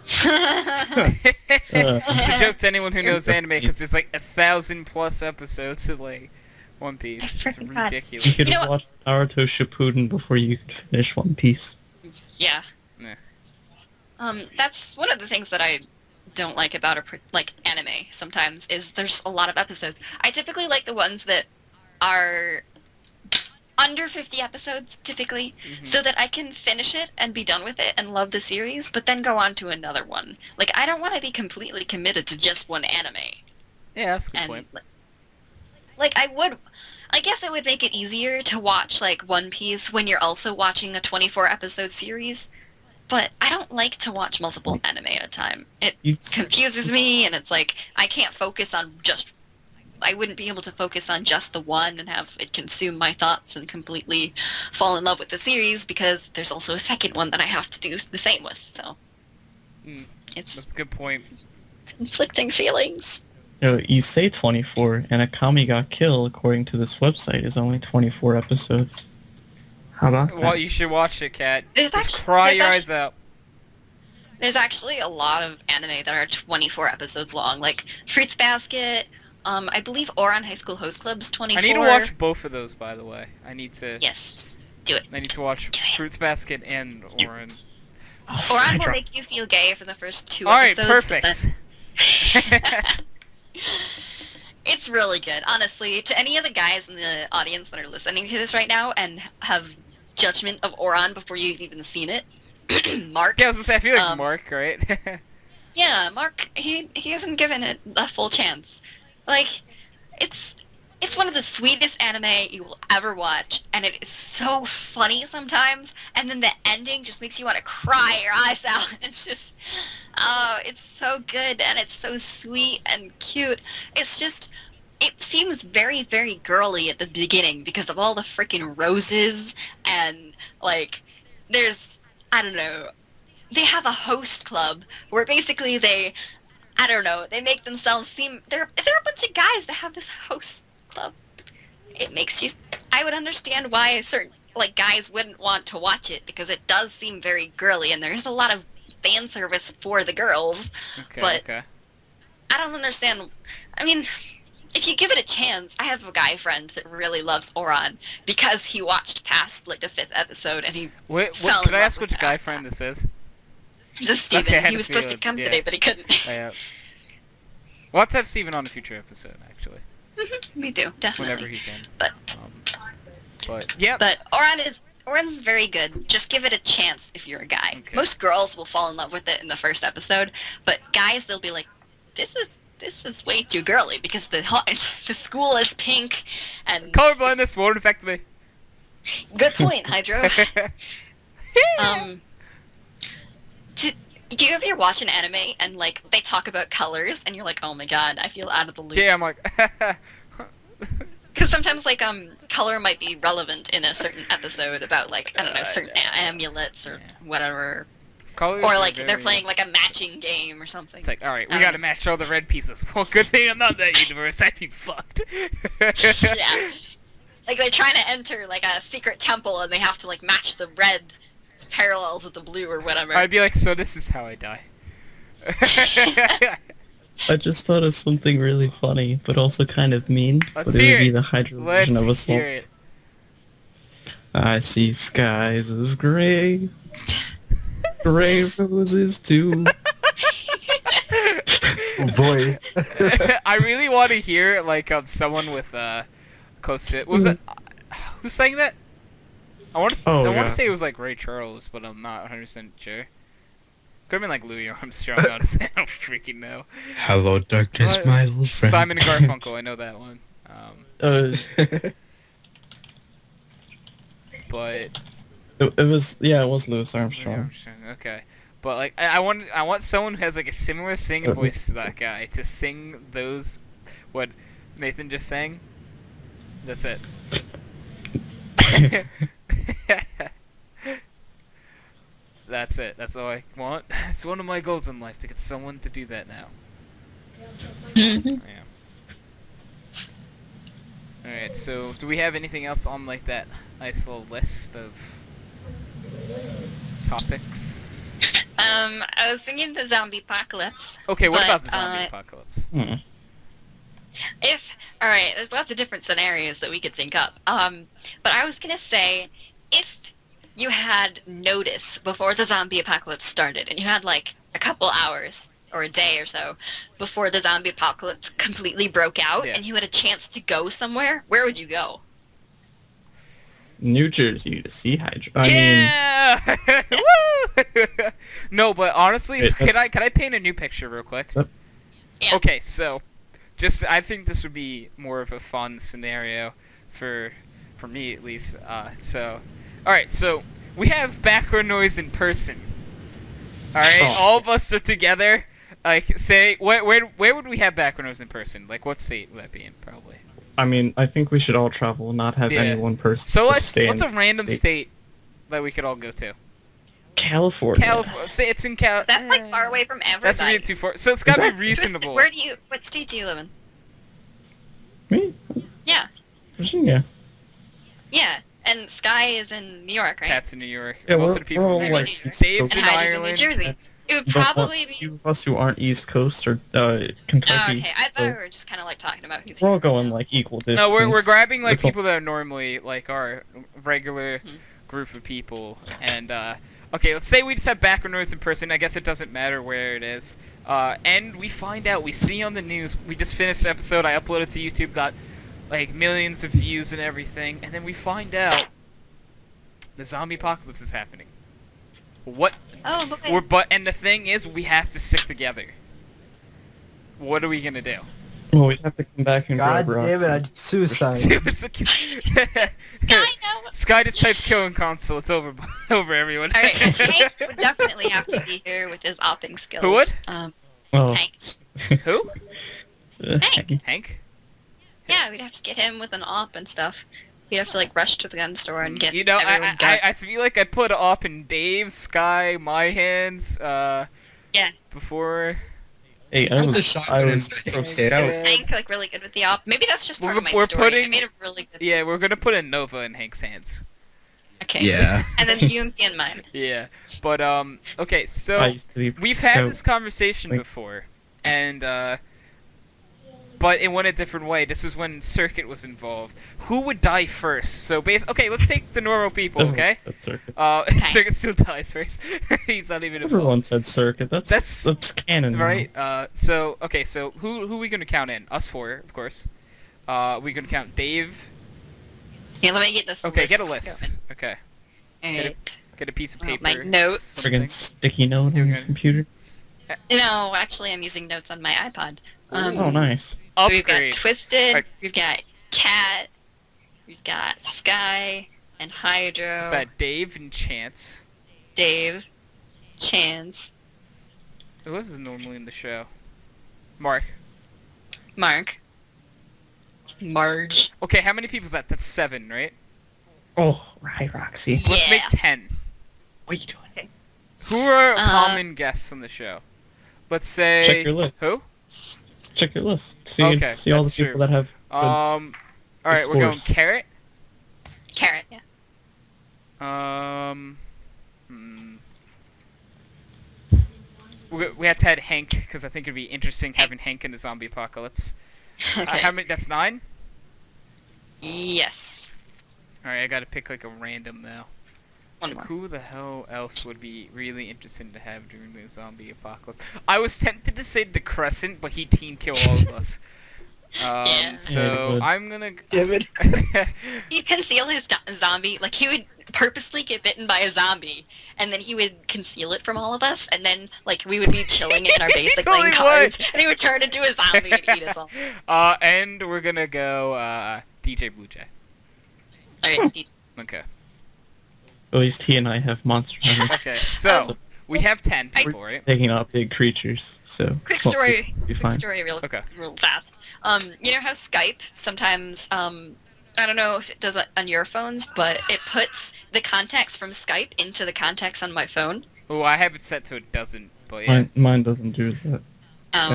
Speaker 2: It's a joke to anyone who knows anime, because there's like 1,000+ episodes of like One Piece. It's
Speaker 1: freaking God.
Speaker 2: ridiculous.
Speaker 4: You could
Speaker 1: You know
Speaker 4: have watched Naruto Shippuden before you could finish One Piece.
Speaker 1: Yeah.
Speaker 2: Yeah.
Speaker 1: That's one of the things that I don't like about like anime sometimes is there's a lot of episodes. I typically like the ones that are under 50 episodes typically,
Speaker 2: Mhm.
Speaker 1: so that I can finish it and be done with it and love the series, but then go on to another one. Like, I don't want to be completely committed to just one anime.
Speaker 2: Yeah, that's a good
Speaker 1: And
Speaker 2: point.
Speaker 1: like I guess it would make it easier to watch like One Piece when you're also watching a 24 episode series. but I don't like to watch multiple anime at a time. It
Speaker 4: You-
Speaker 1: confuses me, and it's like I can't focus on just. I wouldn't be able to focus on just the one and have it consume my thoughts and completely fall in love with the series because there's also a second one that I have to do the same with. So
Speaker 2: That's
Speaker 1: it's
Speaker 2: a good point.
Speaker 1: conflicting feelings.
Speaker 4: You say 24, and Akami Got Kill, according to this website, is only 24 episodes. How about
Speaker 2: Well,
Speaker 4: that?
Speaker 2: you should watch it, Kat.
Speaker 1: There's
Speaker 2: Just
Speaker 1: actually-
Speaker 2: cry
Speaker 1: there's
Speaker 2: your
Speaker 1: act-
Speaker 2: eyes out.
Speaker 1: There's actually a lot of anime that are 24 episodes long, like Fruits Basket. I believe Ouran High School Host Club's 24.
Speaker 2: I need to watch both of those, by the way. I need to.
Speaker 1: Yes, do it.
Speaker 2: I need to watch
Speaker 1: Do it.
Speaker 2: Fruits Basket and Oran.
Speaker 1: Ouran will make you feel gay for the first 2
Speaker 2: All right,
Speaker 1: episodes. but
Speaker 2: perfect.
Speaker 1: It's really good, honestly. To any of the guys in the audience that are listening to this right now and have judgment of Ouran before you've even seen it, Mark.
Speaker 2: Yeah, I was gonna say, I feel like
Speaker 1: Um,
Speaker 2: Mark, right?
Speaker 1: Yeah, Mark. He hasn't given it a full chance. Like, it's one of the sweetest anime you will ever watch, and it is so funny sometimes. And then the ending just makes you want to cry your eyes out. It's just, oh, it's so good, and it's so sweet and cute. It's just, it seems very, very girly at the beginning because of all the freaking roses and like, there's, I don't know. They have a host club where basically they, I don't know, they make themselves seem, they're a bunch of guys that have this host club. It makes you, I would understand why certain, like, guys wouldn't want to watch it because it does seem very girly and there's a lot of fan service for the girls.
Speaker 2: Okay,
Speaker 1: But-
Speaker 2: okay.
Speaker 1: I don't understand, I mean, if you give it a chance, I have a guy friend that really loves Ouran because he watched past, like, the 5th episode and he
Speaker 2: Wait,
Speaker 1: fell in
Speaker 2: could I
Speaker 1: love
Speaker 2: ask
Speaker 1: with
Speaker 2: which
Speaker 1: that.
Speaker 2: guy friend this is?
Speaker 1: Just Steven.
Speaker 2: Okay, I had
Speaker 1: He
Speaker 2: a
Speaker 1: was supposed to
Speaker 2: feeling,
Speaker 1: come
Speaker 2: yeah.
Speaker 1: today, but he couldn't.
Speaker 2: Yeah. We'll have to have Steven on a future episode, actually.
Speaker 1: We do, definitely.
Speaker 2: Whenever he can.
Speaker 1: But-
Speaker 2: But, yeah.
Speaker 1: But Ouran's very good. Just give it a chance if you're a guy.
Speaker 2: Okay.
Speaker 1: Most girls will fall in love with it in the first episode, but guys, they'll be like, this is way too girly because the school is pink and
Speaker 2: Colorblindness won't affect me.
Speaker 1: good point, Hydro. Do you ever watch an anime and like they talk about colors and you're like, oh my god, I feel out of the loop?
Speaker 2: Yeah, I'm like,
Speaker 1: Because sometimes like color might be relevant in a certain episode about like I don't know certain amulets or whatever,
Speaker 2: colors
Speaker 1: or
Speaker 2: are
Speaker 1: like they're
Speaker 2: very-
Speaker 1: playing like a matching game or something.
Speaker 2: It's like, alright, we
Speaker 1: I
Speaker 2: gotta
Speaker 1: don't-
Speaker 2: match all the red pieces. Well, good thing I'm not that universe. I'd be fucked.
Speaker 1: Yeah, like they're trying to enter like a secret temple and they have to like match the red parallels with the blue or whatever.
Speaker 2: I'd be like, so this is how I die.
Speaker 4: I just thought of something really funny, but also kind of mean.
Speaker 2: Let's
Speaker 4: but it would
Speaker 2: hear
Speaker 4: be
Speaker 2: it.
Speaker 4: the Hydro version of a
Speaker 2: Let's
Speaker 4: song.
Speaker 2: hear it.
Speaker 4: I see skies of gray, gray roses too.
Speaker 5: Oh boy.
Speaker 2: I really want to hear like someone with close to it. Was it who sang that? I want to.
Speaker 4: Oh,
Speaker 2: I want
Speaker 4: yeah.
Speaker 2: to say it was like Ray Charles, but I'm not 100% sure. Could have been like Louis Armstrong. Honestly, I don't freaking know.
Speaker 3: Hello, darkness,
Speaker 2: What?
Speaker 3: my old friend.
Speaker 2: Simon and Garfunkel. I know that one.
Speaker 4: Uh,
Speaker 2: But
Speaker 4: it was Louis
Speaker 2: Louis
Speaker 4: Armstrong.
Speaker 2: Armstrong, okay. But like I want someone who has like a similar singing voice to that guy to sing those what Nathan just sang. That's it. That's it. That's all I want. It's one of my goals in life to get someone to do that now.
Speaker 1: Mhm.
Speaker 2: Yeah. All right. So, do we have anything else on like that nice little list of topics?
Speaker 1: I was thinking the zombie apocalypse.
Speaker 2: Okay. What
Speaker 1: But,
Speaker 2: about the zombie apocalypse?
Speaker 4: Hmm.
Speaker 1: All right, there's lots of different scenarios that we could think up. But I was gonna say, if you had notice before the zombie apocalypse started, and you had like a couple hours or a day or so before the zombie apocalypse completely broke out,
Speaker 2: Yeah.
Speaker 1: and you had a chance to go somewhere, where would you go?
Speaker 4: New Jersey to see Hydro. I mean,
Speaker 2: Yeah! Woo! No, but honestly,
Speaker 4: Wait,
Speaker 2: can
Speaker 4: that's-
Speaker 2: I paint a new picture real quick?
Speaker 4: Yep.
Speaker 1: Yeah.
Speaker 2: Okay, so I think this would be more of a fun scenario for me at least. All right, so we have background noise in person. All right,
Speaker 4: Oh.
Speaker 2: all of us are together. Like, say, where would we have backgrounds in person? Like, what state would that be in? Probably.
Speaker 4: I mean, I think we should all travel and not have
Speaker 2: Yeah.
Speaker 4: any one person.
Speaker 2: So
Speaker 4: just
Speaker 2: let's
Speaker 4: stay
Speaker 2: what's a
Speaker 4: in
Speaker 2: random state that we could all go to?
Speaker 4: California.
Speaker 2: California. Say it's in Cal.
Speaker 1: That's like far away from everybody.
Speaker 2: That's really too far. So it's gotta be
Speaker 4: that-
Speaker 2: reasonable.
Speaker 1: What state do you live in?
Speaker 4: Me?
Speaker 1: Yeah.
Speaker 4: Virginia.
Speaker 1: Yeah. And Sky is in New York, right?
Speaker 2: Cat's in New York.
Speaker 4: Yeah,
Speaker 2: Most
Speaker 4: we're,
Speaker 2: of the people
Speaker 4: we're all
Speaker 2: in New
Speaker 4: like
Speaker 2: York.
Speaker 4: East
Speaker 2: Dave's
Speaker 4: Coast.
Speaker 2: in
Speaker 1: And Hyde is
Speaker 2: Ireland.
Speaker 1: New Jersey. It would
Speaker 4: But
Speaker 1: probably
Speaker 4: a
Speaker 1: be.
Speaker 4: few of us who aren't East Coast or Kentucky.
Speaker 1: Oh, okay. I thought
Speaker 4: so
Speaker 1: we were just kind of like talking about who's
Speaker 4: we're all
Speaker 1: here.
Speaker 4: going like equal distance.
Speaker 2: No, we're grabbing like
Speaker 4: It's all-
Speaker 2: people that are normally like our regular
Speaker 1: Mhm.
Speaker 2: group of people. And okay, let's say we just have background noise in person. I guess it doesn't matter where it is. And we find out, we see on the news. We just finished an episode. I uploaded to YouTube, got like millions of views and everything. And then we find out the zombie apocalypse is happening. What?
Speaker 1: Oh, okay.
Speaker 2: And the thing is, we have to stick together. What are we gonna do?
Speaker 4: Well, we'd have to come back and
Speaker 5: God
Speaker 4: grab
Speaker 5: damn it,
Speaker 4: rocks.
Speaker 5: suicide.
Speaker 1: Yeah, I know.
Speaker 2: Sky just types killing console. It's over, over everyone.
Speaker 1: All right. Hank would definitely have to be here with his opping skills.
Speaker 2: Who would?
Speaker 4: Well,
Speaker 1: Hank.
Speaker 2: Who?
Speaker 1: Hank.
Speaker 2: Hank?
Speaker 1: Yeah, we'd have to get him with an op and stuff. We'd have to like rush to the gun store and get
Speaker 2: You know,
Speaker 1: everyone gun.
Speaker 2: I feel like I'd put it up in Dave's, Sky, my hands.
Speaker 1: Yeah.
Speaker 2: Before.
Speaker 4: hey,
Speaker 3: Put the
Speaker 4: I was
Speaker 3: shotgun in the
Speaker 4: pro
Speaker 3: hands.
Speaker 4: scout.
Speaker 1: Hank's like really good with the op. Maybe that's just part of my
Speaker 2: We're
Speaker 1: story. I
Speaker 2: putting-
Speaker 1: made a really good.
Speaker 2: Yeah, we're gonna put a Nova in Hank's hands.
Speaker 1: Okay.
Speaker 3: Yeah.
Speaker 1: And then UMP in mine.
Speaker 2: Yeah, but okay,
Speaker 4: I
Speaker 2: so
Speaker 4: used to be
Speaker 2: we've
Speaker 4: scout.
Speaker 2: had this conversation
Speaker 4: Like-
Speaker 2: before, and but it went a different way. This was when Circuit was involved. Who would die first? So okay, let's take the normal people, okay?
Speaker 4: Everyone said circuit.
Speaker 2: Circuit still dies first. He's not even involved.
Speaker 4: Everyone said circuit. That's canon, now.
Speaker 2: Right. So okay. So who are we gonna count in? Us four, of course. We gonna count Dave.
Speaker 1: Yeah, let me get this.
Speaker 2: Okay,
Speaker 1: list
Speaker 2: get a list.
Speaker 1: going.
Speaker 2: Okay.
Speaker 1: Alright.
Speaker 2: Get a piece of
Speaker 1: Oh,
Speaker 2: paper.
Speaker 1: my notes.
Speaker 2: something.
Speaker 4: Friggin' sticky note
Speaker 2: Here
Speaker 4: on
Speaker 2: we
Speaker 4: your
Speaker 2: go.
Speaker 4: computer.
Speaker 1: No, actually, I'm using notes on my iPod.
Speaker 4: Oh, nice.
Speaker 1: We've got
Speaker 2: Upgrade.
Speaker 1: Twisted.
Speaker 2: Alright.
Speaker 1: We've got Cat. We've got Sky and Hydro.
Speaker 2: Is that Dave and Chance?
Speaker 1: Dave. Chance.
Speaker 2: Who else is normally in the show? Mark.
Speaker 1: Mark. Marge.
Speaker 2: Okay, how many people is that? That's 7, right?
Speaker 4: Oh, right, Roxy.
Speaker 2: Let's make
Speaker 1: Yeah.
Speaker 2: 10.
Speaker 4: What are you doing?
Speaker 2: Who are common guests on the show? Let's say.
Speaker 4: Check your list.
Speaker 2: Who?
Speaker 4: Check your list. See,
Speaker 2: Okay,
Speaker 4: see all the
Speaker 2: that's
Speaker 4: people
Speaker 2: true.
Speaker 4: that have.
Speaker 2: All right, we're going
Speaker 4: scores.
Speaker 2: Carrot.
Speaker 1: Carrot, yeah.
Speaker 2: We had to add Hank because I think it'd be interesting having Hank in the zombie apocalypse.
Speaker 1: Okay.
Speaker 2: How many? That's 9.
Speaker 1: Yes.
Speaker 2: All right, I gotta pick like a random now.
Speaker 1: One
Speaker 2: Like,
Speaker 1: more.
Speaker 2: who the hell else would be really interesting to have during the zombie apocalypse? I was tempted to say Decrescent, but he team kill all of us.
Speaker 1: Yeah.
Speaker 4: Yeah,
Speaker 2: So
Speaker 4: he would.
Speaker 2: I'm gonna.
Speaker 5: Damn it.
Speaker 1: He'd conceal his zombie. Like, he would purposely get bitten by a zombie, and then he would conceal it from all of us, and then, like, we would be chilling in our base, like,
Speaker 2: totally
Speaker 1: playing cards, and he would turn into a zombie and eat us all.
Speaker 2: And we're gonna go DJ Blue Jay.
Speaker 1: Alright,
Speaker 2: Okay.
Speaker 4: At least he and I have monster hunter.
Speaker 2: Okay. So
Speaker 4: So-
Speaker 2: we have 10 people, right?
Speaker 4: Taking out big creatures, so
Speaker 1: quick
Speaker 4: small
Speaker 1: story.
Speaker 4: creatures will be
Speaker 1: Quick
Speaker 4: fine.
Speaker 1: story, real
Speaker 2: Okay.
Speaker 1: fast. You know how Skype sometimes, I don't know if it does it on your phones, but it puts the contacts from Skype into the contacts on my phone.
Speaker 2: Oh, I have it set to it doesn't, but yeah.
Speaker 4: Mine doesn't do that.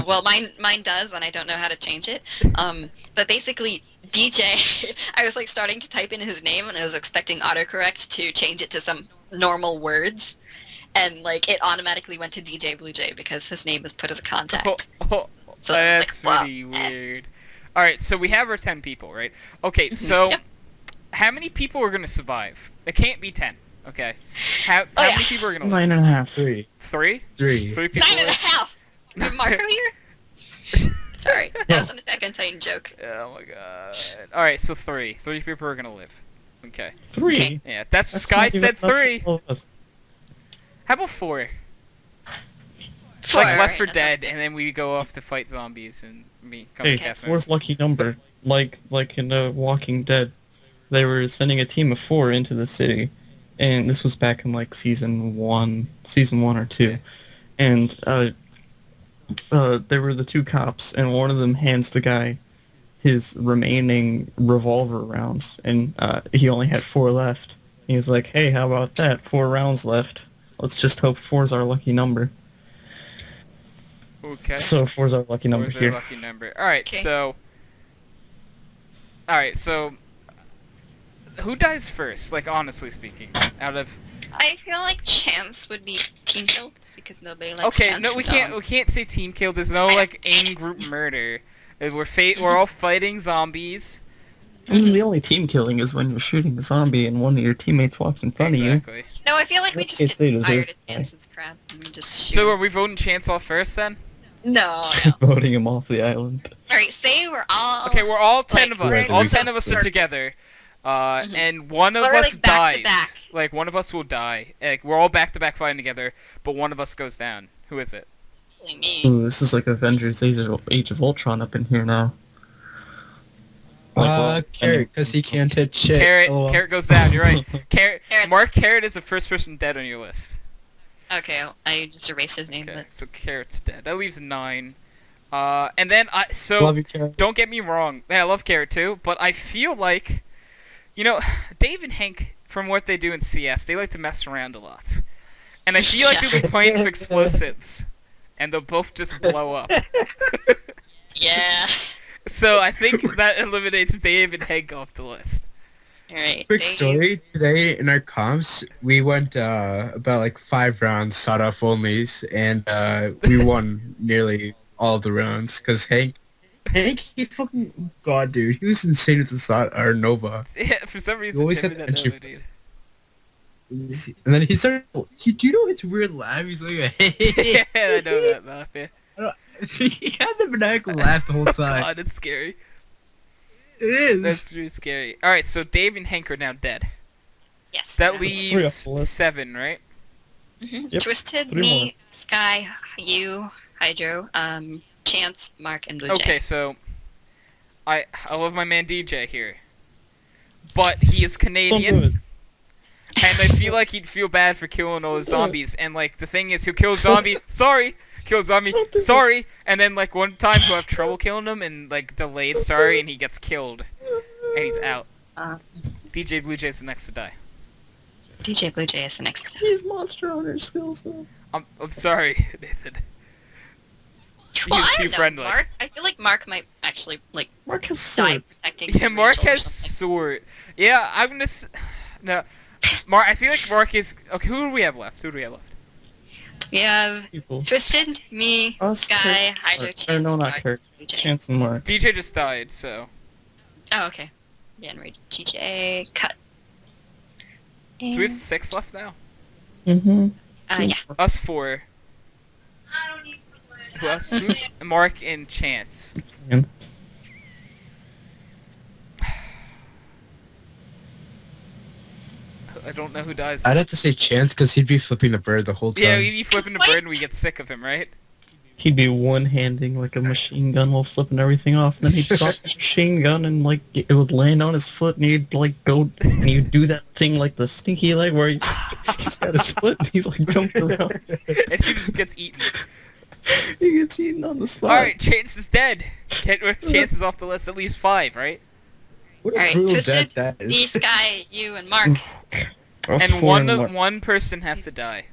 Speaker 1: Well, mine does, and I don't know how to change it. But basically, DJ, I was like starting to type in his name, and I was expecting autocorrect to change it to some normal words, and like it automatically went to DJ Blue Jay because his name was put as a contact. So
Speaker 2: That's
Speaker 1: like, wow.
Speaker 2: really weird. All right, so we have our 10 people, right? Okay, so
Speaker 1: Yep.
Speaker 2: how many people are gonna survive? It can't be 10. Okay. How
Speaker 1: Oh,
Speaker 2: how
Speaker 1: yeah.
Speaker 2: many people are gonna live?
Speaker 4: 9.5.
Speaker 3: 3.
Speaker 2: 3?
Speaker 3: 3.
Speaker 2: 3 people.
Speaker 1: 9.5. Is Marco here? Sorry, that
Speaker 4: Yeah.
Speaker 1: was an Attack on Titan joke.
Speaker 2: Oh my god. All right, so 3. 3 people are gonna live. Okay.
Speaker 4: 3.
Speaker 2: Yeah, that's
Speaker 4: That's
Speaker 2: Sky
Speaker 4: not even
Speaker 2: said
Speaker 4: enough to
Speaker 2: 3.
Speaker 4: all of us.
Speaker 2: How about 4?
Speaker 1: Four,
Speaker 2: Like Left
Speaker 1: alright,
Speaker 2: 4
Speaker 1: that's
Speaker 2: Dead, and then we go off to fight zombies and come
Speaker 4: Hey,
Speaker 2: to Catherine.
Speaker 4: 4's lucky number. Like in The Walking Dead, they were sending a team of 4 into the city, and this was back in like season one or 2.
Speaker 2: Yeah.
Speaker 4: and there were the two cops, and one of them hands the guy his remaining revolver rounds, and he only had 4 left. He was like, "Hey, how about that? 4 rounds left. Let's just hope 4's our lucky number."
Speaker 2: Okay.
Speaker 4: So 4's our lucky number
Speaker 2: Four's our
Speaker 4: here.
Speaker 2: lucky number. Alright,
Speaker 1: Okay.
Speaker 2: so... Alright, so... Who dies first, like, honestly speaking? Out of...
Speaker 1: I feel like Chance would be team killed because nobody likes
Speaker 2: Okay,
Speaker 1: Chance.
Speaker 2: no, we can't say team kill. There's no, like, in-group murder. We're all fighting zombies.
Speaker 4: I mean, the only team killing is when you're shooting a zombie and one of your teammates walks in front of you.
Speaker 2: Exactly.
Speaker 1: No, I feel like we
Speaker 4: Let's
Speaker 1: just
Speaker 4: say
Speaker 1: get
Speaker 4: they deserve
Speaker 1: tired
Speaker 4: to
Speaker 1: of
Speaker 4: die.
Speaker 1: Chance's crap and we just shoot.
Speaker 2: So are we voting Chance off first, then?
Speaker 1: no.
Speaker 4: Voting him off the island.
Speaker 1: Alright, say we're all...
Speaker 2: Okay, we're all 10 of us.
Speaker 3: Right,
Speaker 2: All
Speaker 3: we
Speaker 2: 10 of us are
Speaker 3: start.
Speaker 2: together. And one of
Speaker 1: Or,
Speaker 2: us
Speaker 1: like, back to
Speaker 2: dies.
Speaker 1: back.
Speaker 2: Like, one of us will die. Like, we're all back-to-back fighting together, but one of us goes down. Who is it?
Speaker 1: Me.
Speaker 4: Ooh, this is like Avengers Age of Ultron up in here now.
Speaker 3: Carrot, because he can't hit shit.
Speaker 2: Carrot.
Speaker 3: Oh, well.
Speaker 2: Carrot goes down. You're right. Carrot.
Speaker 1: Carrot.
Speaker 2: Mark Carrot is the first person dead on your list.
Speaker 1: Okay, I just erased his name,
Speaker 2: Okay,
Speaker 1: but...
Speaker 2: so Carrot's dead. That leaves 9. And then
Speaker 3: Love you, Carrot.
Speaker 2: don't get me wrong. Yeah, I love Carrot too, but I feel like, you know, Dave and Hank, from what they do in CS, they like to mess around a lot. And I feel like they'll be playing with explosives, and they'll both just blow up.
Speaker 1: Yeah.
Speaker 2: So I think that eliminates Dave and Hank off the list.
Speaker 1: Alright.
Speaker 3: Quick story, today in our comps, we went about like 5 rounds sawed off onlys, and we won nearly all of the rounds, because Hank, he fucking, god dude, he was insane with the sawed, or Nova.
Speaker 2: Yeah, for some reason,
Speaker 3: always
Speaker 2: him
Speaker 3: had
Speaker 2: and
Speaker 3: the
Speaker 2: that
Speaker 3: entry-
Speaker 2: Nova dude.
Speaker 3: And then he started, do you know his weird laugh? He's like,
Speaker 2: Yeah, I know that laugh, yeah.
Speaker 3: he had the maniacal laugh the whole time.
Speaker 2: God, it's scary.
Speaker 3: It is.
Speaker 2: That's really scary. Alright, so Dave and Hank are now dead.
Speaker 1: Yes.
Speaker 2: That
Speaker 1: yeah.
Speaker 2: leaves
Speaker 4: 3 off the list.
Speaker 2: 7, right?
Speaker 1: Mhm.
Speaker 4: Yep,
Speaker 1: Twisted,
Speaker 4: 3
Speaker 1: me,
Speaker 4: more.
Speaker 1: Sky, you, Hydro, Chance, Mark, and Blue Jay.
Speaker 2: Okay, so I love my man DJ here, but he is
Speaker 4: Don't do
Speaker 2: Canadian,
Speaker 4: it.
Speaker 2: and I feel like he'd feel bad for killing all the zombies. And like the thing is, he'll kill a zombie. Sorry, kill a zombie.
Speaker 4: Don't do it.
Speaker 2: Sorry, and then like one time he'll have trouble killing them, and like delayed. Sorry, and he gets killed, and he's out. DJ Blue Jay's the next to die.
Speaker 1: DJ Blue Jay is the next.
Speaker 4: He has monster hunter skills though.
Speaker 2: I'm sorry, Nathan. He
Speaker 1: Well,
Speaker 2: was
Speaker 1: I
Speaker 2: too
Speaker 1: don't know,
Speaker 2: friendly.
Speaker 1: Mark. I feel like Mark might actually, like,
Speaker 4: Mark has
Speaker 1: die
Speaker 4: swords.
Speaker 1: protecting
Speaker 2: Yeah, Mark
Speaker 1: Rachel or
Speaker 2: has
Speaker 1: something.
Speaker 2: sword. Yeah, I'm gonna. No, Mark. I feel like Mark is okay. Who do we have left?
Speaker 1: We have
Speaker 4: People.
Speaker 1: Twisted, me,
Speaker 4: Us,
Speaker 1: Sky,
Speaker 4: Kirk,
Speaker 1: Hydro,
Speaker 4: Mark.
Speaker 1: Chance,
Speaker 4: Or no, not
Speaker 1: Mark,
Speaker 4: Kirk.
Speaker 1: Blue Jay.
Speaker 4: Chance and Mark.
Speaker 2: DJ just died, so.
Speaker 1: Oh, okay. Yeah, and Rachel, TJ, cut.
Speaker 2: Do we have
Speaker 1: And,
Speaker 2: 6 left now?
Speaker 4: Mm-hmm.
Speaker 1: yeah.
Speaker 2: Us 4. Who else? Who's Mark and Chance? I don't know who dies.
Speaker 3: I'd have to say Chance, because he'd be flipping the bird the whole time.
Speaker 2: Yeah, we'd be flipping the bird and we get sick of him, right?
Speaker 4: He'd be one-handing like a machine gun while flipping everything off, and then he'd drop the machine gun and like it would land on his foot, and he'd like go and he'd do that thing like the stinky leg where he's got his foot and he's like jumping around.
Speaker 2: And he just gets eaten.
Speaker 4: He gets eaten on the spot.
Speaker 2: Alright, Chance is dead. Chance is off the list, at least 5, right?
Speaker 3: What a
Speaker 1: Alright,
Speaker 3: brutal
Speaker 1: Twisted,
Speaker 3: death that
Speaker 1: Me,
Speaker 3: is.
Speaker 1: Sky, you, and Mark.
Speaker 4: Us
Speaker 2: And
Speaker 4: four and Mark.
Speaker 2: one person has to die.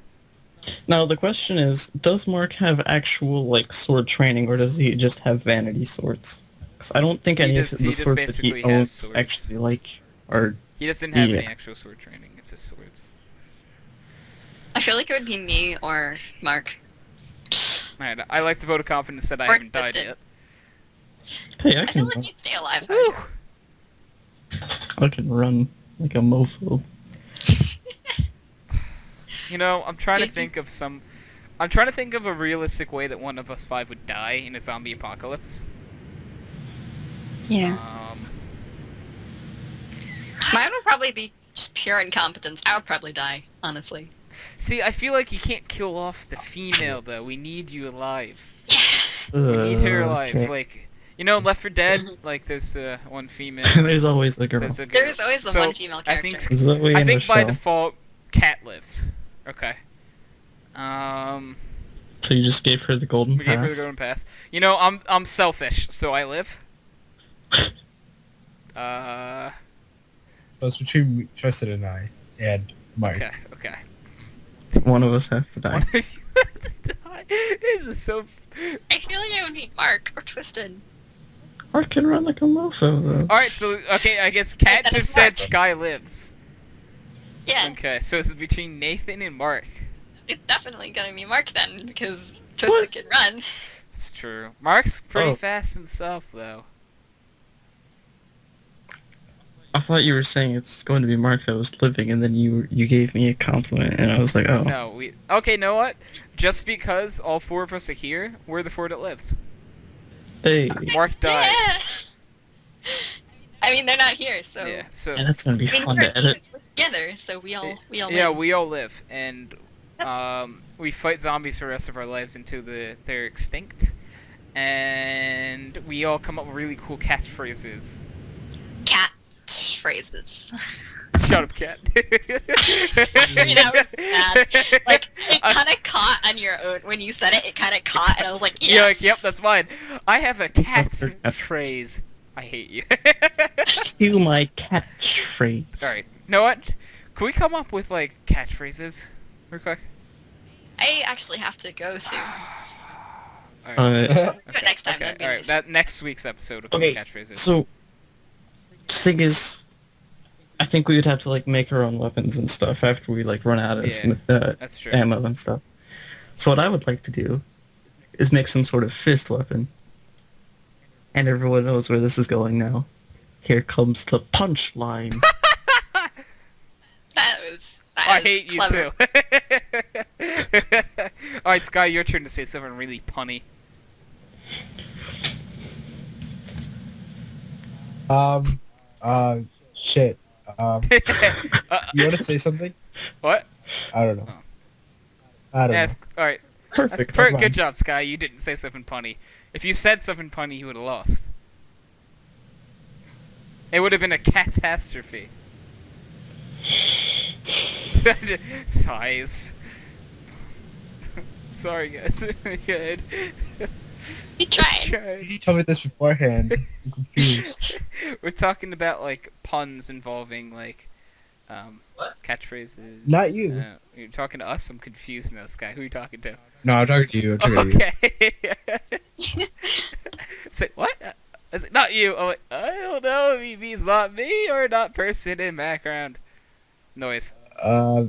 Speaker 4: Now the question is, does Mark have actual like sword training, or does he just have vanity swords? 'Cause I don't think
Speaker 2: He
Speaker 4: any
Speaker 2: just-
Speaker 4: of
Speaker 2: he
Speaker 4: the
Speaker 2: just
Speaker 4: swords that
Speaker 2: basically
Speaker 4: he
Speaker 2: has
Speaker 4: owns
Speaker 2: swords.
Speaker 4: actually like are.
Speaker 2: He doesn't have
Speaker 4: Yeah.
Speaker 2: any actual sword training, it's just swords.
Speaker 1: I feel like it would be me or Mark.
Speaker 2: Alright, I like to vote of confidence that I
Speaker 1: Mark
Speaker 2: haven't died
Speaker 1: Twisted.
Speaker 2: yet.
Speaker 4: Hey, I
Speaker 1: I
Speaker 4: can
Speaker 1: feel like you'd stay alive.
Speaker 2: Whew.
Speaker 4: I can run like a mofo.
Speaker 2: You know, I'm trying to
Speaker 1: Yeah.
Speaker 2: think of some... I'm trying to think of a realistic way that one of us 5 would die in a zombie apocalypse.
Speaker 1: Yeah. Mine would probably be just pure incompetence. I would probably die, honestly.
Speaker 2: See, I feel like you can't kill off the female, though. We need you alive. We
Speaker 4: We
Speaker 2: need her alive. Like, you know, Left 4 Dead, like, there's one female.
Speaker 4: There's always the girl.
Speaker 2: There's a girl.
Speaker 1: There's always the
Speaker 2: So,
Speaker 1: one female
Speaker 2: I
Speaker 1: character.
Speaker 2: think,
Speaker 4: Zoe
Speaker 2: I
Speaker 4: and
Speaker 2: think by
Speaker 4: Michelle.
Speaker 2: default, Cat lives. Okay.
Speaker 4: So you just gave her the golden
Speaker 2: We gave her
Speaker 4: pass?
Speaker 2: the golden pass. You know, I'm selfish, so I live.
Speaker 3: So it's between Tristan and I and Mark.
Speaker 2: Okay.
Speaker 4: One of us has to die.
Speaker 2: One of you has to die. This is so.
Speaker 1: I feel like I would be Mark or Twisted.
Speaker 4: Mark can run like a mofo, though.
Speaker 2: All right, so okay, I guess Kat
Speaker 1: That
Speaker 2: just
Speaker 1: is
Speaker 2: said
Speaker 1: Mark.
Speaker 2: Sky lives.
Speaker 1: Yeah,
Speaker 2: Okay, so it's between Nathan and Mark.
Speaker 1: it's definitely gonna be Mark then, because Twisted can run.
Speaker 2: It's true. Mark's pretty
Speaker 4: Oh.
Speaker 2: fast himself, though.
Speaker 4: I thought you were saying it's going to be Mark that was living, and then you gave me a compliment, and I was like, oh.
Speaker 2: No, we. Okay, know what? Just because all four of us are here, we're the four that lives.
Speaker 4: Hey.
Speaker 2: Mark died.
Speaker 1: Yeah. I mean, they're not here, so
Speaker 2: Yeah. So.
Speaker 4: And that's going to be
Speaker 1: I mean,
Speaker 4: fun
Speaker 1: we're
Speaker 4: to edit.
Speaker 1: together, so we all
Speaker 2: Yeah,
Speaker 1: win.
Speaker 2: we all live, and we fight zombies for the rest of our lives until they're extinct, and we all come up with really cool catchphrases.
Speaker 1: Cat phrases.
Speaker 2: Shut up, cat.
Speaker 1: You know, bad. Like, it kind of caught on your own when you said it. It kind of caught, and I was like, yes.
Speaker 2: You're like, yep, that's mine. I have a cat
Speaker 4: Perfect.
Speaker 2: phrase. I hate you.
Speaker 4: Cue my catchphrase.
Speaker 2: Alright, you know what? Can we come up with, like, catchphrases? Real quick?
Speaker 1: I actually have to go soon.
Speaker 2: Alright.
Speaker 1: Do it next time. That'd be
Speaker 2: Alright,
Speaker 1: nice.
Speaker 2: that next week's episode will
Speaker 4: Okay,
Speaker 2: be catchphrases.
Speaker 4: so, thing is, I think we would have to, like, make our own weapons and stuff after we, like, run out of
Speaker 2: Yeah, that's true.
Speaker 4: ammo and stuff. So what I would like to do is make some sort of fist weapon. And everyone knows where this is going now. Here comes the punchline.
Speaker 1: That was.
Speaker 2: I
Speaker 1: was
Speaker 2: hate you
Speaker 1: clever.
Speaker 2: too. Alright, Sky, your turn to say something really punny.
Speaker 3: Shit. You want to say something?
Speaker 2: What?
Speaker 3: I don't know.
Speaker 2: Oh.
Speaker 3: I don't
Speaker 2: Yes, alright.
Speaker 4: Perfect.
Speaker 3: Come on.
Speaker 2: Good job, Sky. You didn't say something punny. If you said something punny, you would have lost. It would have been a catastrophe. Sighs. Sorry, guys. Good.
Speaker 1: He tried.
Speaker 3: know. You told me this beforehand. I'm confused.
Speaker 2: We're talking about like puns involving like catchphrases.
Speaker 3: Not you.
Speaker 2: You're talking to us. I'm confused now, Sky. Who are you talking to?
Speaker 3: No, I'm talking to you. I'm talking to you.
Speaker 2: Okay. Say what? Is it not you? Oh, I don't know if he means not me or not person in background. Noise.
Speaker 3: That,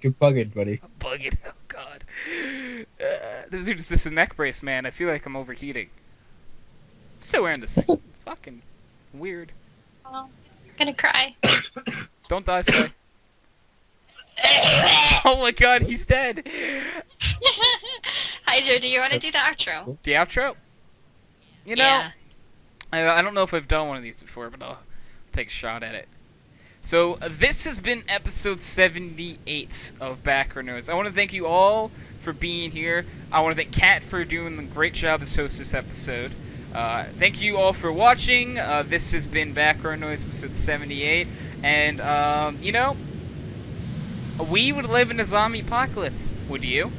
Speaker 3: you're bugging, buddy.
Speaker 2: I'm bugging. Oh god. This dude is just a neck brace, man. I feel like I'm overheating. I'm still wearing this thing. It's fucking weird.
Speaker 1: Oh, I'm gonna cry.
Speaker 2: Don't die, Sky. Oh my god, he's dead.
Speaker 1: Hydro, do you want to do the outro?
Speaker 2: The outro? You know,
Speaker 1: Yeah.
Speaker 2: I don't know if I've done one of these before, but I'll take a shot at it. So, this has been episode 78 of Background Noise. I want to thank you all for being here. I want to thank Kat for doing a great job as host this episode. Thank you all for watching. This has been Background Noise episode 78. And, you know, we would live in a zombie apocalypse. Would you?